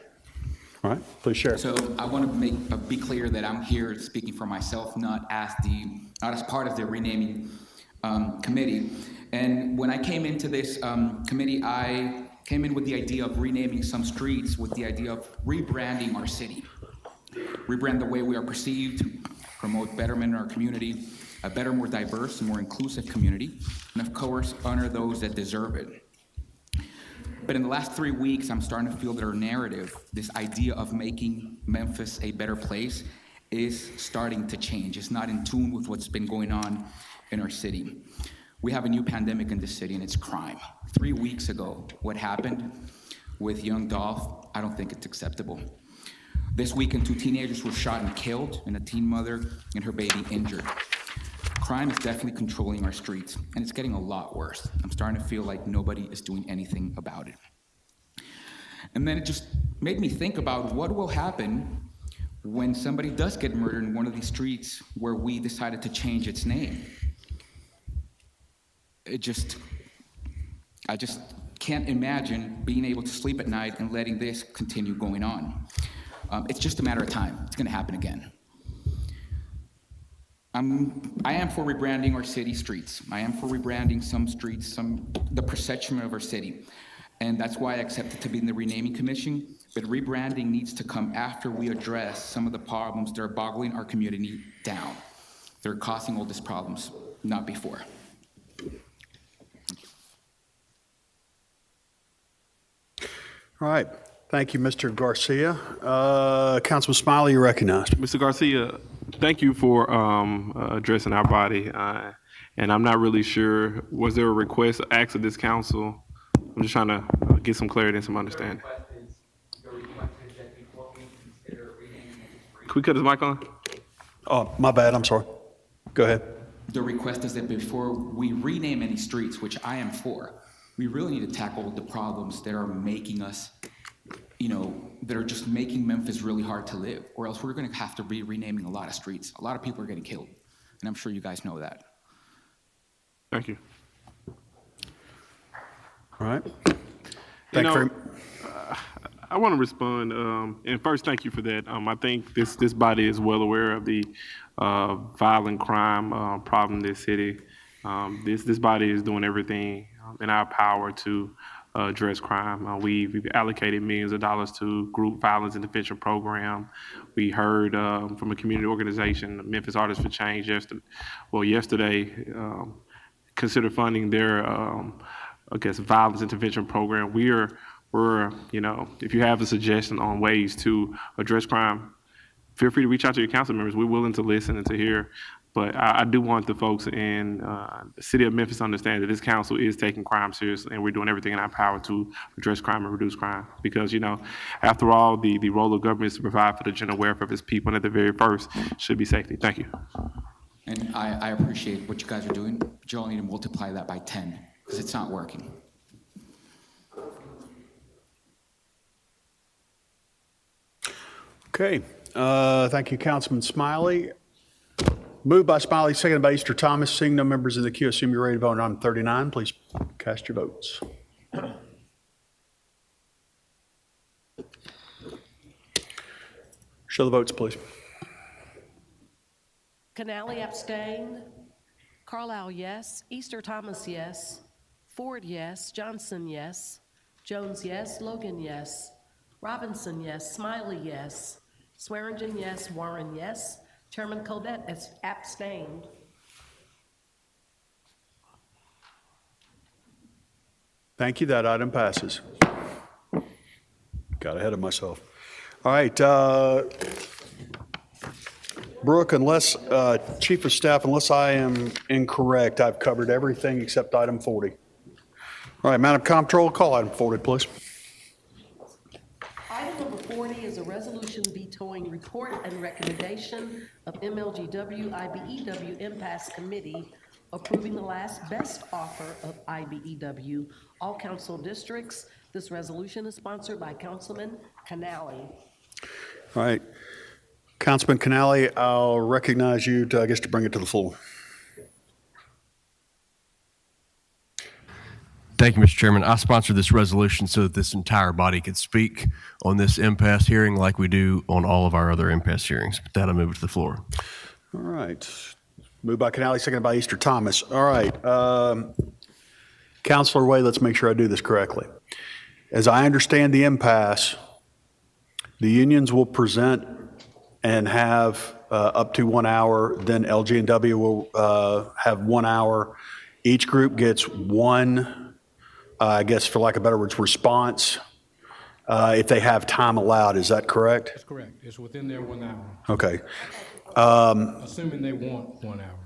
All right, please share. So I want to be clear that I'm here speaking for myself, not as part of the renaming committee. And when I came into this committee, I came in with the idea of renaming some streets, with the idea of rebranding our city, rebrand the way we are perceived, promote betterment in our community, a better, more diverse, more inclusive community, and of course, honor those that deserve it. But in the last 3 weeks, I'm starting to feel that our narrative, this idea of making Memphis a better place, is starting to change. It's not in tune with what's been going on in our city. We have a new pandemic in this city, and it's crime. 3 weeks ago, what happened with young Dolph, I don't think it's acceptable. This weekend, 2 teenagers were shot and killed, and a teen mother and her baby injured. Crime is definitely controlling our streets, and it's getting a lot worse. I'm starting to feel like nobody is doing anything about it. And then it just made me think about what will happen when somebody does get murdered in one of these streets where we decided to change its name. I just can't imagine being able to sleep at night and letting this continue going on. It's just a matter of time. It's gonna happen again. I am for rebranding our city streets. I am for rebranding some streets, the perception of our city. And that's why I accepted to be in the renaming commission. But rebranding needs to come after we address some of the problems that are boggling our community down. They're causing all these problems, not before. All right. Thank you, Mr. Garcia. Councilman Smiley, you're recognized. Mr. Garcia, thank you for addressing our body. And I'm not really sure, was there a request asked of this council? I'm just trying to get some clarity and some understanding. Can we cut his mic on? Oh, my bad. I'm sorry. Go ahead. The request is that before we rename any streets, which I am for, we really need to tackle the problems that are making us, that are just making Memphis really hard to live, or else we're going to have to be renaming a lot of streets. A lot of people are getting killed, and I'm sure you guys know that. Thank you. All right. Thank you very much. I want to respond, and first, thank you for that. I think this body is well aware of the violent crime problem in this city. This body is doing everything in our power to address crime. We've allocated millions of dollars to group violence intervention program. We heard from a community organization, Memphis Artists for Change, yesterday, consider funding their, violence intervention program. We're, if you have a suggestion on ways to address crime, feel free to reach out to your council members. We're willing to listen and to hear But I do want the folks in the city of Memphis to understand that this council is taking crime seriously, and we're doing everything in our power to address crime and reduce crime. Because, after all, the role of government is to provide for the general welfare of its people, and at the very first should be safety. Thank you. And I appreciate what you guys are doing, but you all need to multiply that by 10, because it's not working. Okay, thank you, Councilman Smiley. Moved by Smiley, seconded by Easter Thomas. Seeing no members in the queue, assume you're ready to vote on item 39. Please cast your votes. Show the votes, please. Canale abstained. Carlisle, yes. Easter Thomas, yes. Ford, yes. Johnson, yes. Jones, yes. Logan, yes. Robinson, yes. Smiley, yes. Swearingen, yes. Warren, yes. Chairman Codet is abstained. Thank you. That item passes. Got ahead of myself. All right. Brooke, unless, Chief of Staff, unless I am incorrect, I've covered everything except item 40. All right, Madam Comptroller, call item 40, please. Item number 40 is a resolution vetoing report and recommendation of MLGW IBEW Impasse Committee approving the last best offer of IBEW, all council districts. This resolution is sponsored by Councilman Canale. All right. Councilman Canale, I'll recognize you to, to bring it to the floor. Thank you, Mr. Chairman. I sponsored this resolution so that this entire body could speak on this impasse hearing like we do on all of our other impasse hearings. With that, I move it to the floor. All right. Moved by Canale, seconded by Easter Thomas. All right. Councilor Way, let's make sure I do this correctly. As I understand the impasse, the unions will present and have up to 1 hour. Then LG&W will have 1 hour. Each group gets one, I guess for lack of better words, response if they have time allowed. Is that correct? That's correct. It's within their 1 hour. Okay. Assuming they want 1 hour.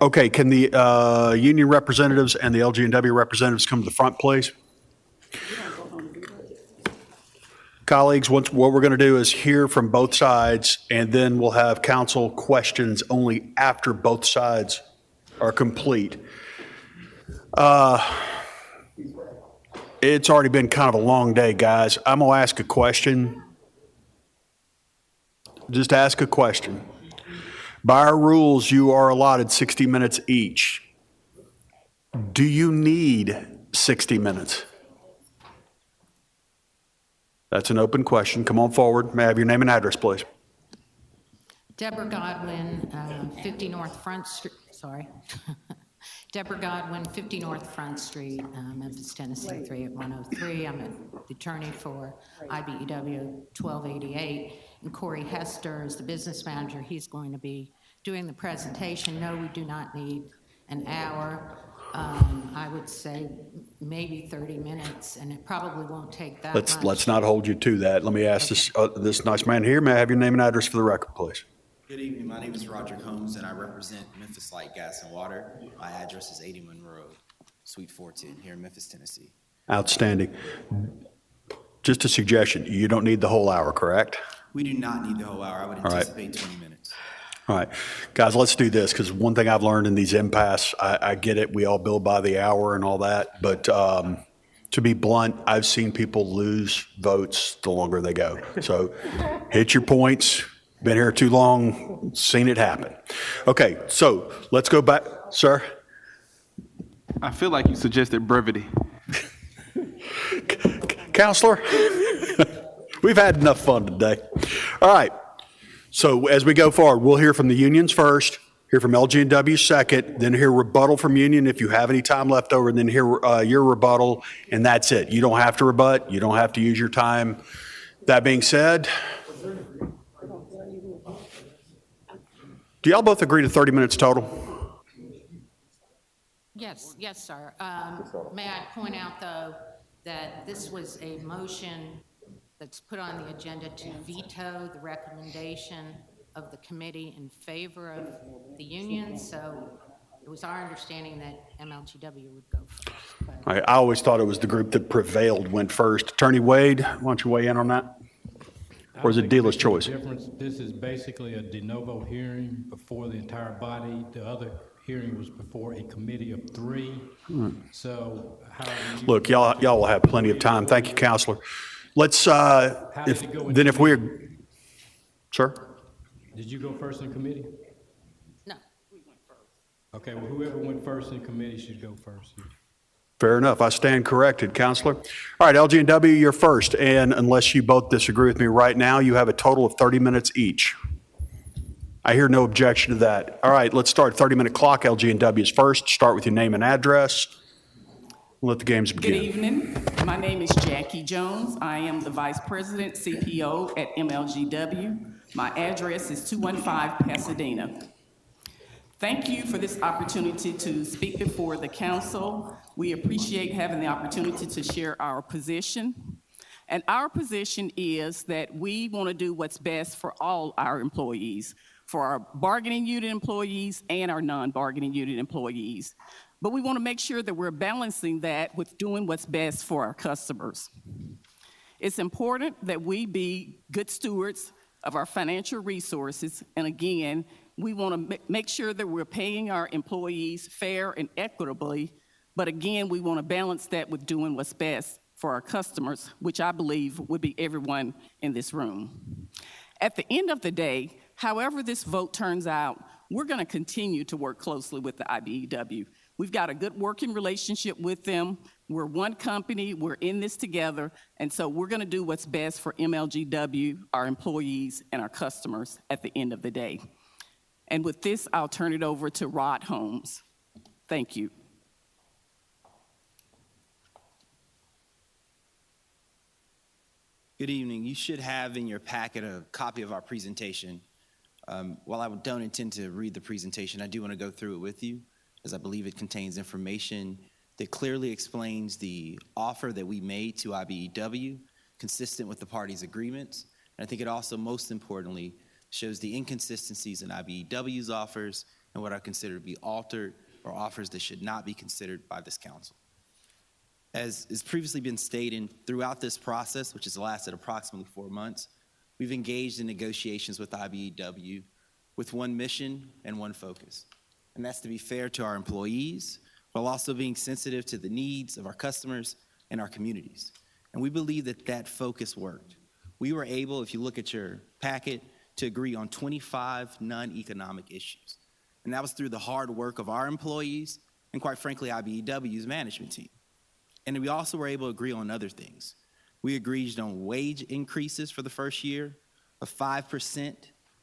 Okay, can the union representatives and the LG&W representatives come to the front, please? Colleagues, what we're going to do is hear from both sides, and then we'll have council questions only after both sides are complete. It's already been kind of a long day, guys. I'm going to ask a question. Just ask a question. By our rules, you are allotted 60 minutes each. Do you need 60 minutes? That's an open question. Come on forward. May I have your name and address, please? Deborah Godwin, 50 North Front Street, sorry. Deborah Godwin, 50 North Front Street, Memphis, Tennessee, 38103. I'm the attorney for IBEW 1288. And Corey Hester is the business manager. He's going to be doing the presentation. No, we do not need an hour. I would say maybe 30 minutes, and it probably won't take that much. Let's not hold you to that. Let me ask this nice man here. May I have your name and address for the record, please? Good evening. My name is Roger Combs, and I represent Memphis Light, Gas, and Water. My address is 81 Road, Suite 410, here in Memphis, Tennessee. Outstanding. Just a suggestion. You don't need the whole hour, correct? We do not need the whole hour. I would anticipate 20 minutes. All right, guys, let's do this, because one thing I've learned in these impasse, I get it, we all bill by the hour and all that, but to be blunt, I've seen people lose votes the longer they go. So hit your points, been here too long, seen it happen. Okay, so let's go back, sir. I feel like you suggested brevity. Counselor, we've had enough fun today. All right. So as we go forward, we'll hear from the unions first, hear from LG&W second, then hear rebuttal from union if you have any time left over, and then hear your rebuttal, and that's it. You don't have to rebut. You don't have to use your time. That being said, do y'all both agree to 30 minutes total? Yes, sir. May I point out, though, that this was a motion that's put on the agenda to veto the recommendation of the committee in favor of the union. So it was our understanding that MLGW would go first. But I always thought it was the group that prevailed went first. Attorney Wade, why don't you weigh in on that? Or is it dealer's choice? This is basically a de novo hearing before the entire body. The other hearing was before a committee of 3. So how do you... Look, y'all will have plenty of time. Thank you, Counselor. Let's, How did it go in if we're, sir? Did you go first in committee? no. Okay, well, whoever went first in committee should go first. Fair enough. I stand corrected, Counselor. All right, LG&W, you're first. And unless you both disagree with me right now, you have a total of 30 minutes each. I hear no objection to that. All right, let's start 30-minute clock. LG&W is first. Start with your name and address. Let the games begin. Good evening. My name is Jackie Jones. I am the Vice President, CPO at MLGW. My address is 215 Pasadena. Thank you for this opportunity to speak before the council. We appreciate having the opportunity to share our position. And our position is that we want to do what's best for all our employees, for our bargaining unit employees and our non-bargaining unit employees. But we want to make sure that we're balancing that with doing what's best for our customers. It's important that we be good stewards of our financial resources. And again, we want to make sure that we're paying our employees fair and equitably. But again, we want to balance that with doing what's best for our customers, which I believe would be everyone in this room. At the end of the day, however this vote turns out, we're going to continue to work closely with the IBEW. We've got a good working relationship with them. We're one company, we're in this together, and so we're going to do what's best for MLGW, our employees, and our customers at the end of the day. And with this, I'll turn it over to Rod Holmes. Thank you. Good evening. You should have in your packet a copy of our presentation. While I don't intend to read the presentation, I do want to go through it with you, as I believe it contains information that clearly explains the offer that we made to IBEW, consistent with the parties' agreements. And I think it also, most importantly, shows the inconsistencies in IBEW's offers and what I consider to be altered or offers that should not be considered by this council. As has previously been stated, throughout this process, which has lasted approximately 4 months, we've engaged in negotiations with IBEW with one mission and one focus, and that's to be fair to our employees, while also being sensitive to the needs of our customers and our communities. And we believe that that focus worked. We were able, if you look at your packet, to agree on 25 non-economic issues. And that was through the hard work of our employees and, quite frankly, IBEW's management team. And we also were able to agree on other things. We agreed on wage increases for the first year of 5%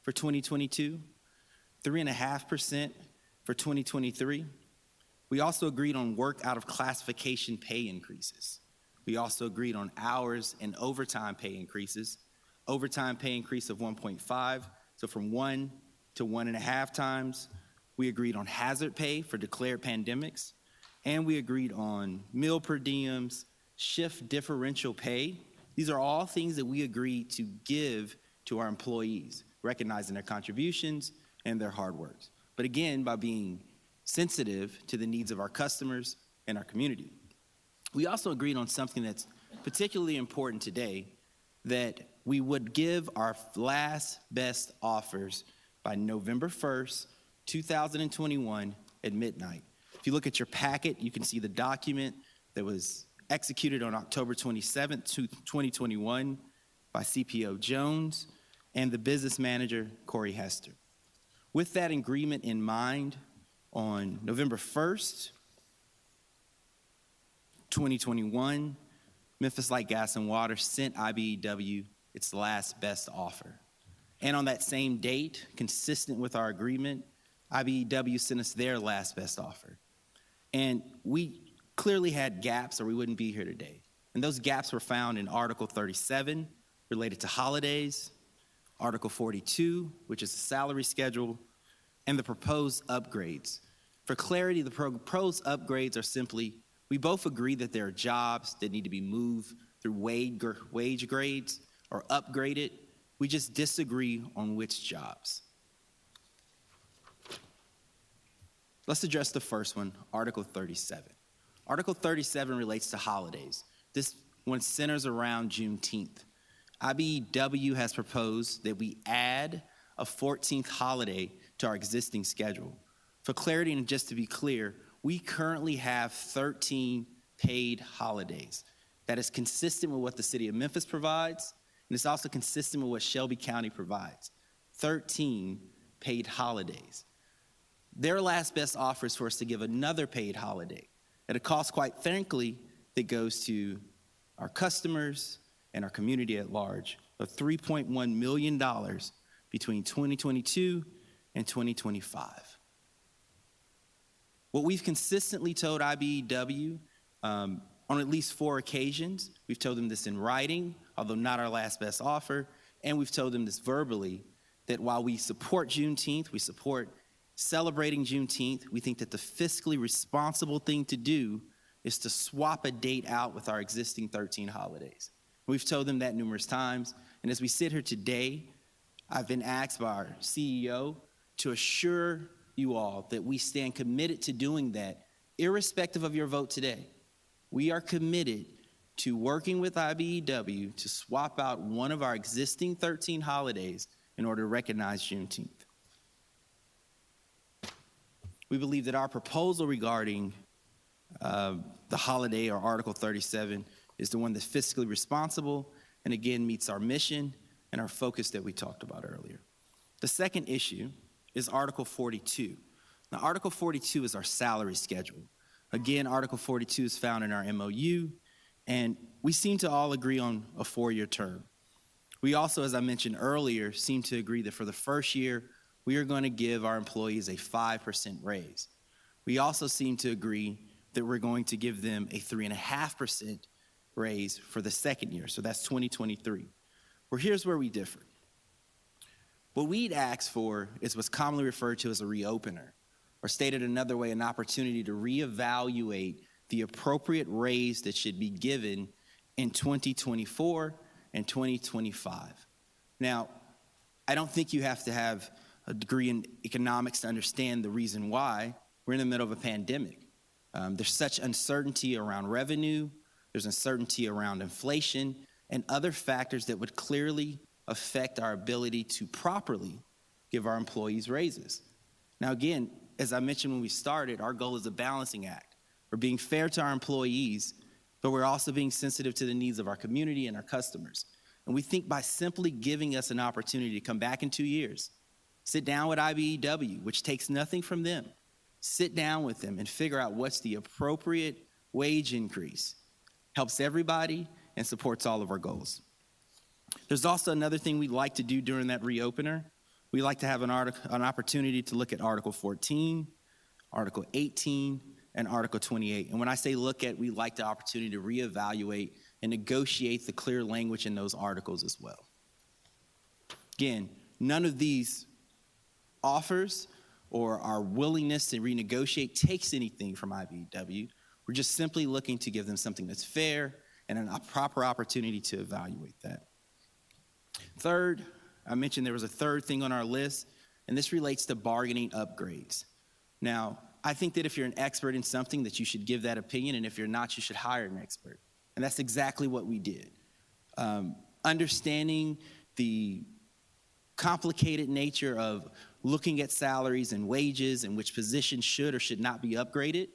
for 2022, 3.5% for 2023. We also agreed on work out of classification pay increases. We also agreed on hours and overtime pay increases. Overtime pay increase of 1.5, so from 1 to 1.5 times. We agreed on hazard pay for declared pandemics. And we agreed on meal per diems, shift differential pay. These are all things that we agreed to give to our employees, recognizing their contributions and their hard work. But again, by being sensitive to the needs of our customers and our community. We also agreed on something that's particularly important today, that we would give our last best offers by November 1st, 2021 at midnight. If you look at your packet, you can see the document that was executed on October 27th, 2021 by CPO Jones and the business manager, Corey Hester. With that agreement in mind, on November 1st, 2021, Memphis Light Gas and Water sent IBEW its last best offer. And on that same date, consistent with our agreement, IBEW sent us their last best offer. And we clearly had gaps or we wouldn't be here today. And those gaps were found in Article 37, related to holidays, Article 42, which is the salary schedule, and the proposed upgrades. For clarity, the proposed upgrades are simply, we both agree that there are jobs that need to be moved through wage grades or upgraded. We just disagree on which jobs. Let's address the first one, Article 37. Article 37 relates to holidays. This one centers around Juneteenth. IBEW has proposed that we add a 14th holiday to our existing schedule. For clarity and just to be clear, we currently have 13 paid holidays. That is consistent with what the city of Memphis provides, and it's also consistent with what Shelby County provides. 13 paid holidays. Their last best offer is for us to give another paid holiday at a cost, quite frankly, that goes to our customers and our community at large of $3.1 million between 2022 and 2025. What we've consistently told IBEW on at least 4 occasions, we've told them this in writing, although not our last best offer, and we've told them this verbally, that while we support Juneteenth, we support celebrating Juneteenth, we think that the fiscally responsible thing to do is to swap a date out with our existing 13 holidays. We've told them that numerous times, and as we sit here today, I've been asked by our CEO to assure you all that we stand committed to doing that, irrespective of your vote today. We are committed to working with IBEW to swap out one of our existing 13 holidays in order to recognize Juneteenth. We believe that our proposal regarding the holiday, or Article 37, is the one that's fiscally responsible and again meets our mission and our focus that we talked about earlier. The second issue is Article 42. Now, Article 42 is our salary schedule. Again, Article 42 is found in our MOU, and we seem to all agree on a 4-year term. We also, as I mentioned earlier, seem to agree that for the first year, we are going to give our employees a 5% raise. We also seem to agree that we're going to give them a 3.5% raise for the second year, so that's 2023. Well, here's where we differ. What we'd ask for is what's commonly referred to as a reopener, or stated another way, an opportunity to reevaluate the appropriate raise that should be given in 2024 and 2025. Now, I don't think you have to have a degree in economics to understand the reason why. We're in the middle of a pandemic. There's such uncertainty around revenue, there's uncertainty around inflation, and other factors that would clearly affect our ability to properly give our employees raises. Now again, as I mentioned when we started, our goal is a balancing act. We're being fair to our employees, but we're also being sensitive to the needs of our community and our customers. And we think by simply giving us an opportunity to come back in 2 years, sit down with IBEW, which takes nothing from them, sit down with them and figure out what's the appropriate wage increase, helps everybody and supports all of our goals. There's also another thing we'd like to do during that reopener. We like to have an opportunity to look at Article 14, Article 18, and Article 28. And when I say look at, we like the opportunity to reevaluate and negotiate the clear language in those articles as well. Again, none of these offers or our willingness to renegotiate takes anything from IBEW. We're just simply looking to give them something that's fair and a proper opportunity to evaluate that. Third, I mentioned there was a third thing on our list, and this relates to bargaining upgrades. Now, I think that if you're an expert in something, that you should give that opinion, and if you're not, you should hire an expert. And that's exactly what we did. Understanding the complicated nature of looking at salaries and wages and which positions should or should not be upgraded,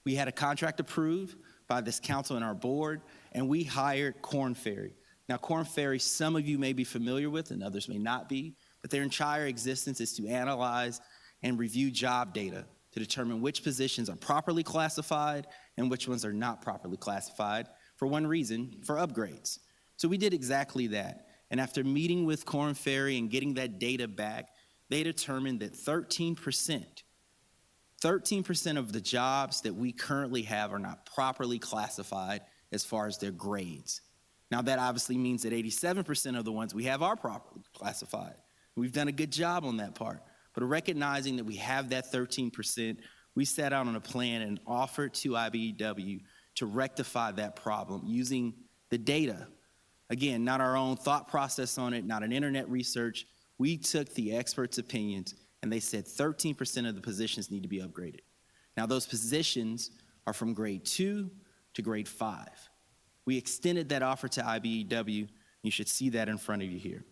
we had a contract approved by this council and our board, and we hired Korn Ferry. Now, Korn Ferry, some of you may be familiar with and others may not be, but their entire existence is to analyze and review job data to determine which positions are properly classified and which ones are not properly classified for one reason, for upgrades. So we did exactly that. And after meeting with Korn Ferry and getting that data back, they determined that 13% of the jobs that we currently have are not properly classified as far as their grades. Now, that obviously means that 87% of the ones we have are properly classified. We've done a good job on that part. But recognizing that we have that 13%, we set out on a plan and offered to IBEW to rectify that problem using The data, again, not our own thought process on it, not an internet research. We took the experts' opinions, and they said 13% of the positions need to be upgraded. Now, those positions are from grade 2 to grade 5. We extended that offer to IBEW. You should see that in front of you here.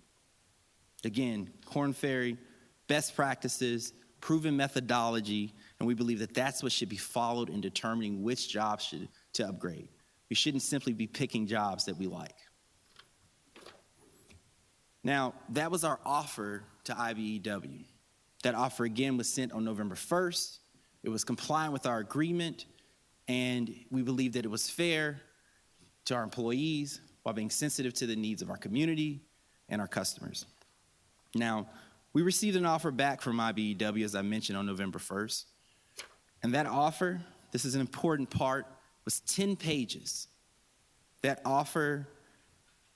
Again, Korn Ferry, best practices, proven methodology, and we believe that that's what should be followed in determining which jobs to upgrade. We shouldn't simply be picking jobs that we like. Now, that was our offer to IBEW. That offer, again, was sent on November 1st. It was compliant with our agreement, and we believe that it was fair to our employees while being sensitive to the needs of our community and our customers. Now, we received an offer back from IBEW, as I mentioned, on November 1st. And that offer, this is an important part, was 10 pages. That offer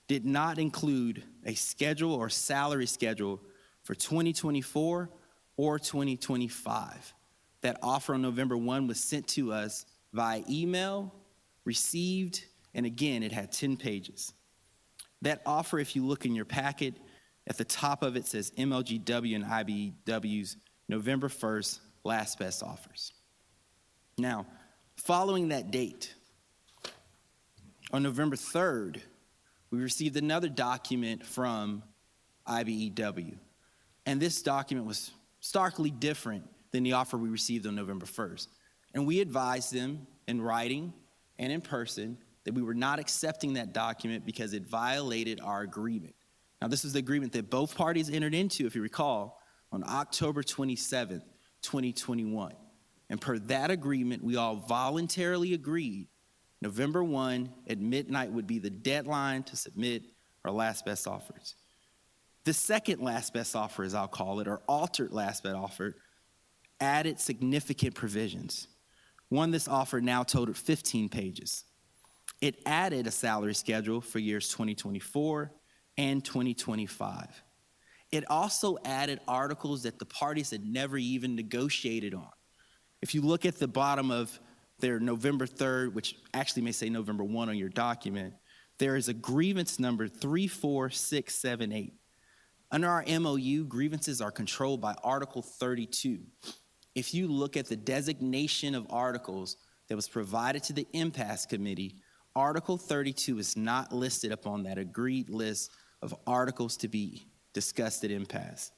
did not include a schedule or salary schedule for 2024 or 2025. That offer on November 1 was sent to us via email, received, and again, it had 10 pages. That offer, if you look in your packet, at the top of it says MLGW and IBEW's November 1st last best offers. Now, following that date, on November 3rd, we received another document from IBEW. And this document was starkly different than the offer we received on November 1st. And we advised them in writing and in person that we were not accepting that document because it violated our agreement. Now, this is the agreement that both parties entered into, if you recall, on October 27th, 2021. And per that agreement, we all voluntarily agreed November 1 at midnight would be the deadline to submit our last best offers. The second last best offer, as I'll call it, or altered last best offer, added significant provisions. One, this offer now totaled 15 pages. It added a salary schedule for years 2024 and 2025. It also added articles that the parties had never even negotiated on. If you look at the bottom of their November 3rd, which actually may say November 1 on your document, there is a grievance number 34678. Under our MOU, grievances are controlled by Article 32. If you look at the designation of articles that was provided to the Impasse Committee, Article 32 is not listed upon that agreed list of articles to be discussed at Impasse.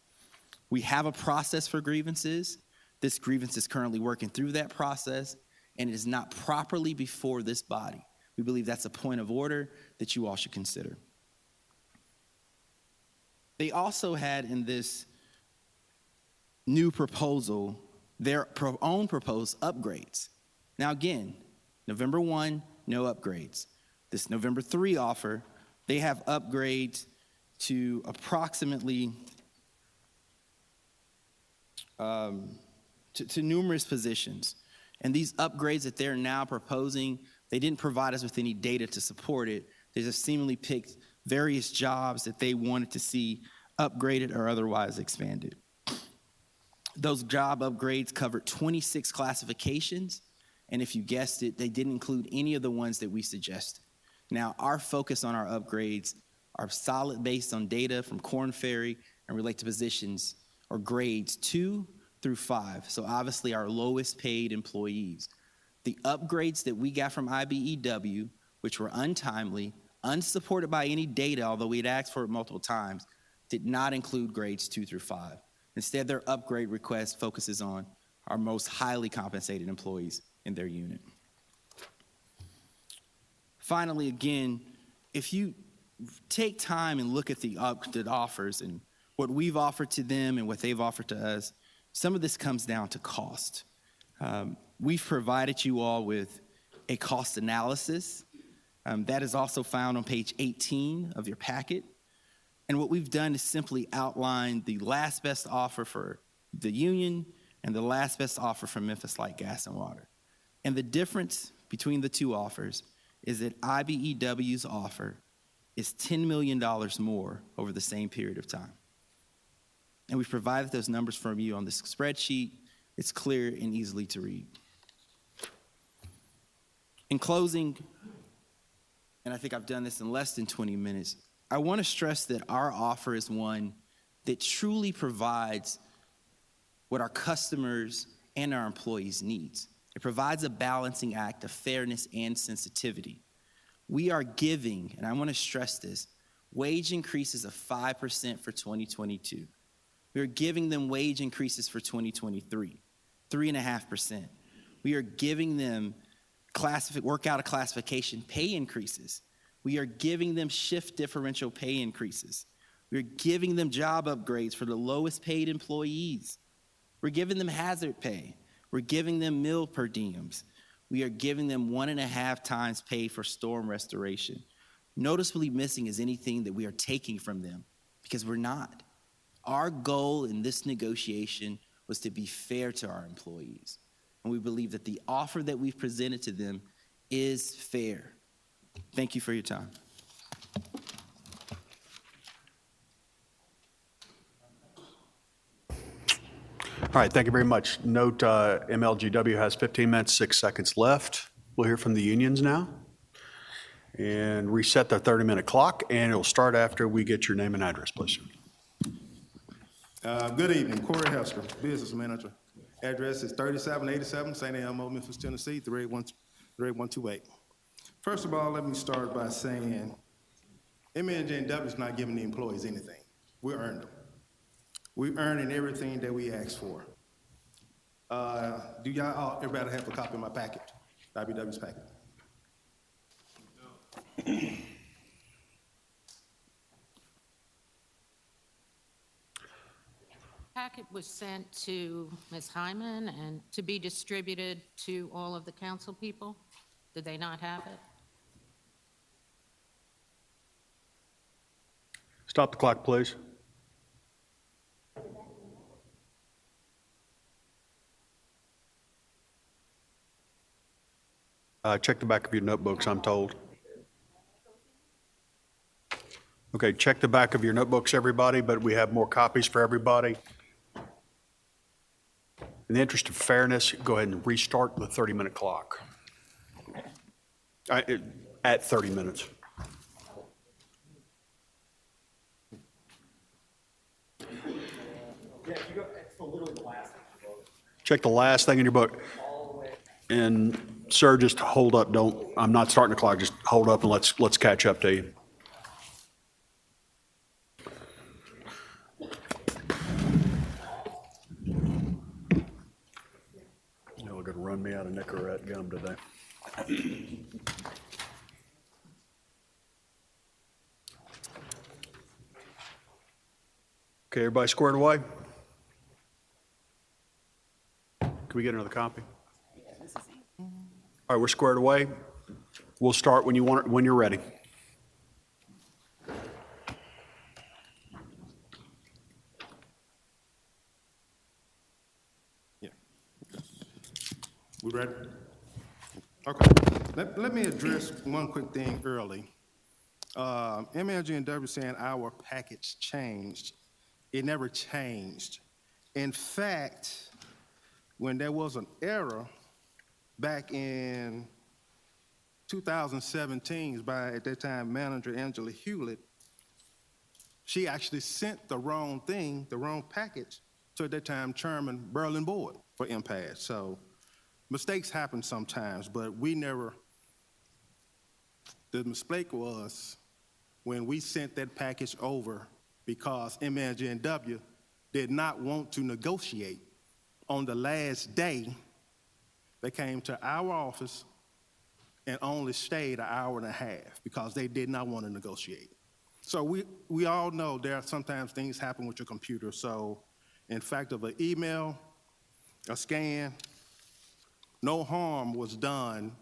We have a process for grievances. This grievance is currently working through that process, and it is not properly before this body. We believe that's a point of order that you all should consider. They also had in this new proposal their own proposed upgrades. Now again, November 1, no upgrades. This November 3 offer, they have upgrades to approximately to numerous positions. And these upgrades that they're now proposing, they didn't provide us with any data to support it. They just seemingly picked various jobs that they wanted to see upgraded or otherwise expanded. Those job upgrades covered 26 classifications, and if you guessed it, they didn't include any of the ones that we suggested. Now, our focus on our upgrades are solid based on data from Korn Ferry and relate to positions or grades 2 through 5, so obviously our lowest paid employees. The upgrades that we got from IBEW, which were untimely, unsupported by any data, although we had asked for it multiple times, did not include grades 2 through 5. Instead, their upgrade request focuses on our most highly compensated employees in their unit. Finally, again, if you take time and look at the offers and what we've offered to them and what they've offered to us, some of this comes down to cost. We've provided you all with a cost analysis. That is also found on page 18 of your packet. And what we've done is simply outline the last best offer for the union and the last best offer for Memphis Light Gas and Water. And the difference between the two offers is that IBEW's offer is $10 million more over the same period of time. And we've provided those numbers from you on this spreadsheet. It's clear and easily to read. In closing, and I think I've done this in less than 20 minutes, I want to stress that our offer is one that truly provides what our customers and our employees needs. It provides a balancing act of fairness and sensitivity. We are giving, and I want to stress this, wage increases of 5% for 2022. We are giving them wage increases for 2023, 3.5%. We are giving them work out of classification pay increases. We are giving them shift differential pay increases. We are giving them job upgrades for the lowest paid employees. We're giving them hazard pay. We're giving them meal per diems. We are giving them 1.5 times pay for storm restoration. Noticeably missing is anything that we are taking from them, because we're not. Our goal in this negotiation was to be fair to our employees. And we believe that the offer that we've presented to them is fair. Thank you for your time. All right, thank you very much. Note MLGW has 15 minutes, 6 seconds left. We'll hear from the unions now and reset the 30-minute clock, and it'll start after we get your name and address, please. Good evening, Corey Hester, business manager. Address is 3787 St. Elmo, Memphis, Tennessee, 38128. First of all, let me start by saying MLGW is not giving the employees anything. We earned them. We're earning everything that we asked for. Do y'all, everybody have a copy of my package, IBW's package? Packet was sent to Ms. Hyman and to be distributed to all of the council people. Did they not have it? Stop the clock, please. Check the back of your notebooks, I'm told. Okay, check the back of your notebooks, everybody, but we have more copies for everybody. In the interest of fairness, go ahead and restart the 30-minute clock at 30 minutes. Check the last thing in your book. And sir, just hold up. I'm not starting the clock. Just hold up and let's catch up to you. You're going to run me out of Nicorette gum today. Okay, everybody squared away? Can we get another copy? All right, we're squared away. We'll start when you're ready. Yeah. We ready? Okay. Let me address one quick thing early. MLG&W saying our package changed. It never changed. In fact, when there was an error back in 2017 by, at that time, manager Angela Hewlett, she actually sent the wrong thing, the wrong package, to at that time Chairman Berlin Board for impasse. So mistakes happen sometimes, but we never, the mistake was when we sent that package over because MLG&W did not want to negotiate. On the last day, they came to our office and only stayed an hour and a half because they did not want to negotiate. So we all know there are sometimes things happen with your computer. So in fact of an email, a scan, no harm was done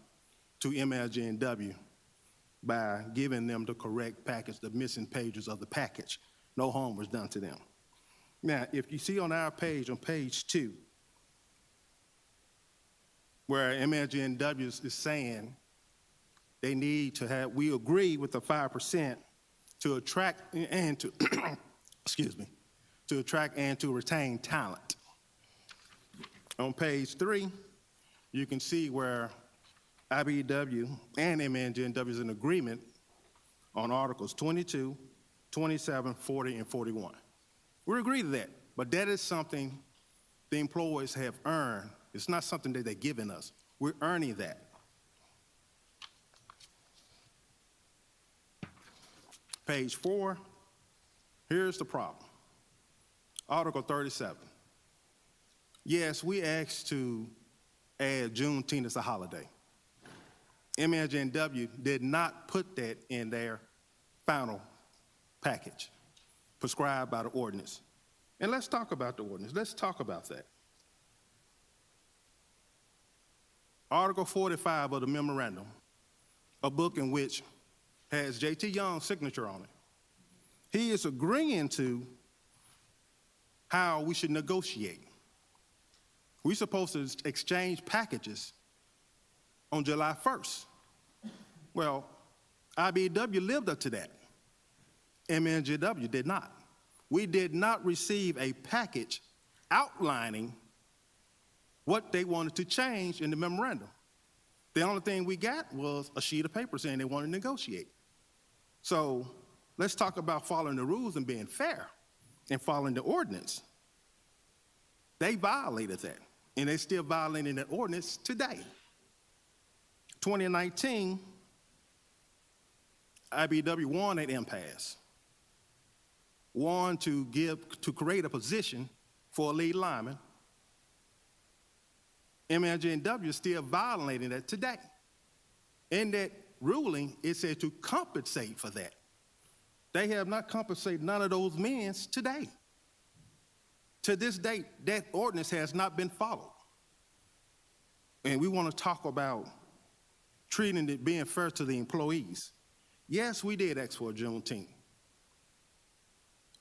to MLG&W by giving them the correct package, the missing pages of the package. No harm was done to them. Now, if you see on our page, on page 2, where MLG&W is saying they need to have, we agree with the 5% to attract and to, excuse me, to attract and to retain talent. On page 3, you can see where IBEW and MLG&W is in agreement on Articles 22, 27, 40, and 41. We agree to that, but that is something the employees have earned. It's not something that they're giving us. We're earning that. Page 4, here's the problem. Article 37. Yes, we asked to add Juneteenth as a holiday. MLG&W did not put that in their final package prescribed by the ordinance. And let's talk about the ordinance. Let's talk about that. Article 45 of the memorandum, a book in which has J.T. Young's signature on it. He is agreeing to how we should negotiate. We're supposed to exchange packages on July 1st. Well, IBEW lived up to that. MNGW did not. We did not receive a package outlining what they wanted to change in the memorandum. The only thing we got was a sheet of paper saying they wanted to negotiate. So let's talk about following the rules and being fair and following the ordinance. They violated that, and they're still violating that ordinance today. 2019, IBEW won at impasse, won to create a position for a lead lineman. MLG&W is still violating that today. In that ruling, it said to compensate for that. They have not compensated none of those men today. To this date, that ordinance has not been followed. And we want to talk about treating it, being fair to the employees. Yes, we did ask for Juneteenth.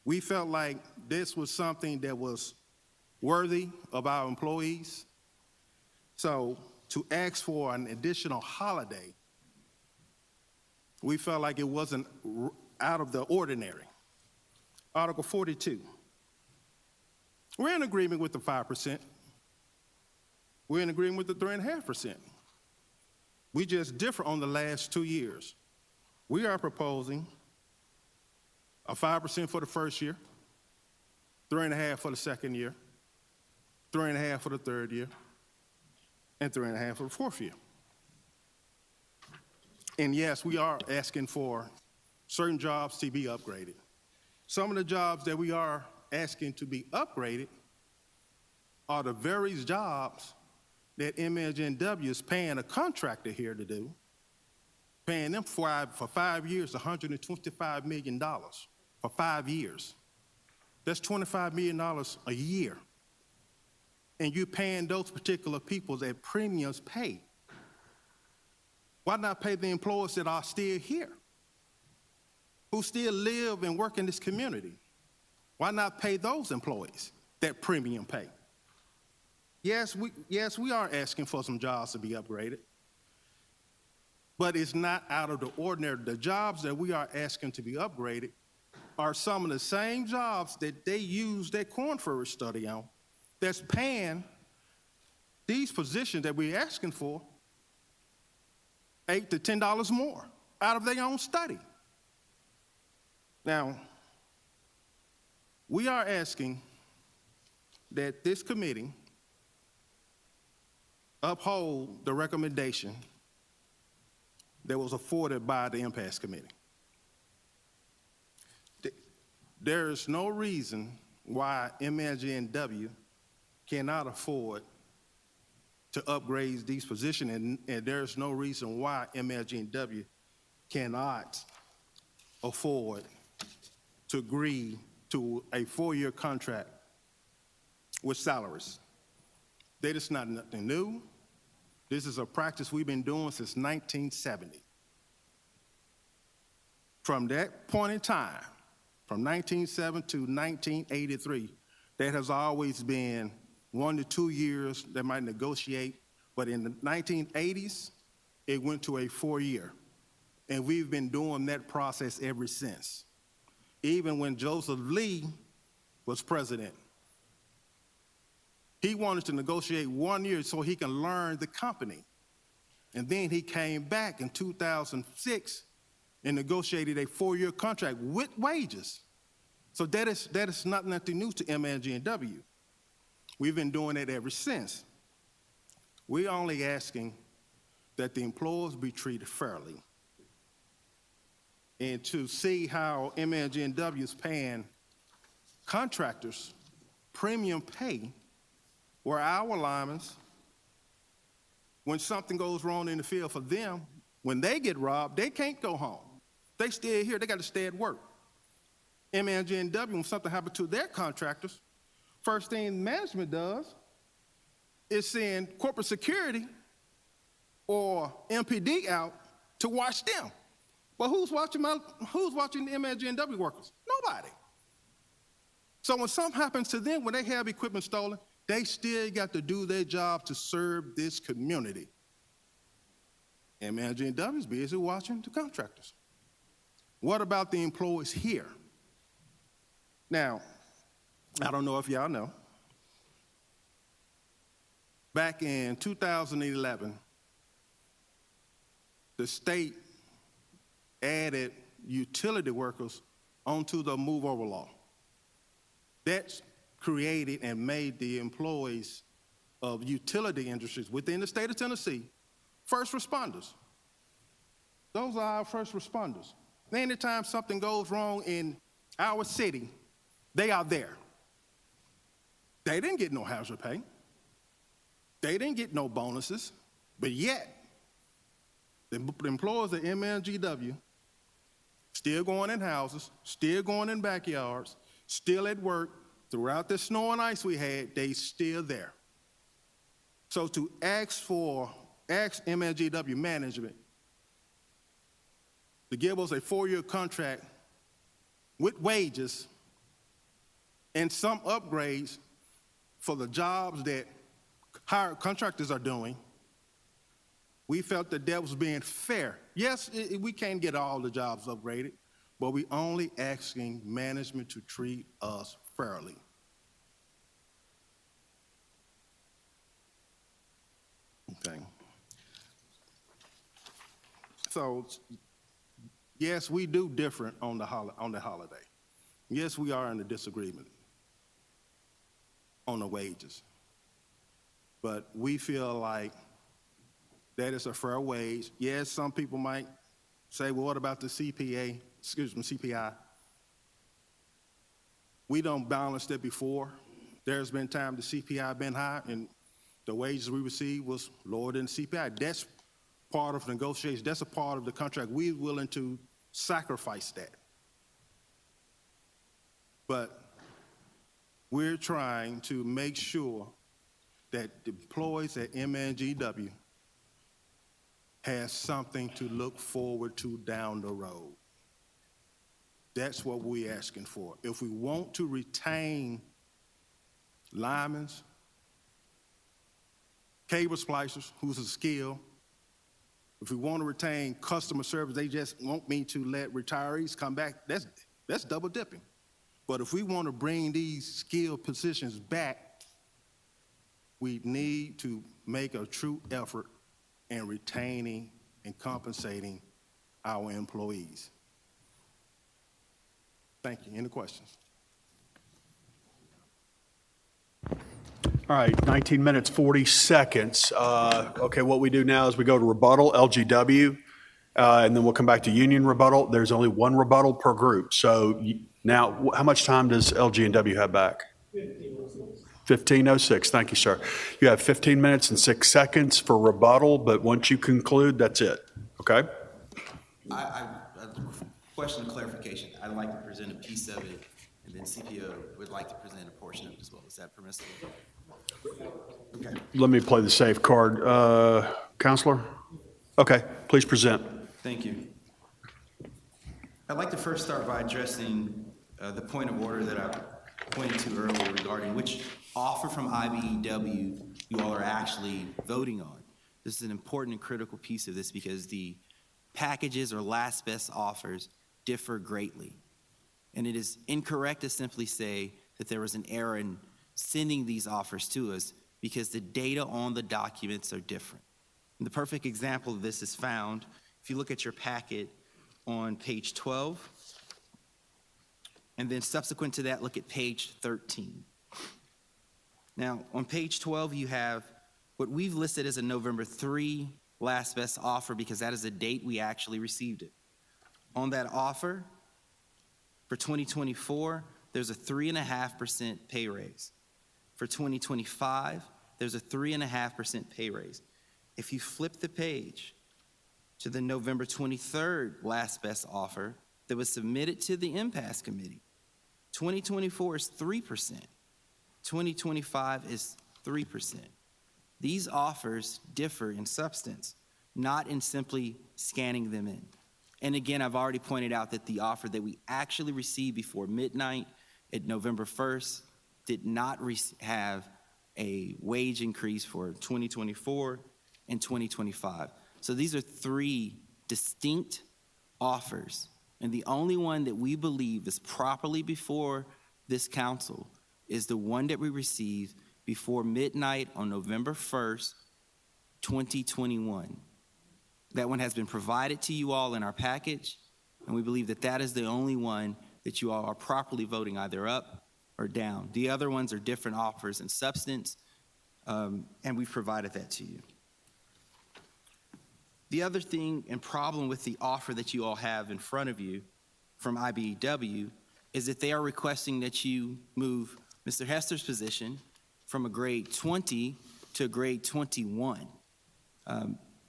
We felt like this was something that was worthy of our employees. So to ask for an additional holiday, we felt like it wasn't out of the ordinary. Article 42. We're in agreement with the 5%. We're in agreement with the 3.5%. We just differ on the last 2 years. We are proposing a 5% for the first year, 3.5% for the second year, 3.5% for the third year, and 3.5% for the fourth year. And yes, we are asking for certain jobs to be upgraded. Some of the jobs that we are asking to be upgraded are the various jobs that MLG&W is paying a contractor here to do, paying them for 5 years, $125 million for 5 years. That's $25 million a year. And you're paying those particular people that premiums pay. Why not pay the employees that are still here, who still live and work in this community? Why not pay those employees that premium pay? Yes, we are asking for some jobs to be upgraded, but it's not out of the ordinary. The jobs that we are asking to be upgraded are some of the same jobs that they use their corn ferry study on, that's paying these positions that we're asking for $8 to $10 more out of their own study. Now, we are asking that this committee uphold the recommendation that was afforded by the impasse committee. There is no reason why MLG&W cannot afford to upgrade these positions, and there's no reason why MLG&W cannot afford to agree to a 4-year contract with salaries. That is not nothing new. This is a practice we've been doing since 1970. From that point in time, from 1970 to 1983, that has always been 1 to 2 years that might negotiate, but in the 1980s, it went to a 4-year. And we've been doing that process ever since. Even when Joseph Lee was president, he wanted to negotiate 1 year so he can learn the company. And then he came back in 2006 and negotiated a 4-year contract with wages. So that is not nothing new to MLG&W. We've been doing it ever since. We're only asking that the employers be treated fairly. And to see how MLG&W is paying contractors premium pay, where our linemen, when something goes wrong in the field for them, when they get robbed, they can't go home. They still here, they got to stay at work. MLG&W, when something happens to their contractors, first thing management does is send corporate security or MPD out to watch them. But who's watching the MLG&W workers? Nobody. So when something happens to them, when they have equipment stolen, they still got to do their job to serve this community. MLG&W is busy watching the contractors. What about the employees here? Now, I don't know if y'all know, back in 2011, the state added utility workers onto the move over law. That's created and made the employees of utility industries within the state of Tennessee first responders. Those are our first responders. Anytime something goes wrong in our city, they are there. They didn't get no hazard pay. They didn't get no bonuses, but yet the employees at MLG&W still going in houses, still going in backyards, still at work. Throughout the snow and ice we had, they still there. So to ask MLG&W management to give us a 4-year contract with wages and some upgrades for the jobs that hired contractors are doing, we felt that was being fair. Yes, we can't get all the jobs upgraded, but we only asking management to treat us fairly. Okay. So, yes, we do different on the holiday. Yes, we are in a disagreement on the wages. But we feel like that is a fair wage. Yes, some people might say, well, what about the CPI? We don't balance that before. There's been time the CPI been high and the wages we received was lower than the CPI. That's part of negotiations. That's a part of the contract. We're willing to sacrifice that. But we're trying to make sure that the employees at MLG&W has something to look forward to down the road. That's what we're asking for. If we want to retain linemen, cable splicers, who's a skill, if we want to retain customer service, they just want me to let retirees come back, that's double dipping. But if we want to bring these skilled positions back, we need to make a true effort in retaining and compensating our employees. Thank you. Any questions? All right, 19 minutes, 40 seconds. Okay, what we do now is we go to rebuttal, LGW, and then we'll come back to union rebuttal. There's only one rebuttal per group. So now, how much time does LG&W have back? 15:06. Thank you, sir. You have 15 minutes and 6 seconds for rebuttal, but once you conclude, that's it. Okay? I question of clarification. I'd like to present a piece of it, and then CPO would like to present a portion of it as well. Is that permissible? Okay. Let me play the safe card. Counselor? Okay, please present. Thank you. I'd like to first start by addressing the point of order that I pointed to earlier regarding which offer from IBEW you all are actually voting on. This is an important and critical piece of this because the packages or last best offers differ greatly. And it is incorrect to simply say that there was an error in sending these offers to us because the data on the documents are different. And the perfect example of this is found, if you look at your packet, on page 12. And then subsequent to that, look at page 13. Now, on page 12, you have what we've listed as a November 3 last best offer because that is the date we actually received it. On that offer for 2024, there's a 3.5% pay raise. For 2025, there's a 3.5% pay raise. If you flip the page to the November 23rd last best offer that was submitted to the impasse committee, 2024 is 3%. 2025 is 3%. These offers differ in substance, not in simply scanning them in. And again, I've already pointed out that the offer that we actually received before midnight at November 1st did not have a wage increase for 2024 and 2025. So these are three distinct offers. And the only one that we believe is properly before this council is the one that we received before midnight on November 1st, 2021. That one has been provided to you all in our package, and we believe that that is the only one that you all are properly voting either up or down. The other ones are different offers in substance, and we've provided that to you. The other thing and problem with the offer that you all have in front of you from IBEW is that they are requesting that you move Mr. Hester's position from a grade 20 to a grade 21.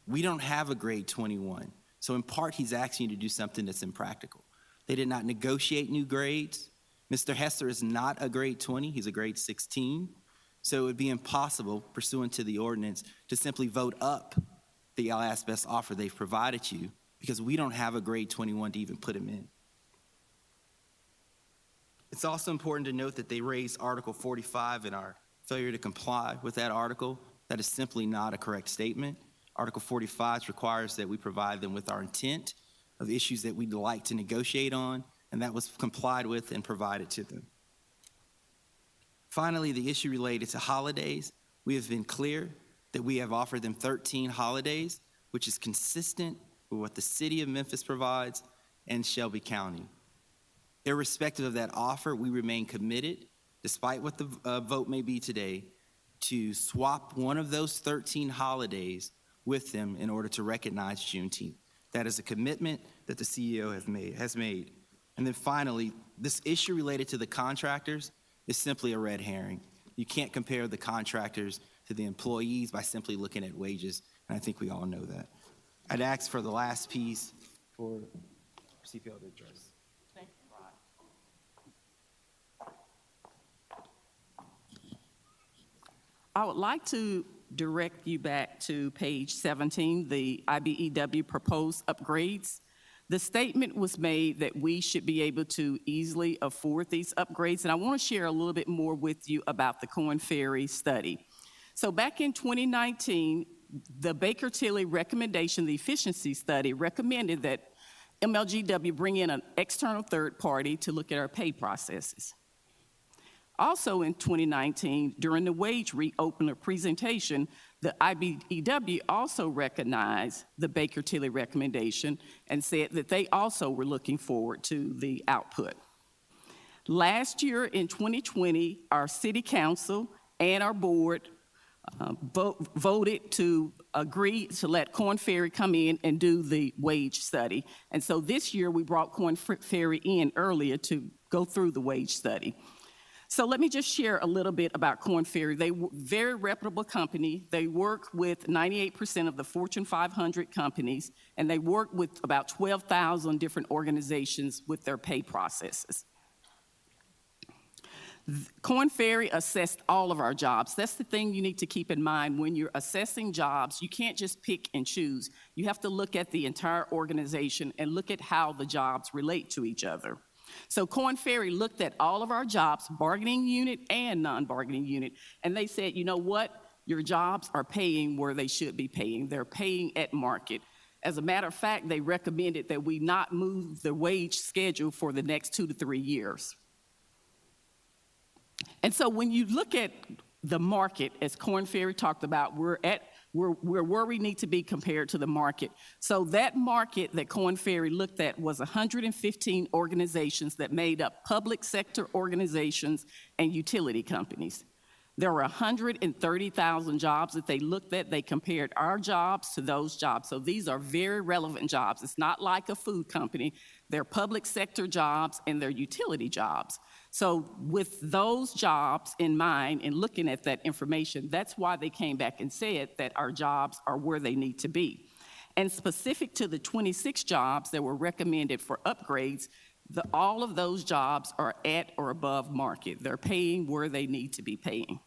We don't have a grade 21. So in part, he's asking you to do something that's impractical. They did not negotiate new grades. Mr. Hester is not a grade 20, he's a grade 16. So it would be impossible, pursuant to the ordinance, to simply vote up the last best offer they've provided you because we don't have a grade 21 to even put him in. It's also important to note that they raised Article 45 in our failure to comply with that article. That is simply not a correct statement. Article 45 requires that we provide them with our intent of issues that we'd like to negotiate on, and that was complied with and provided to them. Finally, the issue related to holidays. We have been clear that we have offered them 13 holidays, which is consistent with what the city of Memphis provides and Shelby County. Irrespective of that offer, we remain committed, despite what the vote may be today, to swap one of those 13 holidays with them in order to recognize Juneteenth. That is a commitment that the CEO has made. And then finally, this issue related to the contractors is simply a red herring. You can't compare the contractors to the employees by simply looking at wages, and I think we all know that. I'd ask for the last piece for CPL to address. Thank you, Rod. I would like to direct you back to page 17, the IBEW proposed upgrades. The statement was made that we should be able to easily afford these upgrades, and I want to share a little bit more with you about the Korn Ferry study. So back in 2019, the Baker-Tilly recommendation, the efficiency study, recommended that MLGW bring in an external third party to look at our pay processes. Also in 2019, during the wage reopener presentation, the IBEW also recognized the Baker-Tilly recommendation and said that they also were looking forward to the output. Last year in 2020, our city council and our board voted to agree to let Korn Ferry come in and do the wage study. And so this year we brought Korn Ferry in earlier to go through the wage study. So let me just share a little bit about Korn Ferry. They're a very reputable company. They work with 98% of the Fortune 500 companies, and they work with about 12,000 different organizations with their pay processes. Korn Ferry assessed all of our jobs. That's the thing you need to keep in mind when you're assessing jobs. You can't just pick and choose. You have to look at the entire organization and look at how the jobs relate to each other. So Korn Ferry looked at all of our jobs, bargaining unit and non-bargaining unit, and they said, you know what? Your jobs are paying where they should be paying. They're paying at market. As a matter of fact, they recommended that we not move the wage schedule for the next 2 to 3 years. And so when you look at the market, as Korn Ferry talked about, we're where we need to be compared to the market. So that market that Korn Ferry looked at was 115 organizations that made up public sector organizations and utility companies. There were 130,000 jobs that they looked at. They compared our jobs to those jobs. So these are very relevant jobs. It's not like a food company. They're public sector jobs and they're utility jobs. So with those jobs in mind and looking at that information, that's why they came back and said that our jobs are where they need to be. And specific to the 26 jobs that were recommended for upgrades, all of those jobs are at or above market. They're paying where they need to be paying.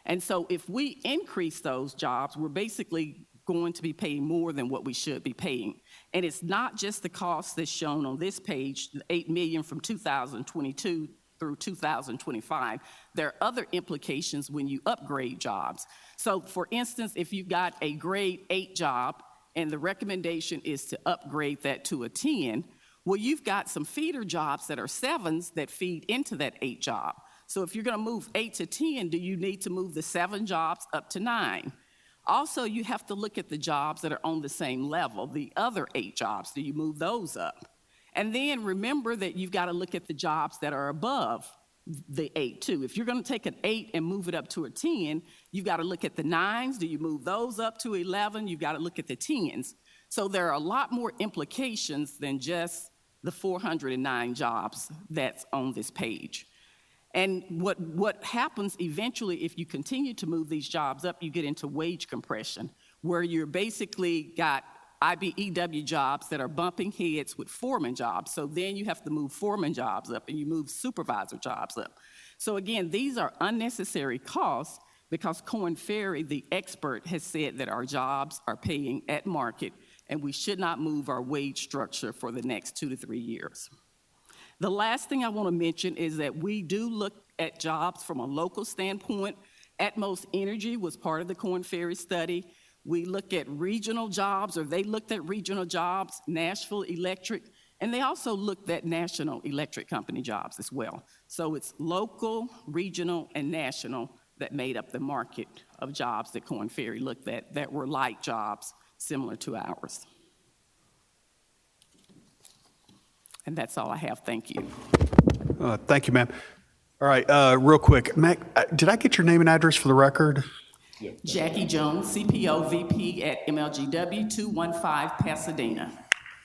And so if we increase those jobs, we're basically going to be paying more than what we should be paying. And it's not just the cost that's shown on this page, the $8 million from 2022 through 2025. There are other implications when you upgrade jobs. So for instance, if you've got a grade 8 job and the recommendation is to upgrade that to a 10, well, you've got some feeder jobs that are 7s that feed into that 8 job. So if you're going to move 8 to 10, do you need to move the 7 jobs up to 9? Also, you have to look at the jobs that are on the same level, the other 8 jobs. Do you move those up? And then remember that you've got to look at the jobs that are above the 8 too. If you're going to take an 8 and move it up to a 10, you've got to look at the 9s. Do you move those up to 11? You've got to look at the 10s. So there are a lot more implications than just the 409 jobs that's on this page. And what happens eventually, if you continue to move these jobs up, you get into wage compression, where you're basically got IBEW jobs that are bumping heads with foreman jobs. So then you have to move foreman jobs up and you move supervisor jobs up. So again, these are unnecessary costs because Korn Ferry, the expert, has said that our jobs are paying at market and we should not move our wage structure for the next 2 to 3 years. The last thing I want to mention is that we do look at jobs from a local standpoint. Atmos Energy was part of the Korn Ferry study. We look at regional jobs, or they looked at regional jobs, Nashville Electric, and they also looked at national electric company jobs as well. So it's local, regional, and national that made up the market of jobs that Korn Ferry looked at that were like jobs similar to ours. And that's all I have. Thank you. Thank you, ma'am. All right, real quick, Mac, did I get your name and address for the record? Jackie Jones, CPO VP at MLGW 215 Pasadena.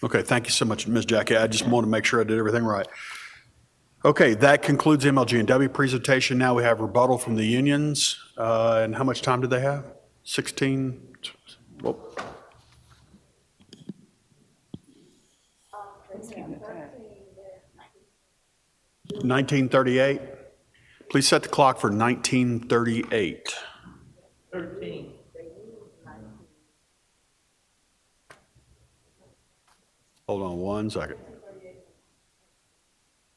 Okay, thank you so much, Ms. Jackie. I just wanted to make sure I did everything right. Okay, that concludes the MLG&W presentation. Now we have rebuttal from the unions. And how much time do they have? 16? Well, 1938. Please set the clock for 1938. 13. Hold on one second.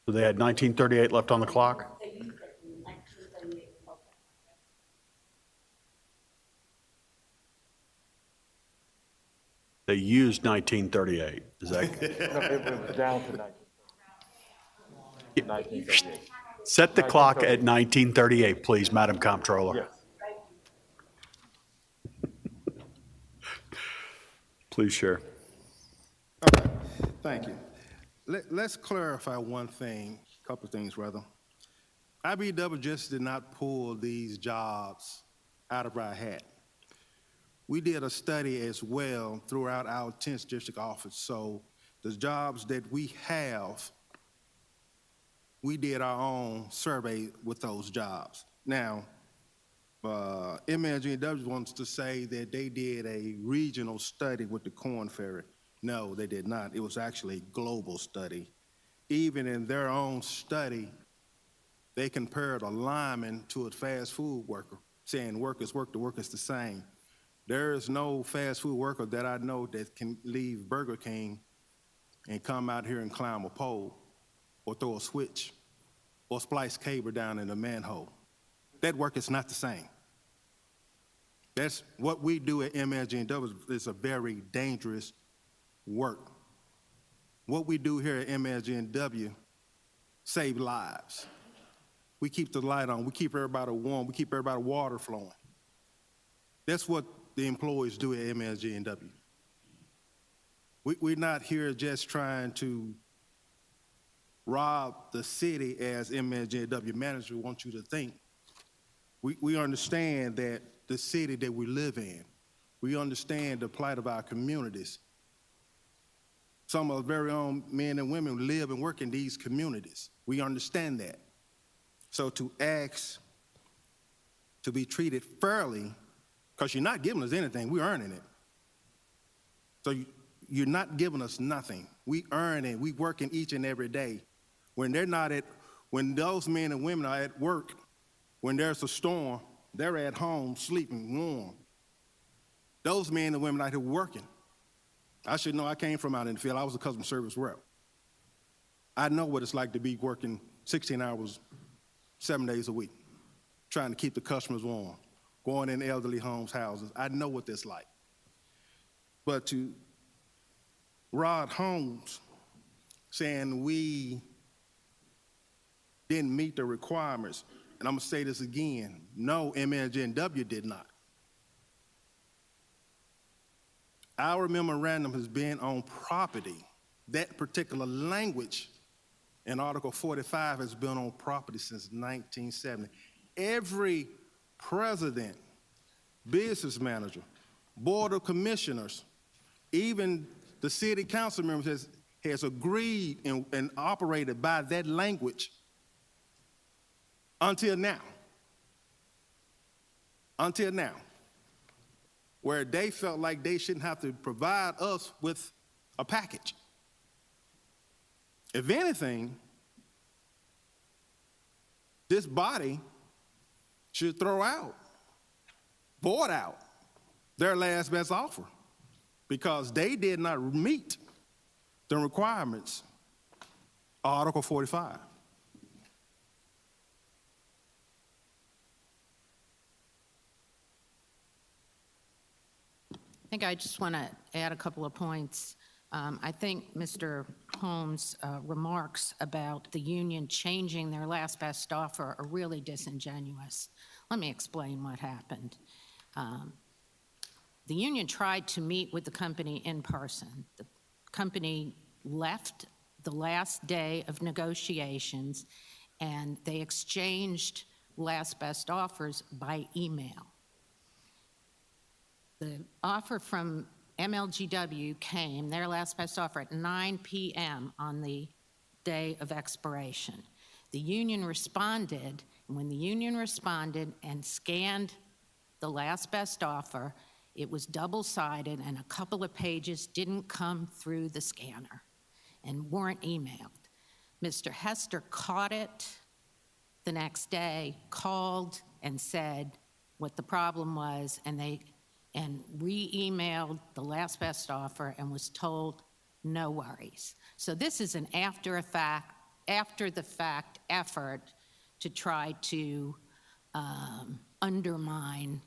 So they had 1938 left on the clock? They used 1938. Is that? It was down to 1938. Set the clock at 1938, please, Madam Comptroller. Yes. Please share. All right, thank you. Let's clarify one thing, a couple of things rather. IBEW just did not pull these jobs out of our hat. We did a study as well throughout our 10th district office. So the jobs that we have, we did our own survey with those jobs. Now, MLG&W wants to say that they did a regional study with the Korn Ferry. No, they did not. It was actually a global study. Even in their own study, they compared a lineman to a fast food worker, saying workers work, the workers the same. There is no fast food worker that I know that can leave Burger King and come out here and climb a pole or throw a switch or splice cable down in a manhole. That work is not the same. That's what we do at MLG&W is a very dangerous work. What we do here at MLG&W save lives. we keep the light on, we keep everybody warm, we keep everybody water flowing. That's what the employees do at MLG&W. We're not here just trying to rob the city as MLG&W manager wants you to think. We understand that the city that we live in, we understand the plight of our communities. Some of our very own men and women live and work in these communities. We understand that. So to ask to be treated fairly, because you're not giving us anything, we're earning it. So you're not giving us nothing. We earn it, we working each and every day. When those men and women are at work, when there's a storm, they're at home sleeping warm. Those men and women out here working. I should know I came from out in the field. I was a customer service rep. I know what it's like to be working 16 hours, 7 days a week, trying to keep the customers warm, going in elderly homes, houses. I know what that's like. But to Rod Holmes saying we didn't meet the requirements, and I'm gonna say this again, no, MLG&W did not. Our memorandum has been on property. That particular language in Article 45 has been on property since 1970. Every president, business manager, board of commissioners, even the city council members has agreed and operated by that language until now. Until now. Where they felt like they shouldn't have to provide us with a package. If anything, this body should void out their last best offer because they did not meet the requirements of Article 45. I think I just want to add a couple of points. I think Mr. Holmes' remarks about the union changing their last best offer are really disingenuous. Let me explain what happened. The union tried to meet with the company in person. The company left the last day of negotiations and they exchanged last best offers by email. The offer from MLGW came, their last best offer, at 9 p.m. on the day of expiration. The union responded, and when the union responded and scanned the last best offer, it was double-sided and a couple of pages didn't come through the scanner and weren't emailed. Mr. Hester caught it the next day, called and said what the problem was, and re-emailed the last best offer and was told no worries. So this is an after the fact effort to try to undermine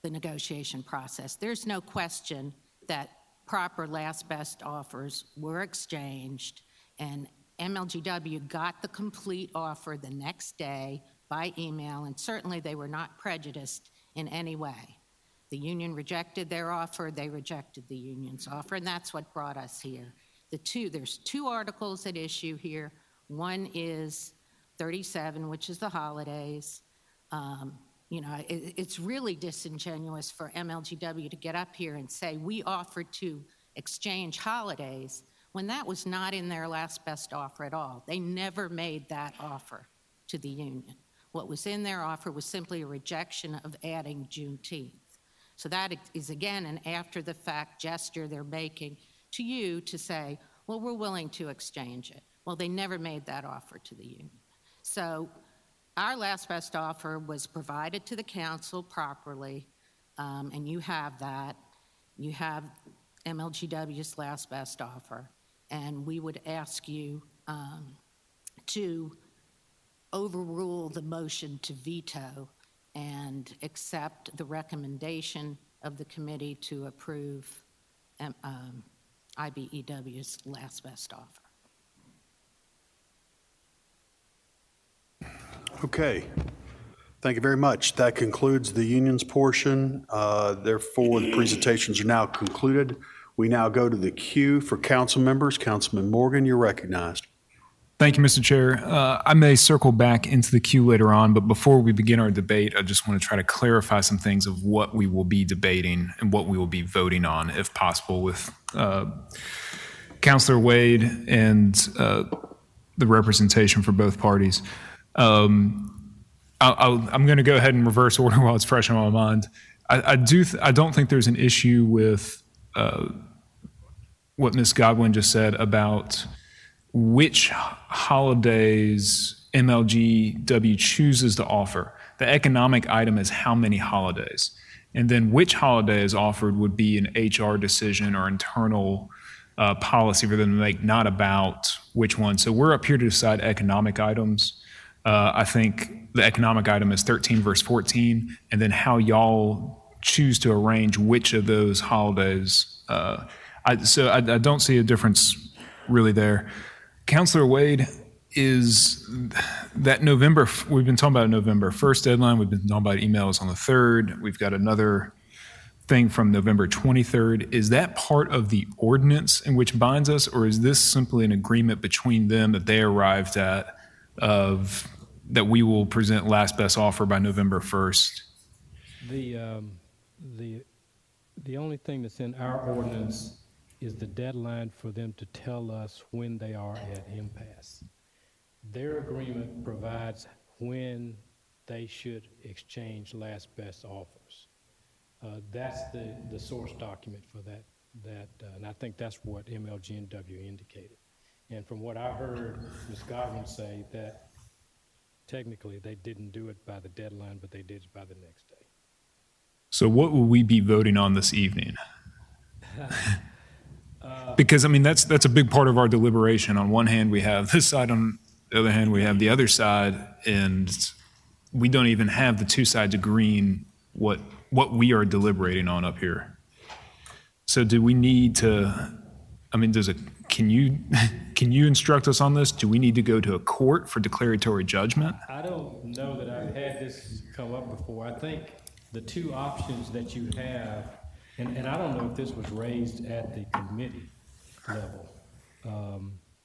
the negotiation process. There's no question that proper last best offers were exchanged and MLGW got the complete offer the next day by email, and certainly they were not prejudiced in any way. The union rejected their offer, they rejected the union's offer, and that's what brought us here. There's two articles at issue here. One is 37, which is the holidays. It's really disingenuous for MLGW to get up here and say we offered to exchange holidays when that was not in their last best offer at all. They never made that offer to the union. What was in their offer was simply a rejection of adding Juneteenth. So that is, again, an after-the-fact gesture they're making to you to say, well, we're willing to exchange it. Well, they never made that offer to the union. So our last best offer was provided to the council properly, and you have that. You have MLGW's last best offer, and we would ask you to overrule the motion to veto and accept the recommendation of the committee to approve IBEW's last best offer. Okay. Thank you very much. That concludes the unions portion. Therefore, the presentations are now concluded. We now go to the queue for council members. Councilman Morgan, you're recognized. Thank you, Mr. Chair. I may circle back into the queue later on, but before we begin our debate, I just want to try to clarify some things of what we will be debating and what we will be voting on, if possible, with Councilor Wade and the representation for both parties. I'm going to go ahead and reverse order while it's fresh on my mind. I don't think there's an issue with what Ms. Godwin just said about which holidays MLGW chooses to offer. The economic item is how many holidays. And then which holiday is offered would be an HR decision or internal policy for them to make, not about which one. So we're up here to decide economic items. I think the economic item is 13 verse 14, and then how y'all choose to arrange which of those holidays. I don't see a difference really there. Councilor Wade, is that November, we've been talking about November 1st deadline, we've been talking about emails on the 3rd, we've got another thing from November 23rd. Is that part of the ordinance in which binds us, or is this simply an agreement between them that they arrived at of that we will present last best offer by November 1st? The only thing that's in our ordinance is the deadline for them to tell us when they are at impasse. Their agreement provides when they should exchange last best offers. That's the source document for that, and I think that's what MLG&W indicated. And from what I heard Ms. Godwin say, that technically they didn't do it by the deadline, but they did it by the next day. So what will we be voting on this evening? Because, I mean, that's a big part of our deliberation. On one hand, we have this side. On the other hand, we have the other side. And we don't even have the two sides agreeing what we are deliberating on up here. So do we need to, I mean, can you instruct us on this? Do we need to go to a court for declaratory judgment? I don't know that I've had this come up before. I think the two options that you have, and I don't know if this was raised at the committee level.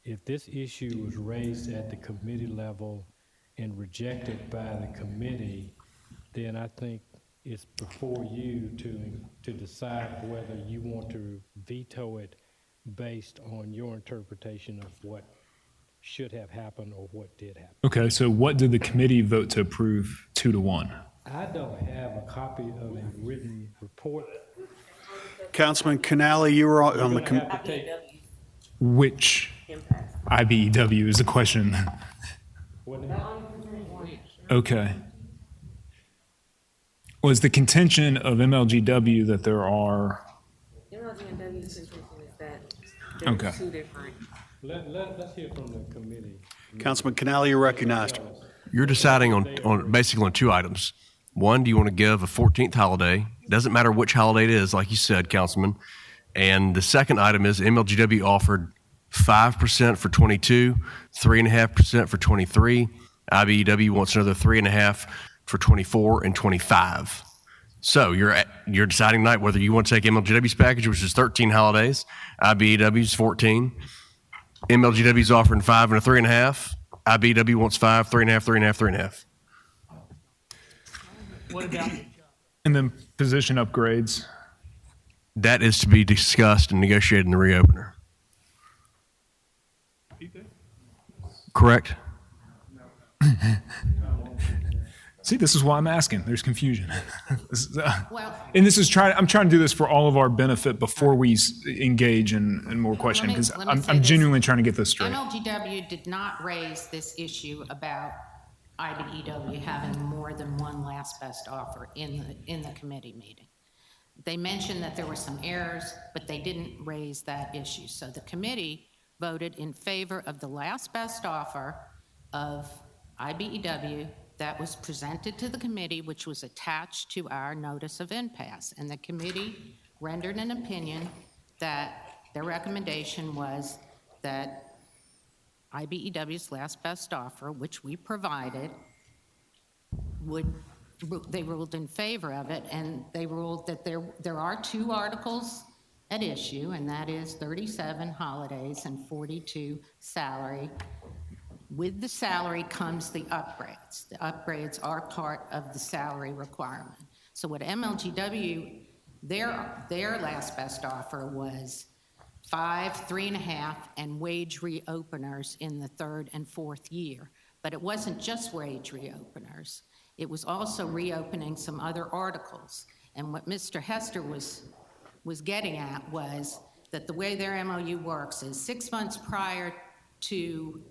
If this issue was raised at the committee level and rejected by the committee, then I think it's before you to decide whether you want to veto it based on your interpretation of what should have happened or what did happen. Okay, so what did the committee vote to approve 2-1? I don't have a copy of a written report. Councilman Canale, you were on the committee. Which IBEW is the question. Okay. Was the contention of MLGW that there are? MLG&W's contention is that Okay. two different. Let's hear from the committee. Councilman Canale, you're recognized. You're deciding on basically on two items. One, do you want to give a 14th holiday? Doesn't matter which holiday it is, like you said, Councilman. And the second item is MLGW offered 5% for 22, 3.5% for 23. IBEW wants another 3.5% for 24 and 25. So you're deciding tonight whether you want to take MLGW's package, which is 13 holidays, IBEW's 14. MLGW's offering 5 and a 3.5. IBEW wants 5, 3.5, 3.5, 3.5. What about? And then position upgrades. That is to be discussed and negotiated in the reopener. Correct? See, this is why I'm asking. There's confusion. Well, and I'm trying to do this for all of our benefit before we engage in more questioning, because I'm genuinely trying to get this straight. MLGW did not raise this issue about IBEW having more than one last best offer in the committee meeting. They mentioned that there were some errors, but they didn't raise that issue. So the committee voted in favor of the last best offer of IBEW that was presented to the committee, which was attached to our notice of impasse. And the committee rendered an opinion that their recommendation was that IBEW's last best offer, which we provided, they ruled in favor of it, and they ruled that there are 2 articles at issue, and that is 37 holidays and 42 salary. With the salary comes the upgrades. The upgrades are part of the salary requirement. So what MLGW, their last best offer was 5, 3.5, and wage reopeners in the 3rd and 4th year. But it wasn't just wage reopeners. It was also reopening some other articles. And what Mr. Hester was getting at was that the way their MOU works is 6 months prior to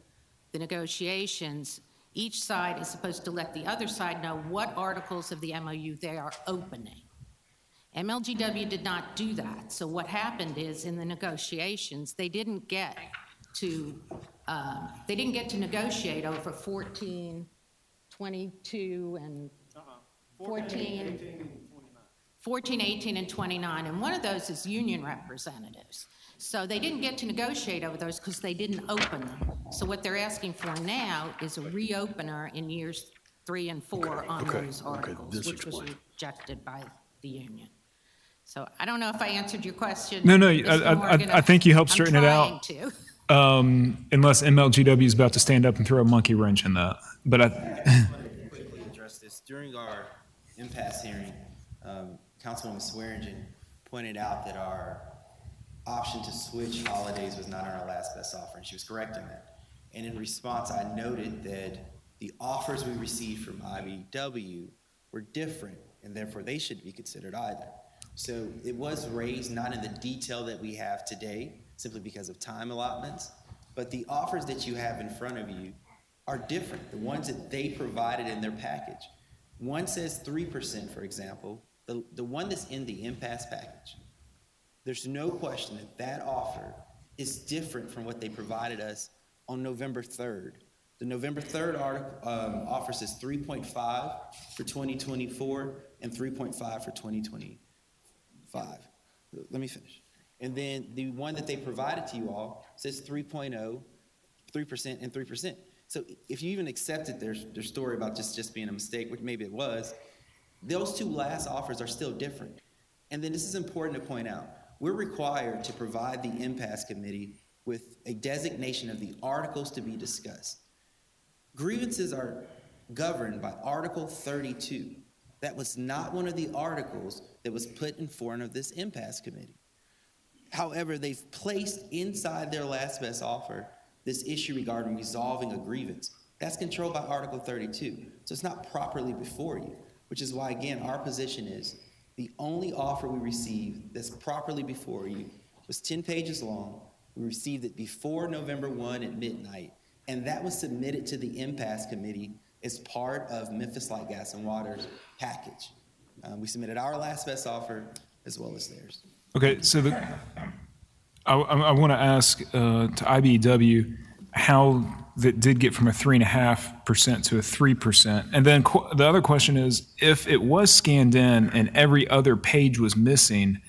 the negotiations, each side is supposed to let the other side know what articles of the MOU they are opening. MLGW did not do that. So what happened is in the negotiations, they didn't get to negotiate over 14, 22, and 14, 18, and 29. And one of those is union representatives. So they didn't get to negotiate over those because they didn't open them. So what they're asking for now is a reopener in years 3 and 4 on those articles, which was rejected by the union. So I don't know if I answered your question. No, Mr. Morgan. I think you helped straighten it I'm out. trying to. Unless MLGW is about to stand up and throw a monkey wrench in that. But I quickly address this. During our impasse hearing, Councilwoman Swearingen pointed out that our option to switch holidays was not on our last best offer, and she was correct in that. And in response, I noted that the offers we received from IBEW were different, and therefore they shouldn't be considered either. So it was raised, not in the detail that we have today, simply because of time allotments, but the offers that you have in front of you are different, the ones that they provided in their package. One says 3%, for example. The one that's in the impasse package, there's no question that that offer is different from what they provided us on November 3rd. The November 3rd offer says 3.5 for 2024 and 3.5 for 2025. Let me finish. And then the one that they provided to you all says 3.0, 3%, and 3%. So if you even accepted their story about just being a mistake, which maybe it was, those 2 last offers are still different. And then this is important to point out. We're required to provide the impasse committee with a designation of the articles to be discussed. Grievances are governed by Article 32. That was not one of the articles that was put in front of this impasse committee. However, they've placed inside their last best offer this issue regarding resolving a grievance. That's controlled by Article 32. So it's not properly before you, which is why, again, our position is the only offer we received that's properly before you was 10 pages long. We received it before November 1 at midnight, and that was submitted to the impasse committee as part of Memphis Light, Gas, and Water's package. We submitted our last best offer as well as theirs. Okay, so I want to ask to IBEW how that did get from a 3.5% to a 3%. And then the other question is, if it was scanned in and every other page was missing,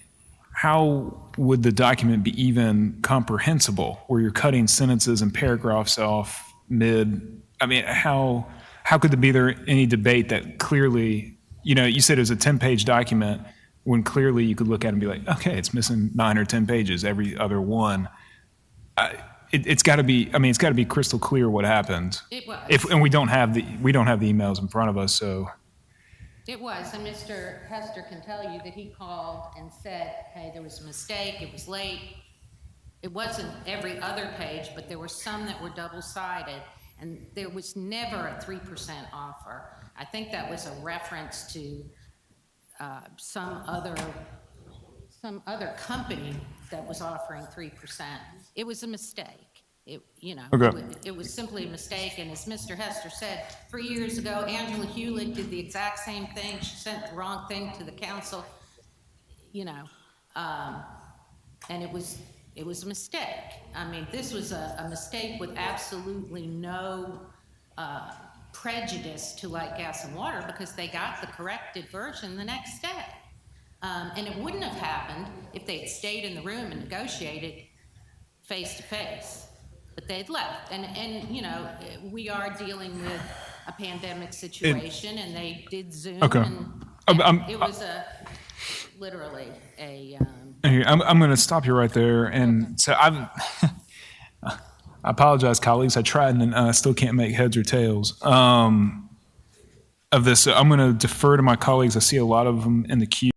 how would the document be even comprehensible, where you're cutting sentences and paragraphs off mid? I mean, how could there be any debate that clearly, you said it was a 10-page document, when clearly you could look at it and be like, okay, it's missing 9 or 10 pages, every other one. It's got to be. I mean, it's got to be crystal clear what happened. It was. And we don't have the emails in front of us, so. It was, and Mr. Hester can tell you that he called and said, hey, there was a mistake, it was late. It wasn't every other page, but there were some that were double-sided, and there was never a 3% offer. I think that was a reference to some other company that was offering 3%. It was a mistake. It was simply a mistake. And as Mr. Hester said, 3 years ago, Angela Hewlett did the exact same thing. She sent the wrong thing to the council, and it was a mistake. I mean, this was a mistake with absolutely no prejudice to Light, Gas, and Water, because they got the corrected version the next day. And it wouldn't have happened if they had stayed in the room and negotiated face to face, but they'd left. And we are dealing with a pandemic situation, and they did Zoom. Okay. And it was literally a. I'm going to stop you right there. And so I apologize, colleagues. I tried and I still can't make heads or tails of this. So I'm going to defer to my colleagues. I see a lot of them in the queue.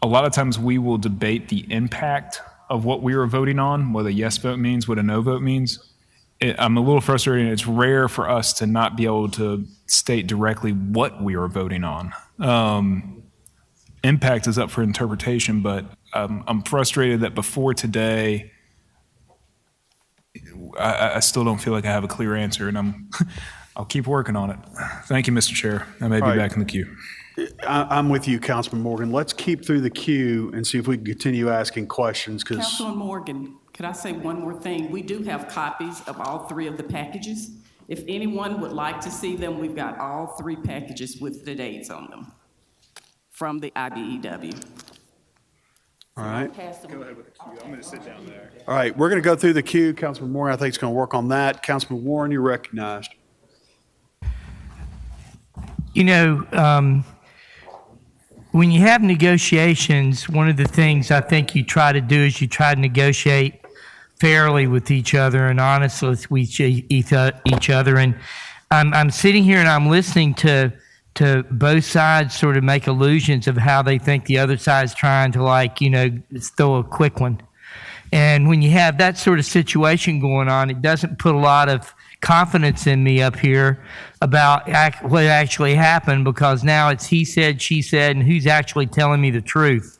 A lot of times we will debate the impact of what we are voting on, what a yes vote means, what a no vote means. I'm a little frustrated. It's rare for us to not be able to state directly what we are voting on. Impact is up for interpretation, but I'm frustrated that before today, I still don't feel like I have a clear answer, and I'll keep working on it. Thank you, Mr. Chair. I may be back in the queue. I'm with you, Councilman Morgan. Let's keep through the queue and see if we can continue asking questions. Councilman Morgan, could I say one more thing? We do have copies of all three of the packages. If anyone would like to see them, we've got all three packages with the dates on them from the IBEW. All right. Go ahead with the queue. I'm going to sit down there. All right, we're going to go through the queue. Councilman Morgan, I think, is going to work on that. Councilman Warren, you're recognized. You know, when you have negotiations, one of the things I think you try to do is you try to negotiate fairly with each other and honestly with each other. And I'm sitting here and I'm listening to both sides sort of make allusions of how they think the other side's trying to, like, you know, throw a quick one. And when you have that sort of situation going on, it doesn't put a lot of confidence in me up here about what actually happened, because now it's he said, she said, and who's actually telling me the truth.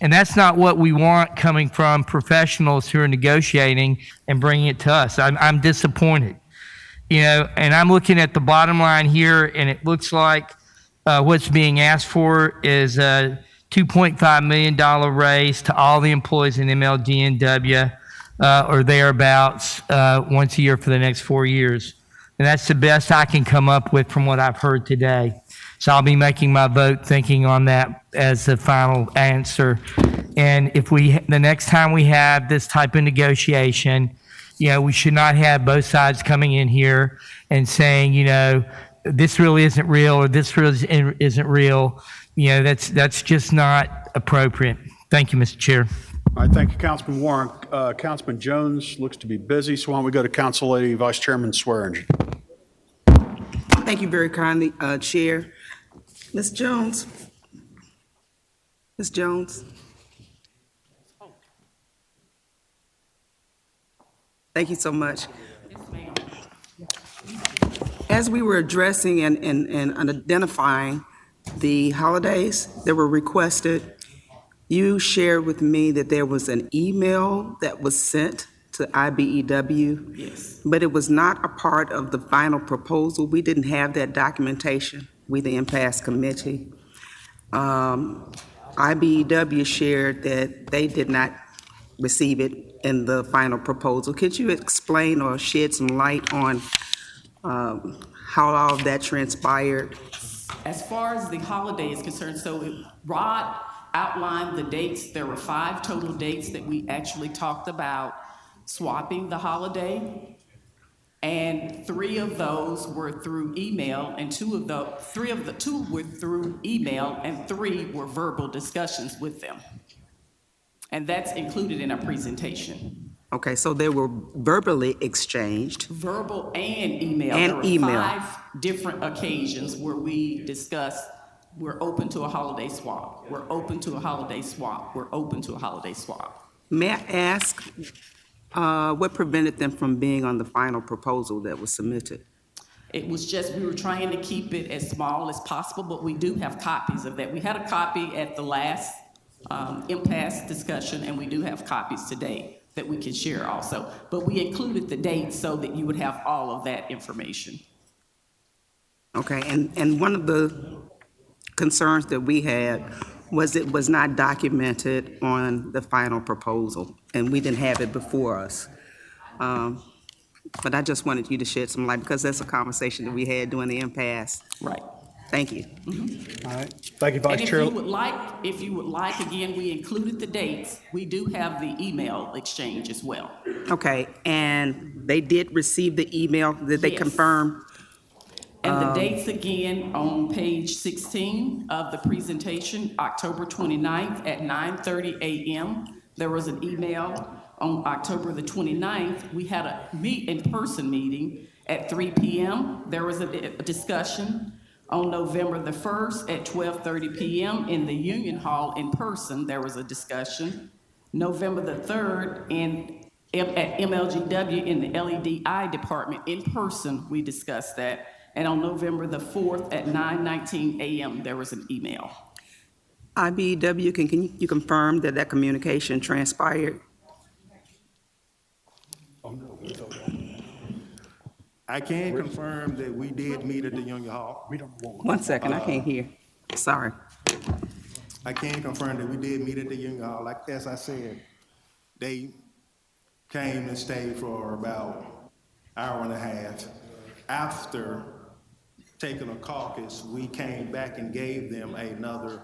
And that's not what we want coming from professionals who are negotiating and bringing it to us. I'm disappointed. You know, and I'm looking at the bottom line here, and it looks like what's being asked for is a $2.5 million raise to all the employees in MLGNW or thereabouts once a year for the next 4 years. And that's the best I can come up with from what I've heard today. So I'll be making my vote thinking on that as the final answer. And if the next time we have this type of negotiation, you know, we should not have both sides coming in here and saying, you know, this really isn't real or this really isn't real. You know, that's just not appropriate. Thank you, Mr. Chair. All right, thank you, Councilman Warren. Councilman Jones looks to be busy, so why don't we go to Council Lady Vice Chairman Swearingen. Thank you very kindly, Chair. Ms. Jones. Ms. Jones. Thank you so much. As we were addressing and identifying the holidays that were requested, you shared with me that there was an email that was sent to IBEW. Yes. But it was not a part of the final proposal. We didn't have that documentation, we the impasse committee. IBEW shared that they did not receive it in the final proposal. Could you explain or shed some light on how all of that transpired? As far as the holiday is concerned, so Rod outlined the dates. There were 5 total dates that we actually talked about swapping the holiday, and 3 of those were through email, and 2 were through email, and 3 were verbal discussions with them. And that's included in our presentation. Okay, so they were verbally exchanged. Verbal and email. And there were email. 5 different occasions where we discussed, we're open to a holiday swap. We're open to a holiday swap. We're open to a holiday swap. May I ask what prevented them from being on the final proposal that was submitted? It was just, we were trying to keep it as small as possible, but we do have copies of that. We had a copy at the last impasse discussion, and we do have copies today that we can share also. But we included the dates so that you would have all of that information. Okay, and one of the concerns that we had was it was not documented on the final proposal, and we didn't have it before us. But I just wanted you to shed some light, because that's a conversation that we had during the impasse. Right. Thank you. All right. Thank you, Vice And Chair. if you would like, again, we included the dates. We do have the email exchange as well. Okay, and they did receive the email, did they Yes. confirm? And the dates again on page 16 of the presentation, October 29th at 9:30 a.m. There was an email on October the 29th. We had a in-person meeting at 3 p.m. There was a discussion on November the 1st at 12:30 p.m. in the Union Hall in person. There was a discussion. November the 3rd at MLGW in the LEDI department in person, we discussed that. And on November the 4th at 9:19 a.m., there was an email. IBEW, can you confirm that that communication transpired? I can confirm that we did meet at the Union Hall. One second, I can't hear. Sorry. I can confirm that we did meet at the Union Hall. Like, as I said, they came and stayed for about an hour and a half. After taking a caucus, we came back and gave them another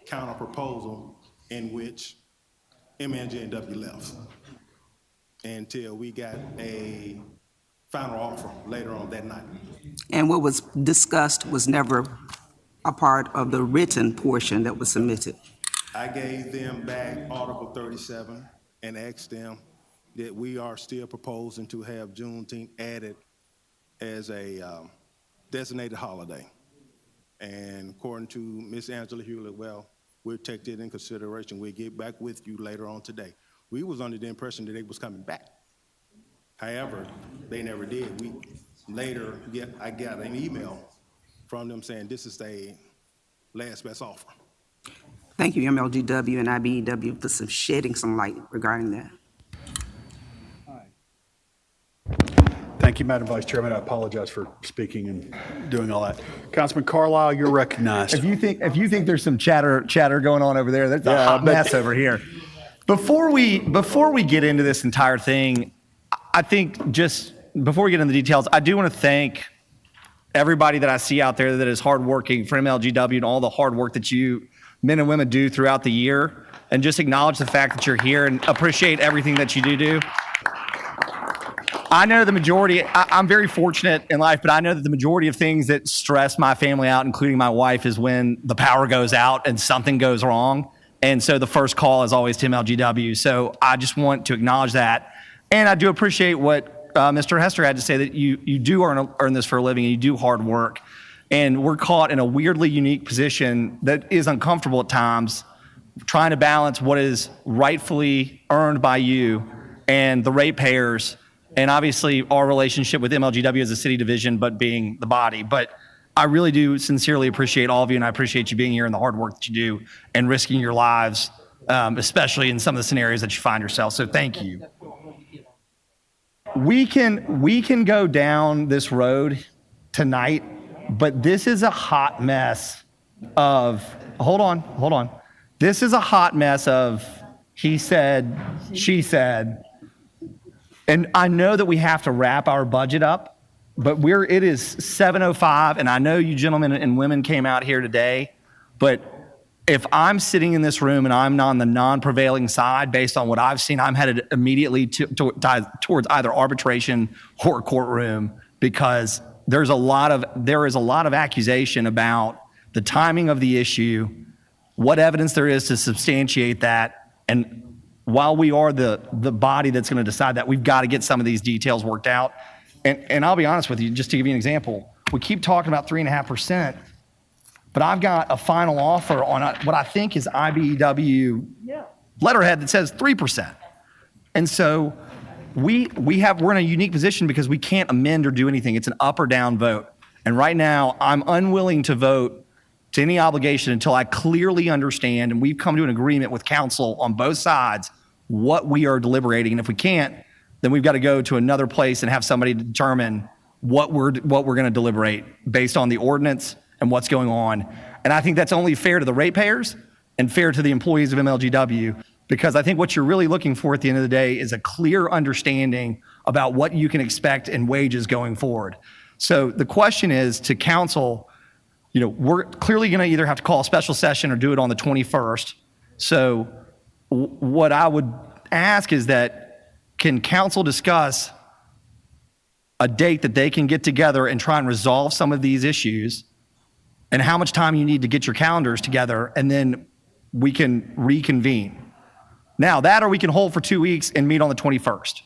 counter proposal in which MNJ&W left until we got a final offer later on that night. And what was discussed was never a part of the written portion that was submitted. I gave them back Article 37 and asked them that we are still proposing to have Juneteenth added as a designated holiday. And according to Ms. Angela Hewlett, well, we'll take that in consideration. We'll get back with you later on today. We was under the impression that they was coming back. However, they never did. I got an email from them saying this is the last best offer. Thank you, MLGW and IBEW, for shedding some light regarding that. Thank you, Madam Vice Chairman. I apologize for speaking and doing all that. Councilman Carlisle, you're recognized. If you think there's some chatter going on over there, there's a hot mess over here. Before we get into this entire thing, I think just before we get into the details, I do want to thank everybody that I see out there that is hardworking for MLGW and all the hard work that you men and women do throughout the year, and just acknowledge the fact that you're here and appreciate everything that you do. I know the majority, I'm very fortunate in life, but I know that the majority of things that stress my family out, including my wife, is when the power goes out and something goes wrong. And so the first call is always to MLGW. So I just want to acknowledge that. And I do appreciate what Mr. Hester had to say, that you do earn this for a living and you do hard work. And we're caught in a weirdly unique position that is uncomfortable at times, trying to balance what is rightfully earned by you and the ratepayers, and obviously our relationship with MLGW as a city division, but being the body. But I really do sincerely appreciate all of you, and I appreciate you being here and the hard work that you do and risking your lives, especially in some of the scenarios that you find yourself. So thank you. We can go down this road tonight, but this is a hot mess of, hold on. This is a hot mess of he said, she said. And I know that we have to wrap our budget up, but it is 7:05, and I know you gentlemen and women came out here today, but if I'm sitting in this room and I'm on the non-prevailing side based on what I've seen, I'm headed immediately towards either arbitration or courtroom, because there is a lot of accusation about the timing of the issue, what evidence there is to substantiate that, and while we are the body that's going to decide that, we've got to get some of these details worked out. And I'll be honest with you, just to give you an example, we keep talking about 3.5%, but I've got a final offer on what I think is IBEW letterhead that says 3%. And so we're in a unique position because we can't amend or do anything. It's an up or down vote. And right now, I'm unwilling to vote to any obligation until I clearly understand, and we've come to an agreement with council on both sides, what we are deliberating. And if we can't, then we've got to go to another place and have somebody determine what we're going to deliberate based on the ordinance and what's going on. And I think that's only fair to the ratepayers and fair to the employees of MLGW, because I think what you're really looking for at the end of the day is a clear understanding about what you can expect in wages going forward. So the question is to council, we're clearly going to either have to call a special session or do it on the 21st. So what I would ask is that can council discuss a date that they can get together and try and resolve some of these issues, and how much time you need to get your calendars together, and then we can reconvene. Now, that or we can hold for 2 weeks and meet on the 21st.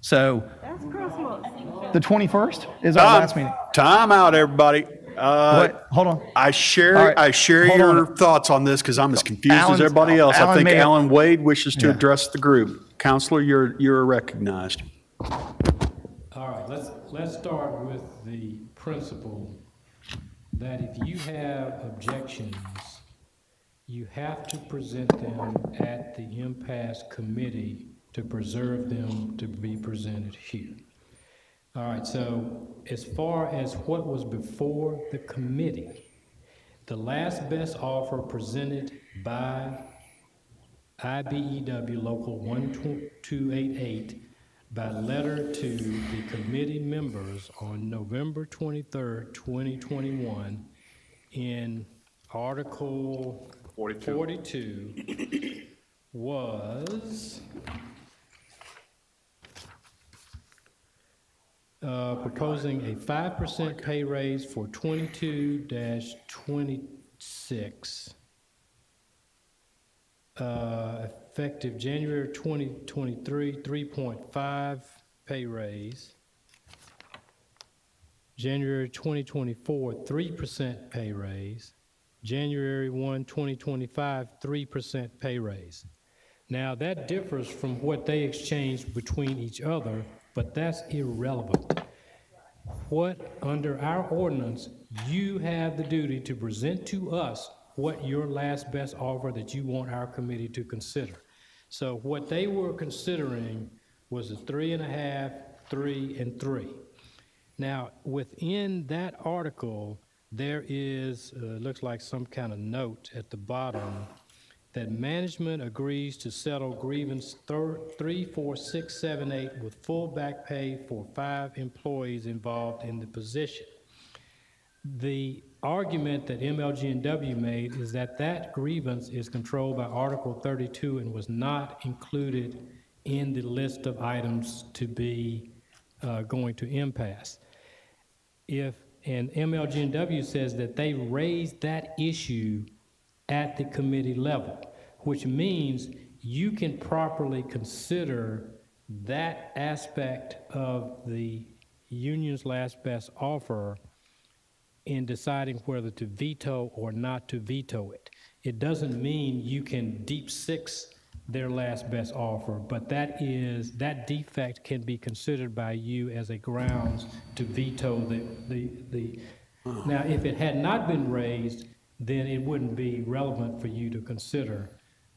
So That's Christmas. the 21st is our last meeting. Time out, everybody. Hold on. I share All right, hold your on. thoughts on this because I'm as confused as Alan's- everybody else. I Alan think may have- Alan Wade wishes to Yeah. address the group. Counselor, you're recognized. All right, let's start with the principle that if you have objections, you have to present them at the impasse committee to preserve them to be presented here. All right, so as far as what was before the committee, the last best offer presented by IBEW Local 1288 by letter to the committee members on November 23rd, 2021 in Article 42 was proposing a 5% pay raise for 22-26. Effective January 2023, 3.5 pay raise. January 2024, 3% pay raise. January 1, 2025, 3% pay raise. Now, that differs from what they exchanged between each other, but that's irrelevant. What, under our ordinance, you have the duty to present to us what your last best offer that you want our committee to consider. So what they were considering was a 3.5, 3, and 3. Now, within that article, there is, looks like some kind of note at the bottom that management agrees to settle grievance 34678 with full back pay for 5 employees involved in the position. The argument that MLG&W made is that that grievance is controlled by Article 32 and was not included in the list of items to be going to impasse. And MLG&W says that they raised that issue at the committee level, which means you can properly consider that aspect of the union's last best offer in deciding whether to veto or not to veto it. It doesn't mean you can deep six their last best offer, but that defect can be considered by you as a grounds to veto the. Now, if it had not been raised, then it wouldn't be relevant for you to consider,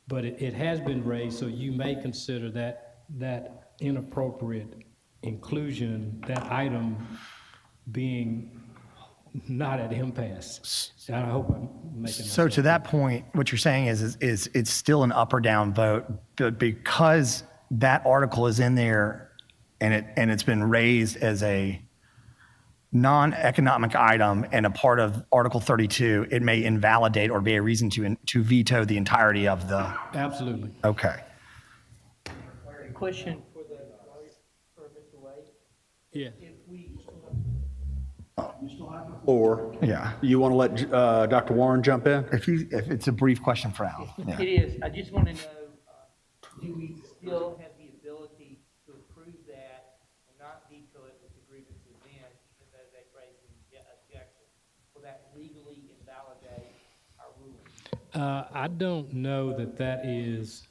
but it has been raised, so you may consider that inappropriate inclusion, that item being not at impasse. I hope I'm making So to that point, what you're saying is it's still an up or down vote, but because that article is in there and it's been raised as a non-economic item and a part of Article 32, it may invalidate or be a reason to veto the entirety of the. Absolutely. Okay. Question for Mr. Wade? Yeah. Or Yeah. you want to let Dr. Warren jump in? If it's a brief question for Al. Yeah. It is. I just want to know, do we still have the ability to approve that and not veto it with the grievances in, even though they raised an objection? Will that legally invalidate our ruling? I don't know that is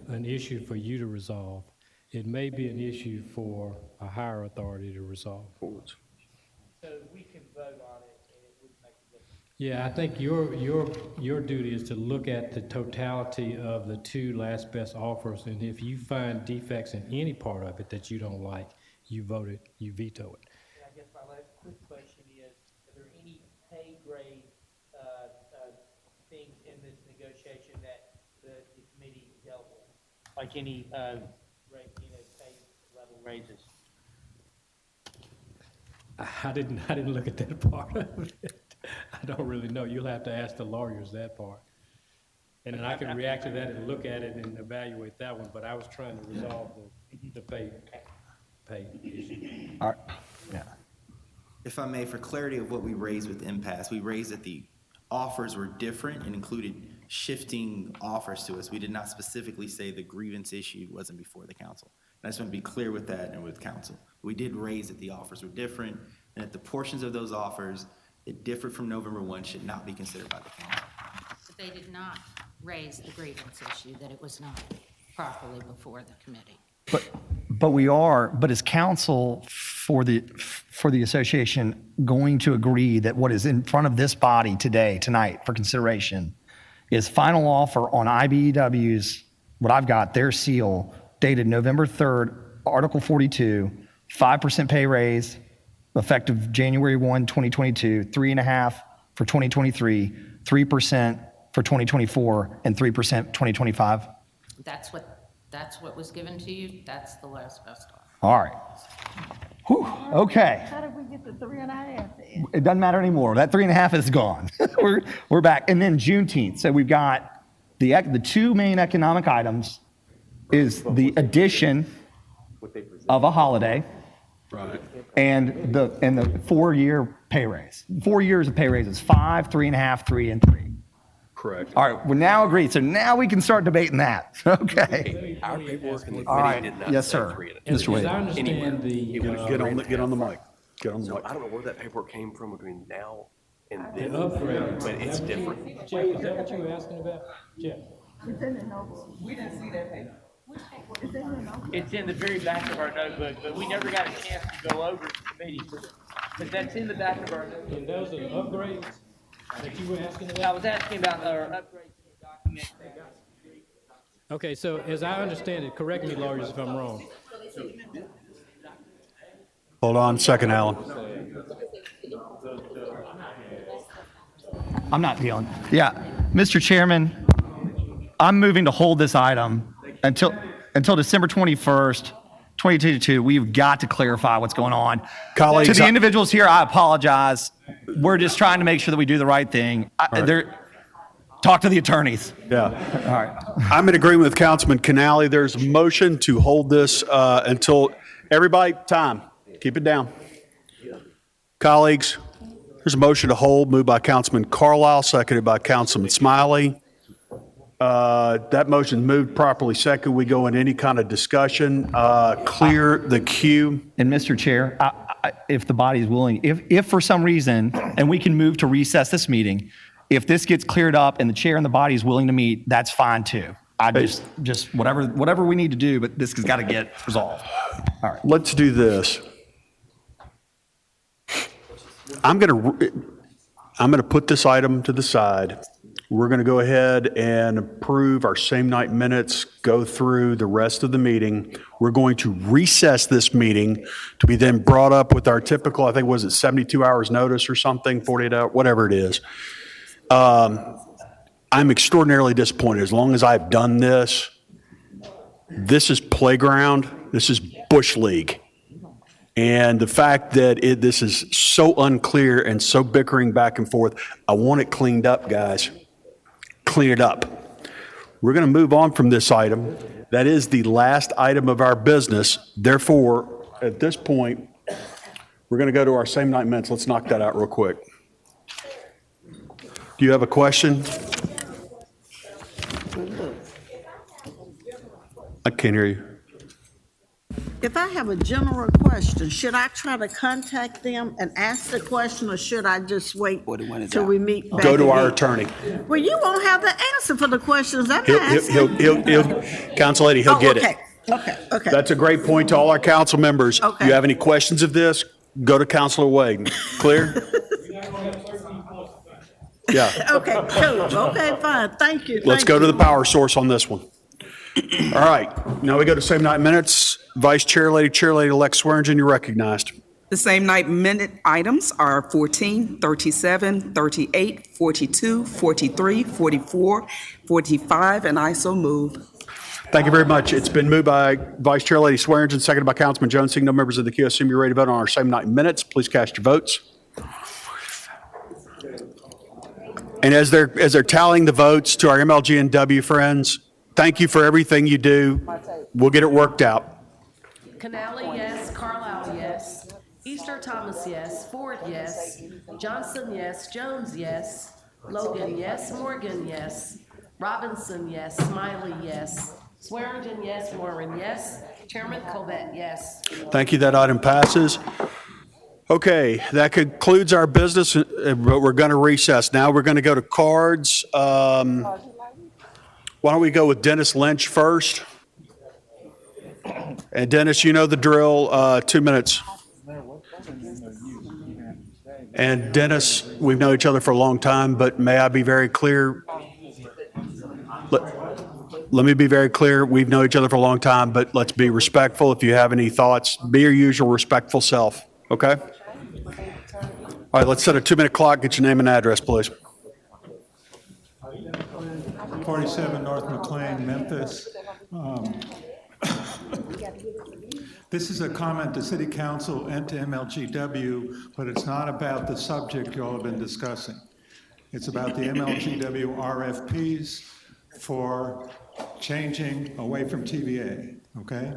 an issue for you to resolve. It may be an issue for a higher authority to resolve. So we can vote on it and it wouldn't make a difference. Yeah, I think your duty is to look at the totality of the 2 last best offers, and if you find defects in any part of it that you don't like, you veto it. And I guess my last quick question is, are there any pay grade things in this negotiation that the committee dealt with? Like any pay level raises? I didn't look at that part of it. I I don't really know. You'll have to ask the lawyers that part. And then I can react to that and look at it and evaluate that one, but I was trying to resolve the pay issue. All right, yeah. If I may, for clarity of what we raised with impasse, we raised that the offers were different and included shifting offers to us. We did not specifically say the grievance issue wasn't before the council. And I just want to be clear with that and with council. We did raise that the offers were different and that the portions of those offers that differed from November 1 should not be considered by the council. But they did not raise the grievance issue, that it was not properly before the committee. But is council for the association going to agree that what is in front of this body tonight for consideration is final offer on IBEW's, what I've got, their seal dated November 3rd, Article 42, 5% pay raise, effective January 1, 2022, 3.5% for 2023, 3% for 2024, and 3% 2025? That's what was given to you. That's the last best offer. All right. Whew, okay. How did we get to 3.5? It doesn't matter anymore. That 3.5 is gone. we're back. And then Juneteenth. So we've got the two main economic items is the addition of a holiday, right, and the 4-year pay raise. 4 years of pay raises: 5, 3.5, 3, and 3. Correct. All right, we're now agreed. So now we can start debating that. Okay. Our paperwork in the All committee right. did not Yes, say sir. 3 and a As 2 I anywhere. understand the. It was Get on the mic. Get on the So mic. I don't know where that paperwork came from between now and The then, upgrade. but it's different. Jeff, is that what you were asking about? Jeff? It's in the notebook. We didn't see that paper. It's in the notebook. It's in the very back of our notebook, but we never got a chance to go over it to committee. But that's in the back of our notebook. And those are the upgrades that you were asking about? I was asking about our upgrades to the document. Okay, so as I understand it, correct me, lawyers, if I'm wrong. Hold on a second, Alan. I'm not dealing. Yeah, Mr. Chairman, I'm moving to hold this item until December 21st, 2022. We've got to clarify what's going on. Colleagues, to the individuals here, I apologize. We're just trying to make sure that we do the right thing. Talk to the attorneys. Yeah. All right. I'm in agreement with Councilman Canale. There's a motion to hold this until, everybody, time. Keep it down. Colleagues, there's a motion to hold, moved by Councilman Carlisle, seconded by Councilman Smiley. That motion moved properly second. We go in any kind of discussion. Clear the queue. And Mr. Chair, if the body is willing, if for some reason, and we can move to recess this meeting, if this gets cleared up and the chair and the body is willing to meet, that's fine too. I just whatever we need to do, but this has got to get resolved. All right. Let's do this. I'm going to put this item to the side. We're going to go ahead and approve our same night minutes, go through the rest of the meeting. We're going to recess this meeting to be then brought up with our typical, I think, was it 72 hours notice or something, 48 hours, whatever it is. I'm extraordinarily disappointed. As long as I've done this, this is playground. This is Bush League. And the fact that this is so unclear and so bickering back and forth, I want it cleaned up, guys. Clean it up. We're going to move on from this item. That is the last item of our business. Therefore, at this point, we're going to go to our same night minutes. Let's knock that out real quick. Do you have a question? I can't hear you. If I have a general question, should I try to contact them and ask the question, or should I just wait till we meet back? Go to our again? attorney. Well, you won't have the answer for the questions I'm asking. He'll Council Lady, he'll get it. Okay. That's a great point to all our council members. Okay. You have any questions of this? Go to Councilor Wade. Clear? Yeah. Okay, cool. Okay, fine. Thank you. Let's go to the power source on this one. All right. Now we go to same night minutes. Vice Chair Lady-Elect Swearingen, you're recognized. The same night minute items are 14, 37, 38, 42, 43, 44, 45, and I so move. Thank you very much. It's been moved by Vice Chair Lady Swearingen, seconded by Councilman Jones. Seeing no members of the queue, I assume you're ready to vote on our same night minutes. Please cast your votes. And as they're tallying the votes to our MLG&W friends, thank you for everything you do. We'll get it worked out. Canali, yes. Carlisle, yes. Easter Thomas, yes. Ford, yes. Johnson, yes. Jones, yes. Logan, yes. Morgan, yes. Robinson, yes. Smiley, yes. Swearingen, yes. Warren, yes. Chairman Colvett, yes. Thank you. That item passes. Okay, that concludes our business, but we're going to recess. Now we're going to go to cards. Why don't we go with Dennis Lynch first? And Dennis, you know the drill, 2 minutes. And Dennis, we've known each other for a long time, but may I be very clear? Let me be very clear. We've known each other for a long time, but let's be respectful. If you have any thoughts, be your usual respectful self, okay? All right, let's set a 2-minute clock. Get your name and address, please. 47 North Macklin, Memphis. This is a comment to City Council and to MLGW, but it's not about the subject you all have been discussing. It's about the MLGW RFPs for changing away from TVA, okay?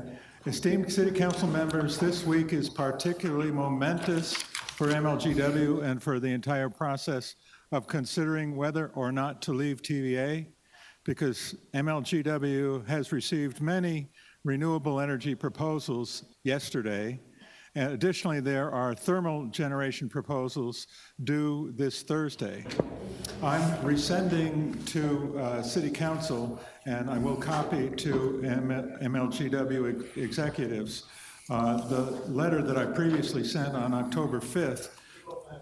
Esteemed City Council members, this week is particularly momentous for MLGW and for the entire process of considering whether or not to leave TVA, because MLGW has received many renewable energy proposals yesterday. And additionally, there are thermal generation proposals due this Thursday. I'm resending to City Council, and I will copy to MLGW executives, the letter that I previously sent on October 5th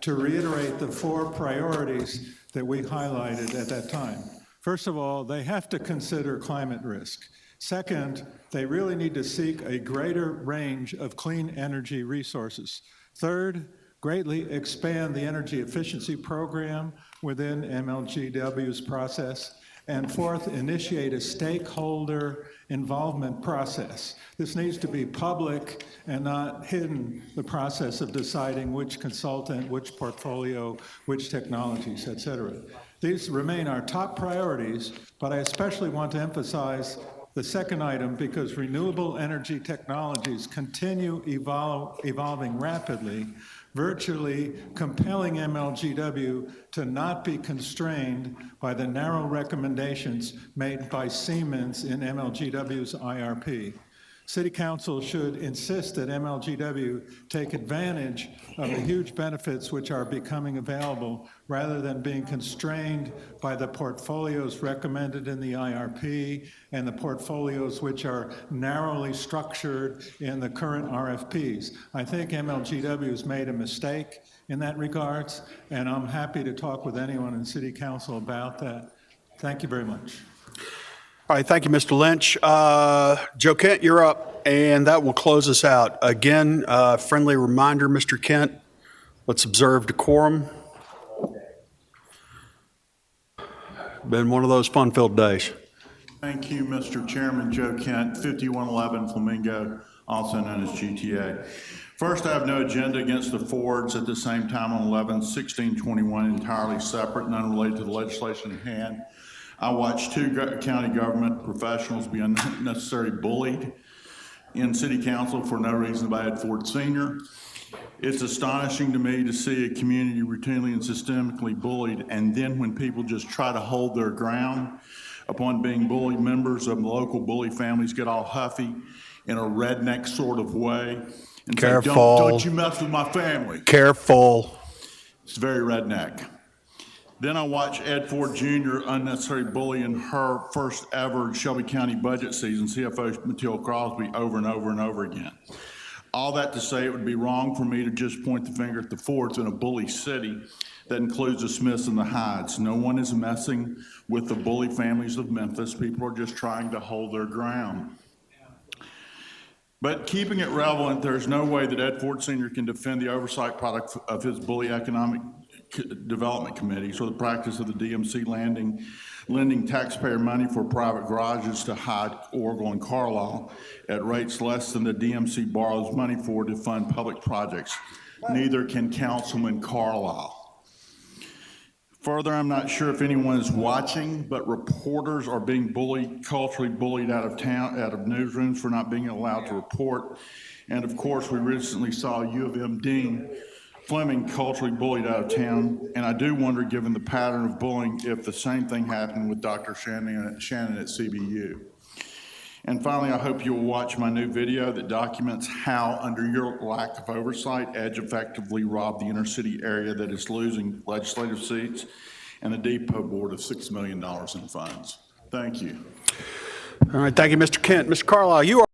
to reiterate the 4 priorities that we highlighted at that time. First of all, they have to consider climate risk. Second, they really need to seek a greater range of clean energy resources. Third, greatly expand the energy efficiency program within MLGW's process. And fourth, initiate a stakeholder involvement process. This needs to be public and not hidden, the process of deciding which consultant, which portfolio, which technologies, et cetera. These remain our top priorities, but I especially want to emphasize the second item, because renewable energy technologies continue evolving rapidly, virtually compelling MLGW to not be constrained by the narrow recommendations made by Siemens in MLGW's IRP. City Council should insist that MLGW take advantage of the huge benefits which are becoming available rather than being constrained by the portfolios recommended in the IRP and the portfolios which are narrowly structured in the current RFPs. I think MLGW has made a mistake in that regards, and I'm happy to talk with anyone in City Council about that. Thank you very much. All right, thank you, Mr. Lynch. Joe Kent, you're up, and that will close us out. Again, friendly reminder, Mr. Kent, let's observe decorum. Been one of those fun-filled days. Thank you, Mr. Chairman. Joe Kent, 5111 Flamingo, also known as GTA. First, I have no agenda against the Fords at the same time on 11/16/21, entirely separate and unrelated to the legislation at hand. I watched 2 county government professionals be unnecessarily bullied in City Council for no reason by Ed Ford Sr. It's astonishing to me to see a community routinely and systemically bullied, and then when people just try to hold their ground upon being bullied, members of the local bully families get all huffy in a redneck sort of way and Careful. say, don't you mess with my family. Careful. It's very redneck. Then I watch Ed Ford Jr. unnecessarily bullying her first ever Shelby County budget season, CFO Matilda Crosby, over and over and over again. All that to say, it would be wrong for me to just point the finger at the Fords in a bully city that includes the Smiths and the Hydes. No one is messing with the bully families of Memphis. People are just trying to hold their ground. But keeping it relevant, there's no way that Ed Ford Sr. can defend the oversight product of his bully economic development committees or the practice of the DMC lending taxpayer money for private garages to Hyde, Oracle, and Carlisle at rates less than the DMC borrows money for to fund public projects. Neither can Councilman Carlisle. Further, I'm not sure if anyone is watching, but reporters are being bullied, culturally bullied out of town, out of newsrooms for not being allowed to report. And of course, we recently saw U of M Dean Fleming culturally bullied out of town. And I do wonder, given the pattern of bullying, if the same thing happened with Dr. Shannon at CBU. And finally, I hope you'll watch my new video that documents how, under your lack of oversight, EDGE effectively robbed the inner city area that is losing legislative seats and the depot board of $6 million in funds. Thank you. All right, thank you, Mr. Kent. Mr. Carlisle, you are